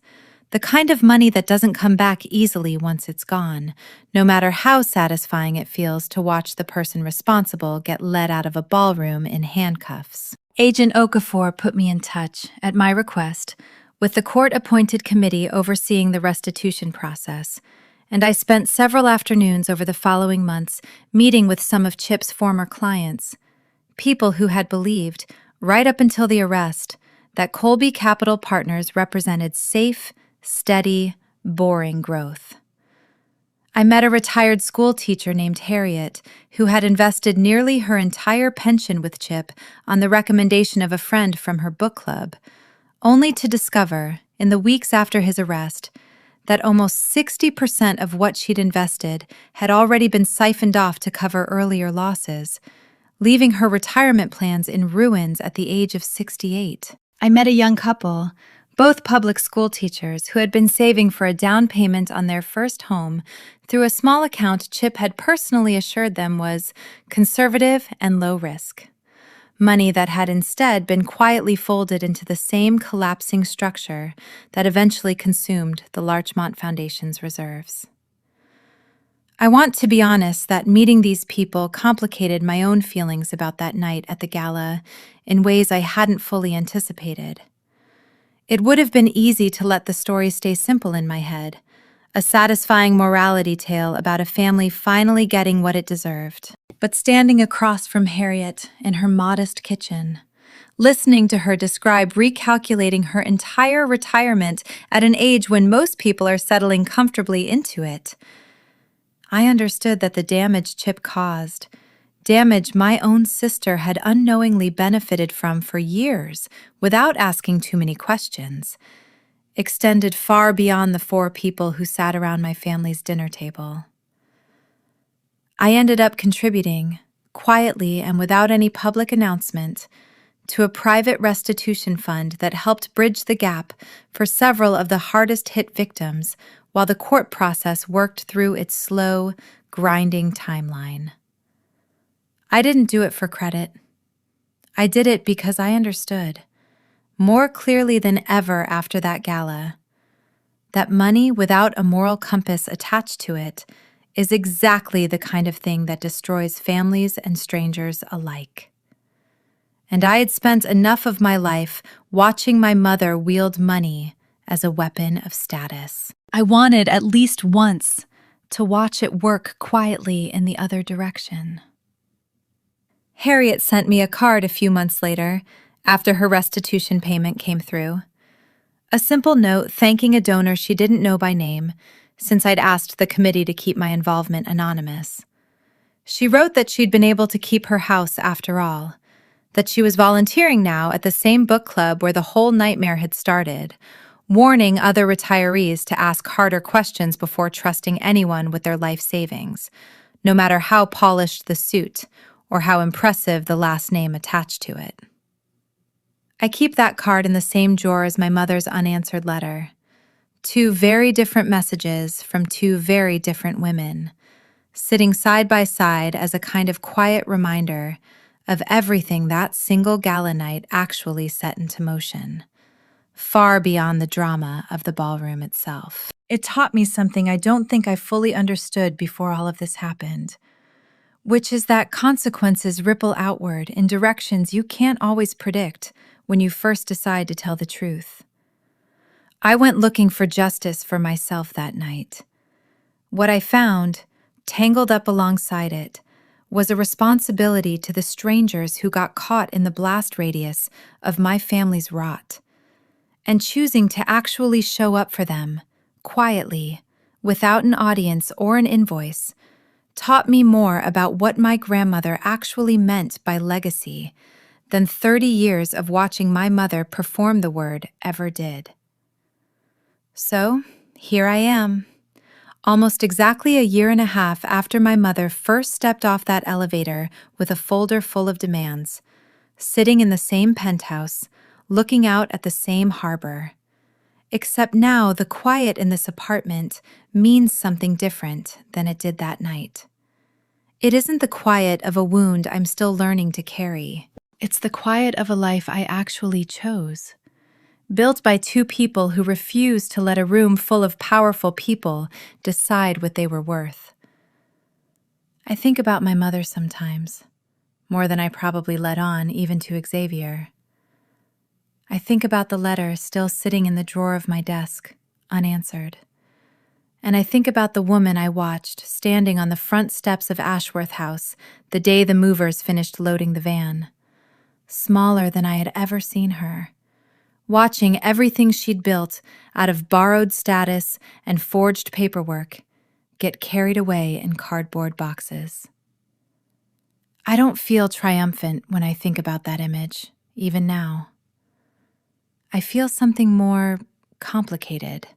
the kind of money that doesn't come back easily once it's gone, no matter how satisfying it feels to watch the person responsible get led out of a ballroom in handcuffs. Agent Okafor put me in touch, at my request, with the court-appointed committee overseeing the restitution process, and I spent several afternoons over the following months meeting with some of Chip's former clients, people who had believed, right up until the arrest, that Colby Capital Partners represented safe, steady, boring growth. I met a retired school teacher named Harriet, who had invested nearly her entire pension with Chip on the recommendation of a friend from her book club, only to discover, in the weeks after his arrest, that almost 60% of what she'd invested had already been siphoned off to cover earlier losses, leaving her retirement plans in ruins at the age of 68. I met a young couple, both public school teachers, who had been saving for a down payment on their first home through a small account Chip had personally assured them was conservative and low risk. Money that had instead been quietly folded into the same collapsing structure that eventually consumed the Larchmont Foundation's reserves. I want to be honest that meeting these people complicated my own feelings about that night at the gala in ways I hadn't fully anticipated. It would have been easy to let the story stay simple in my head, a satisfying morality tale about a family finally getting what it deserved. But standing across from Harriet in her modest kitchen, listening to her describe recalculating her entire retirement at an age when most people are settling comfortably into it, I understood that the damage Chip caused, damage my own sister had unknowingly benefited from for years without asking too many questions, extended far beyond the 4 people who sat around my family's dinner table. I ended up contributing, quietly and without any public announcement, to a private restitution fund that helped bridge the gap for several of the hardest-hit victims while the court process worked through its slow, grinding timeline. I didn't do it for credit. I did it because I understood, more clearly than ever after that gala, that money without a moral compass attached to it is exactly the kind of thing that destroys families and strangers alike. And I had spent enough of my life watching my mother wield money as a weapon of status. I wanted at least once to watch it work quietly in the other direction. Harriet sent me a card a few months later, after her restitution payment came through. A simple note thanking a donor she didn't know by name, since I'd asked the committee to keep my involvement anonymous. She wrote that she'd been able to keep her house after all, that she was volunteering now at the same book club where the whole nightmare had started, warning other retirees to ask harder questions before trusting anyone with their life savings, no matter how polished the suit or how impressive the last name attached to it. I keep that card in the same drawer as my mother's unanswered letter. Two very different messages from two very different women, sitting side by side as a kind of quiet reminder of everything that single gala night actually set into motion, far beyond the drama of the ballroom itself. It taught me something I don't think I fully understood before all of this happened, which is that consequences ripple outward in directions you can't always predict when you first decide to tell the truth. I went looking for justice for myself that night. What I found, tangled up alongside it, was a responsibility to the strangers who got caught in the blast radius of my family's rot, and choosing to actually show up for them, quietly, without an audience or an invoice, taught me more about what my grandmother actually meant by legacy than 30 years of watching my mother perform the word ever did. So, here I am, almost exactly a year and a half after my mother first stepped off that elevator with a folder full of demands, sitting in the same penthouse, looking out at the same harbor. Except now the quiet in this apartment means something different than it did that night. It isn't the quiet of a wound I'm still learning to carry. It's the quiet of a life I actually chose, built by two people who refused to let a room full of powerful people decide what they were worth. I think about my mother sometimes, more than I probably let on even to Xavier. I think about the letter still sitting in the drawer of my desk, unanswered. And I think about the woman I watched standing on the front steps of Ashworth House the day the movers finished loading the van, smaller than I had ever seen her, watching everything she'd built out of borrowed status and forged paperwork get carried away in cardboard boxes. I don't feel triumphant when I think about that image, even now. I feel something more complicated,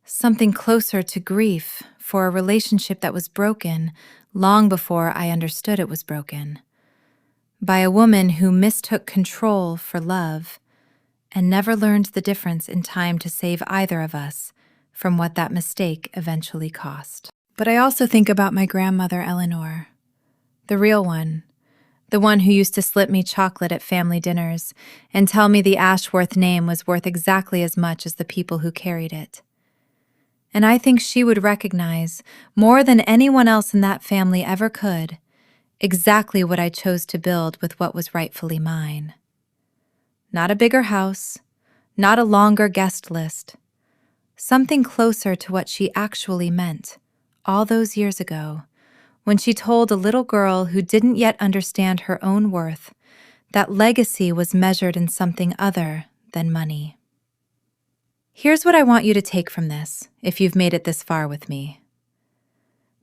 something closer to grief for a relationship that was broken long before I understood it was broken, by a woman who mistook control for love and never learned the difference in time to save either of us from what that mistake eventually cost. But I also think about my grandmother Eleanor, the real one, the one who used to slip me chocolate at family dinners and tell me the Ashworth name was worth exactly as much as the people who carried it. And I think she would recognize, more than anyone else in that family ever could, exactly what I chose to build with what was rightfully mine. Not a bigger house, not a longer guest list. Something closer to what she actually meant all those years ago, when she told a little girl who didn't yet understand her own worth that legacy was measured in something other than money. Here's what I want you to take from this, if you've made it this far with me.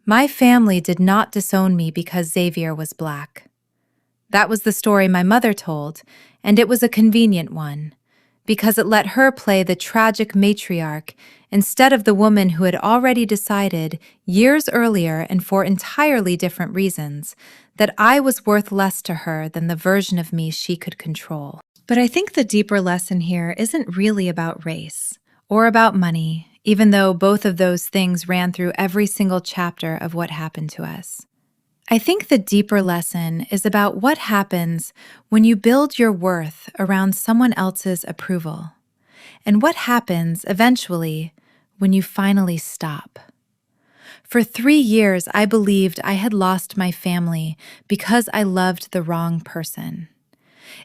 My family did not disown me because Xavier was black. That was the story my mother told, and it was a convenient one, because it let her play the tragic matriarch instead of the woman who had already decided, years earlier and for entirely different reasons, that I was worth less to her than the version of me she could control. But I think the deeper lesson here isn't really about race or about money, even though both of those things ran through every single chapter of what happened to us. I think the deeper lesson is about what happens when you build your worth around someone else's approval, and what happens eventually when you finally stop. For 3 years, I believed I had lost my family because I loved the wrong person.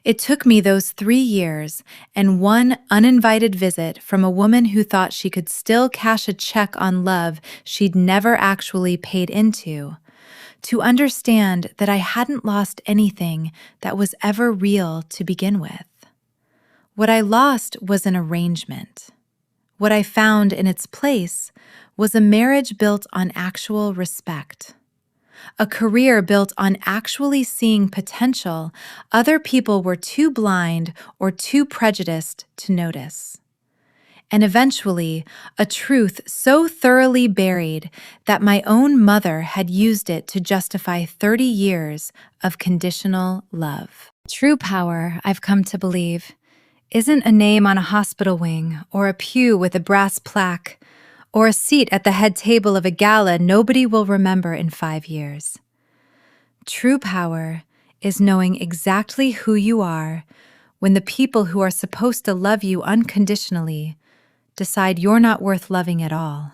It took me those 3 years and one uninvited visit from a woman who thought she could still cash a check on love she'd never actually paid into, to understand that I hadn't lost anything that was ever real to begin with. What I lost was an arrangement. What I found in its place was a marriage built on actual respect. A career built on actually seeing potential other people were too blind or too prejudiced to notice. And eventually, a truth so thoroughly buried that my own mother had used it to justify 30 years of conditional love. True power, I've come to believe, isn't a name on a hospital wing or a pew with a brass plaque or a seat at the head table of a gala nobody will remember in 5 years. True power is knowing exactly who you are when the people who are supposed to love you unconditionally decide you're not worth loving at all,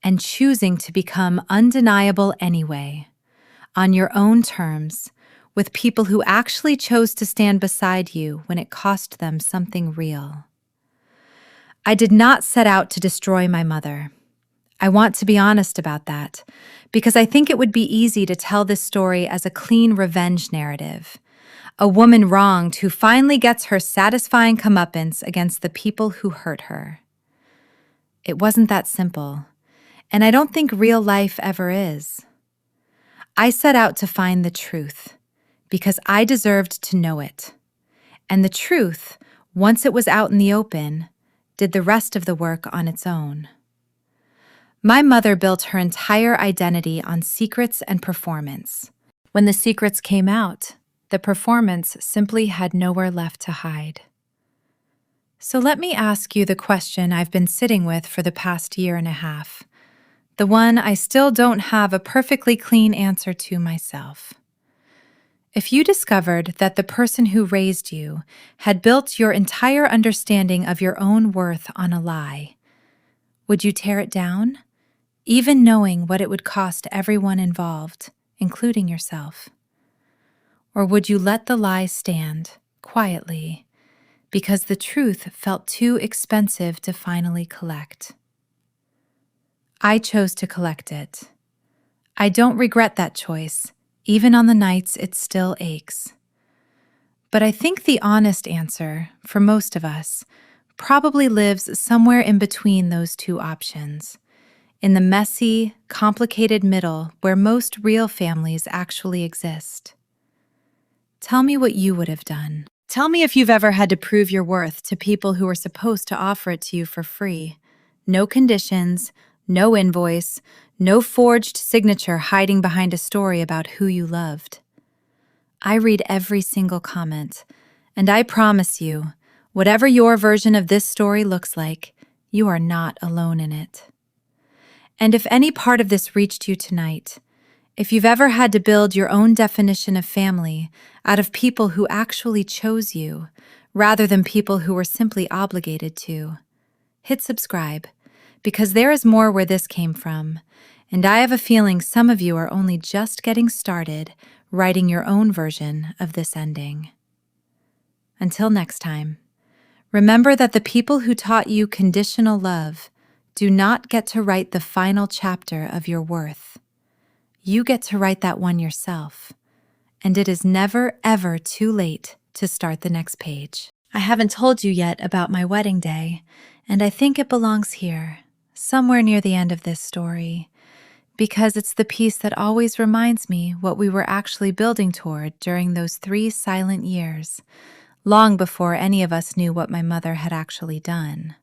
and choosing to become undeniable anyway, on your own terms, with people who actually chose to stand beside you when it cost them something real. I did not set out to destroy my mother. I want to be honest about that, because I think it would be easy to tell this story as a clean revenge narrative. A woman wronged who finally gets her satisfying comeuppance against the people who hurt her. It wasn't that simple, and I don't think real life ever is. I set out to find the truth, because I deserved to know it. And the truth, once it was out in the open, did the rest of the work on its own. My mother built her entire identity on secrets and performance. When the secrets came out, the performance simply had nowhere left to hide. So let me ask you the question I've been sitting with for the past 1.5 years, the one I still don't have a perfectly clean answer to myself. If you discovered that the person who raised you had built your entire understanding of your own worth on a lie, would you tear it down, even knowing what it would cost everyone involved, including yourself? Or would you let the lie stand, quietly, because the truth felt too expensive to finally collect? I chose to collect it. I don't regret that choice, even on the nights it still aches. But I think the honest answer, for most of us, probably lives somewhere in between those two options, in the messy, complicated middle where most real families actually exist. Tell me what you would have done. Tell me if you've ever had to prove your worth to people who were supposed to offer it to you for free. No conditions, no invoice, no forged signature hiding behind a story about who you loved. I read every single comment, and I promise you, whatever your version of this story looks like, you are not alone in it. And if any part of this reached you tonight, if you've ever had to build your own definition of family out of people who actually chose you, rather than people who were simply obligated to, hit subscribe, because there is more where this came from, and I have a feeling some of you are only just getting started writing your own version of this ending. Until next time, remember that the people who taught you conditional love do not get to write the final chapter of your worth. You get to write that one yourself, and it is never, ever too late to start the next page. I haven't told you yet about my wedding day, and I think it belongs here, somewhere near the end of this story, because it's the piece that always reminds me what we were actually building toward during those 3 silent years, long before any of us knew what my mother had actually done.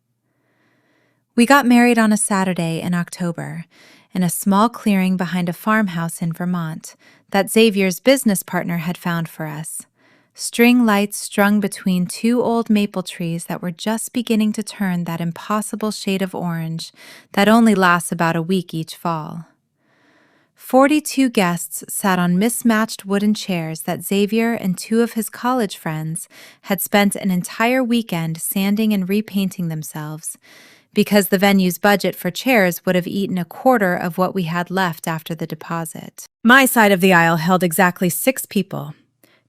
We got married on a Saturday in October, in a small clearing behind a farmhouse in Vermont that Xavier's business partner had found for us. String lights strung between 2 old maple trees that were just beginning to turn that impossible shade of orange that only lasts about a week each fall. 42 guests sat on mismatched wooden chairs that Xavier and 2 of his college friends had spent an entire weekend sanding and repainting themselves, because the venue's budget for chairs would have eaten a quarter of what we had left after the deposit. My side of the aisle held exactly 6 people: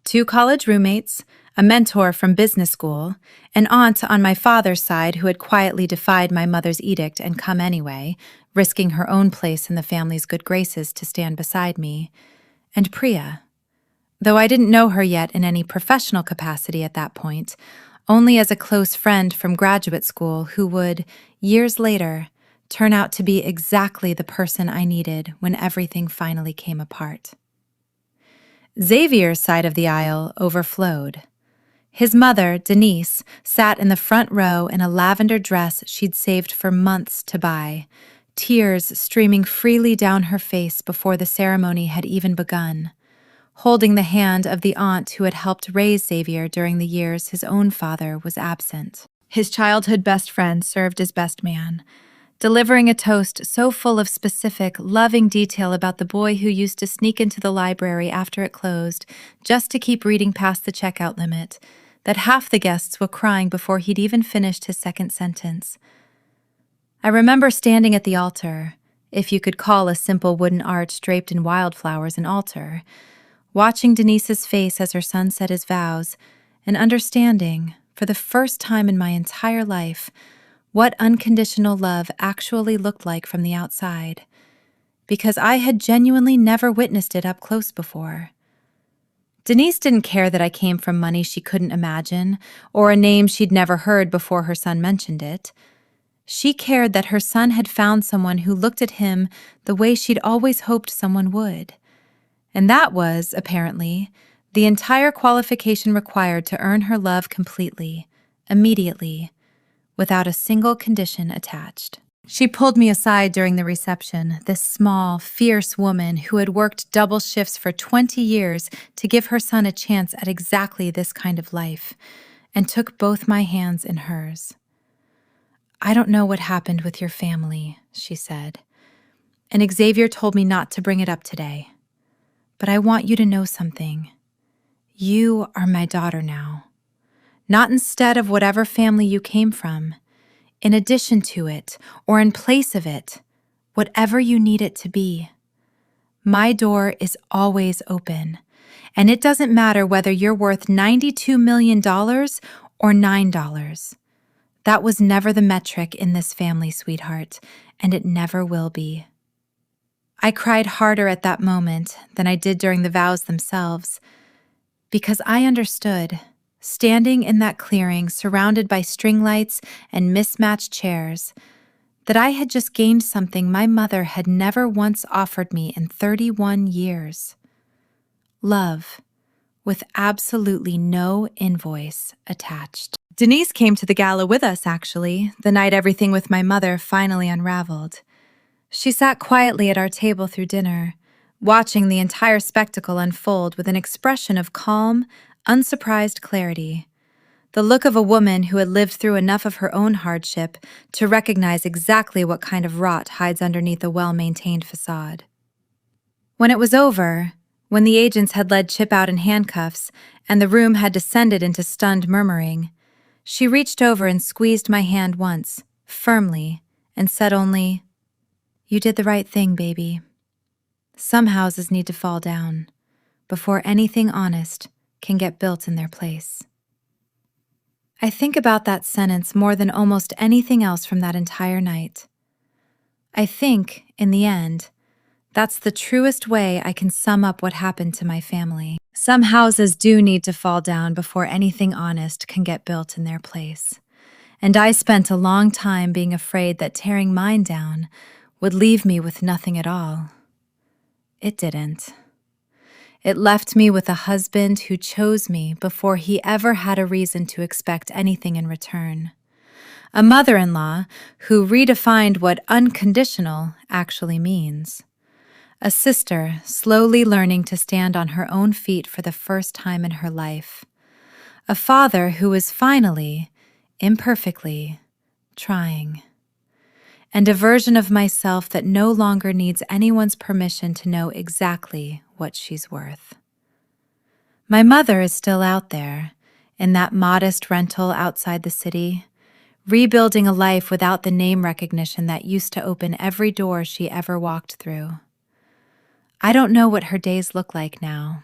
2 college roommates, a mentor from business school, an aunt on my father's side who had quietly defied my mother's edict and come anyway, risking her own place in the family's good graces to stand beside me, and Priya. Though I didn't know her yet in any professional capacity at that point, only as a close friend from graduate school who would, years later, turn out to be exactly the person I needed when everything finally came apart. Xavier's side of the aisle overflowed. His mother, Denise, sat in the front row in a lavender dress she'd saved for months to buy, tears streaming freely down her face before the ceremony had even begun, holding the hand of the aunt who had helped raise Xavier during the years his own father was absent. His childhood best friend served as best man, delivering a toast so full of specific, loving detail about the boy who used to sneak into the library after it closed just to keep reading past the checkout limit, that half the guests were crying before he'd even finished his second sentence. I remember standing at the altar, if you could call a simple wooden arch draped in wildflowers an altar, watching Denise's face as her son said his vows, and understanding, for the first time in my entire life, what unconditional love actually looked like from the outside, because I had genuinely never witnessed it up close before. Denise didn't care that I came from money she couldn't imagine, or a name she'd never heard before her son mentioned it. She cared that her son had found someone who looked at him the way she'd always hoped someone would. And that was, apparently, the entire qualification required to earn her love completely, immediately, without a single condition attached. She pulled me aside during the reception, this small, fierce woman who had worked double shifts for 20 years to give her son a chance at exactly this kind of life, and took both my hands in hers. "I don't know what happened with your family," she said, "and Xavier told me not to bring it up today. But I want you to know something. You are my daughter now. Not instead of whatever family you came from, in addition to it, or in place of it, whatever you need it to be. My door is always open, and it doesn't matter whether you're worth $92 million or $9. That was never the metric in this family, sweetheart, and it never will be." I cried harder at that moment than I did during the vows themselves, because I understood, standing in that clearing surrounded by string lights and mismatched chairs, that I had just gained something my mother had never once offered me in 31 years. Love, with absolutely no invoice attached. Denise came to the gala with us, actually, the night everything with my mother finally unraveled. She sat quietly at our table through dinner, watching the entire spectacle unfold with an expression of calm, unsurprised clarity, the look of a woman who had lived through enough of her own hardship to recognize exactly what kind of rot hides underneath a well-maintained facade. When it was over, when the agents had led Chip out in handcuffs and the room had descended into stunned murmuring, she reached over and squeezed my hand once, firmly, and said only, "You did the right thing, baby. Some houses need to fall down before anything honest can get built in their place." I think about that sentence more than almost anything else from that entire night. I think, in the end, that's the truest way I can sum up what happened to my family. Some houses do need to fall down before anything honest can get built in their place. And I spent a long time being afraid that tearing mine down would leave me with nothing at all. It didn't. It left me with a husband who chose me before he ever had a reason to expect anything in return. A mother-in-law who redefined what unconditional actually means. A sister slowly learning to stand on her own feet for the first time in her life. A father who was finally, imperfectly, trying. And a version of myself that no longer needs anyone's permission to know exactly what she's worth. My mother is still out there, in that modest rental outside the city, rebuilding a life without the name recognition that used to open every door she ever walked through. I don't know what her days look like now.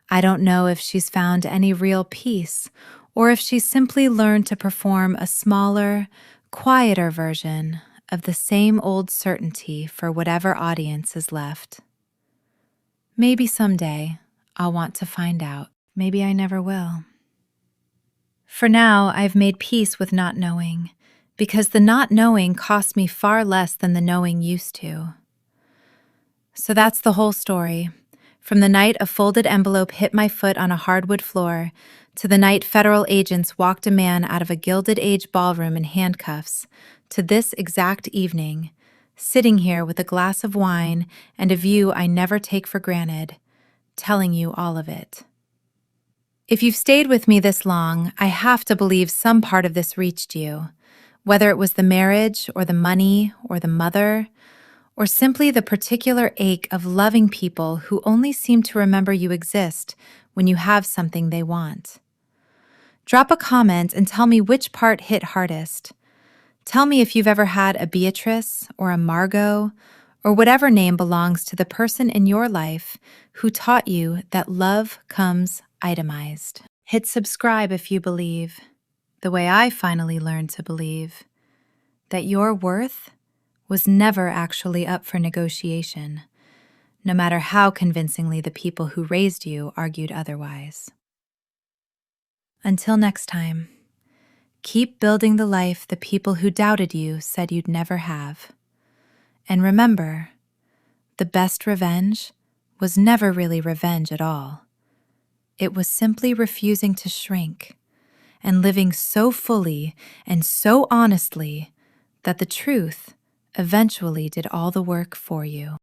I don't know if she's found any real peace or if she's simply learned to perform a smaller, quieter version of the same old certainty for whatever audience is left. Maybe someday I'll want to find out. Maybe I never will. For now, I've made peace with not knowing, because the not knowing cost me far less than the knowing used to. So that's the whole story. From the night a folded envelope hit my foot on a hardwood floor, to the night federal agents walked a man out of a Gilded Age ballroom in handcuffs, to this exact evening, sitting here with a glass of wine and a view I never take for granted, telling you all of it. If you've stayed with me this long, I have to believe some part of this reached you, whether it was the marriage or the money or the mother, or simply the particular ache of loving people who only seem to remember you exist when you have something they want. Drop a comment and tell me which part hit hardest. Tell me if you've ever had a Beatrice or a Margot or whatever name belongs to the person in your life who taught you that love comes itemized. Hit subscribe if you believe, the way I finally learned to believe, that your worth was never actually up for negotiation, no matter how convincingly the people who raised you argued otherwise. Until next time, keep building the life the people who doubted you said you'd never have. And remember, the best revenge was never really revenge at all. It was simply refusing to shrink and living so fully and so honestly that the truth eventually did all the work for you.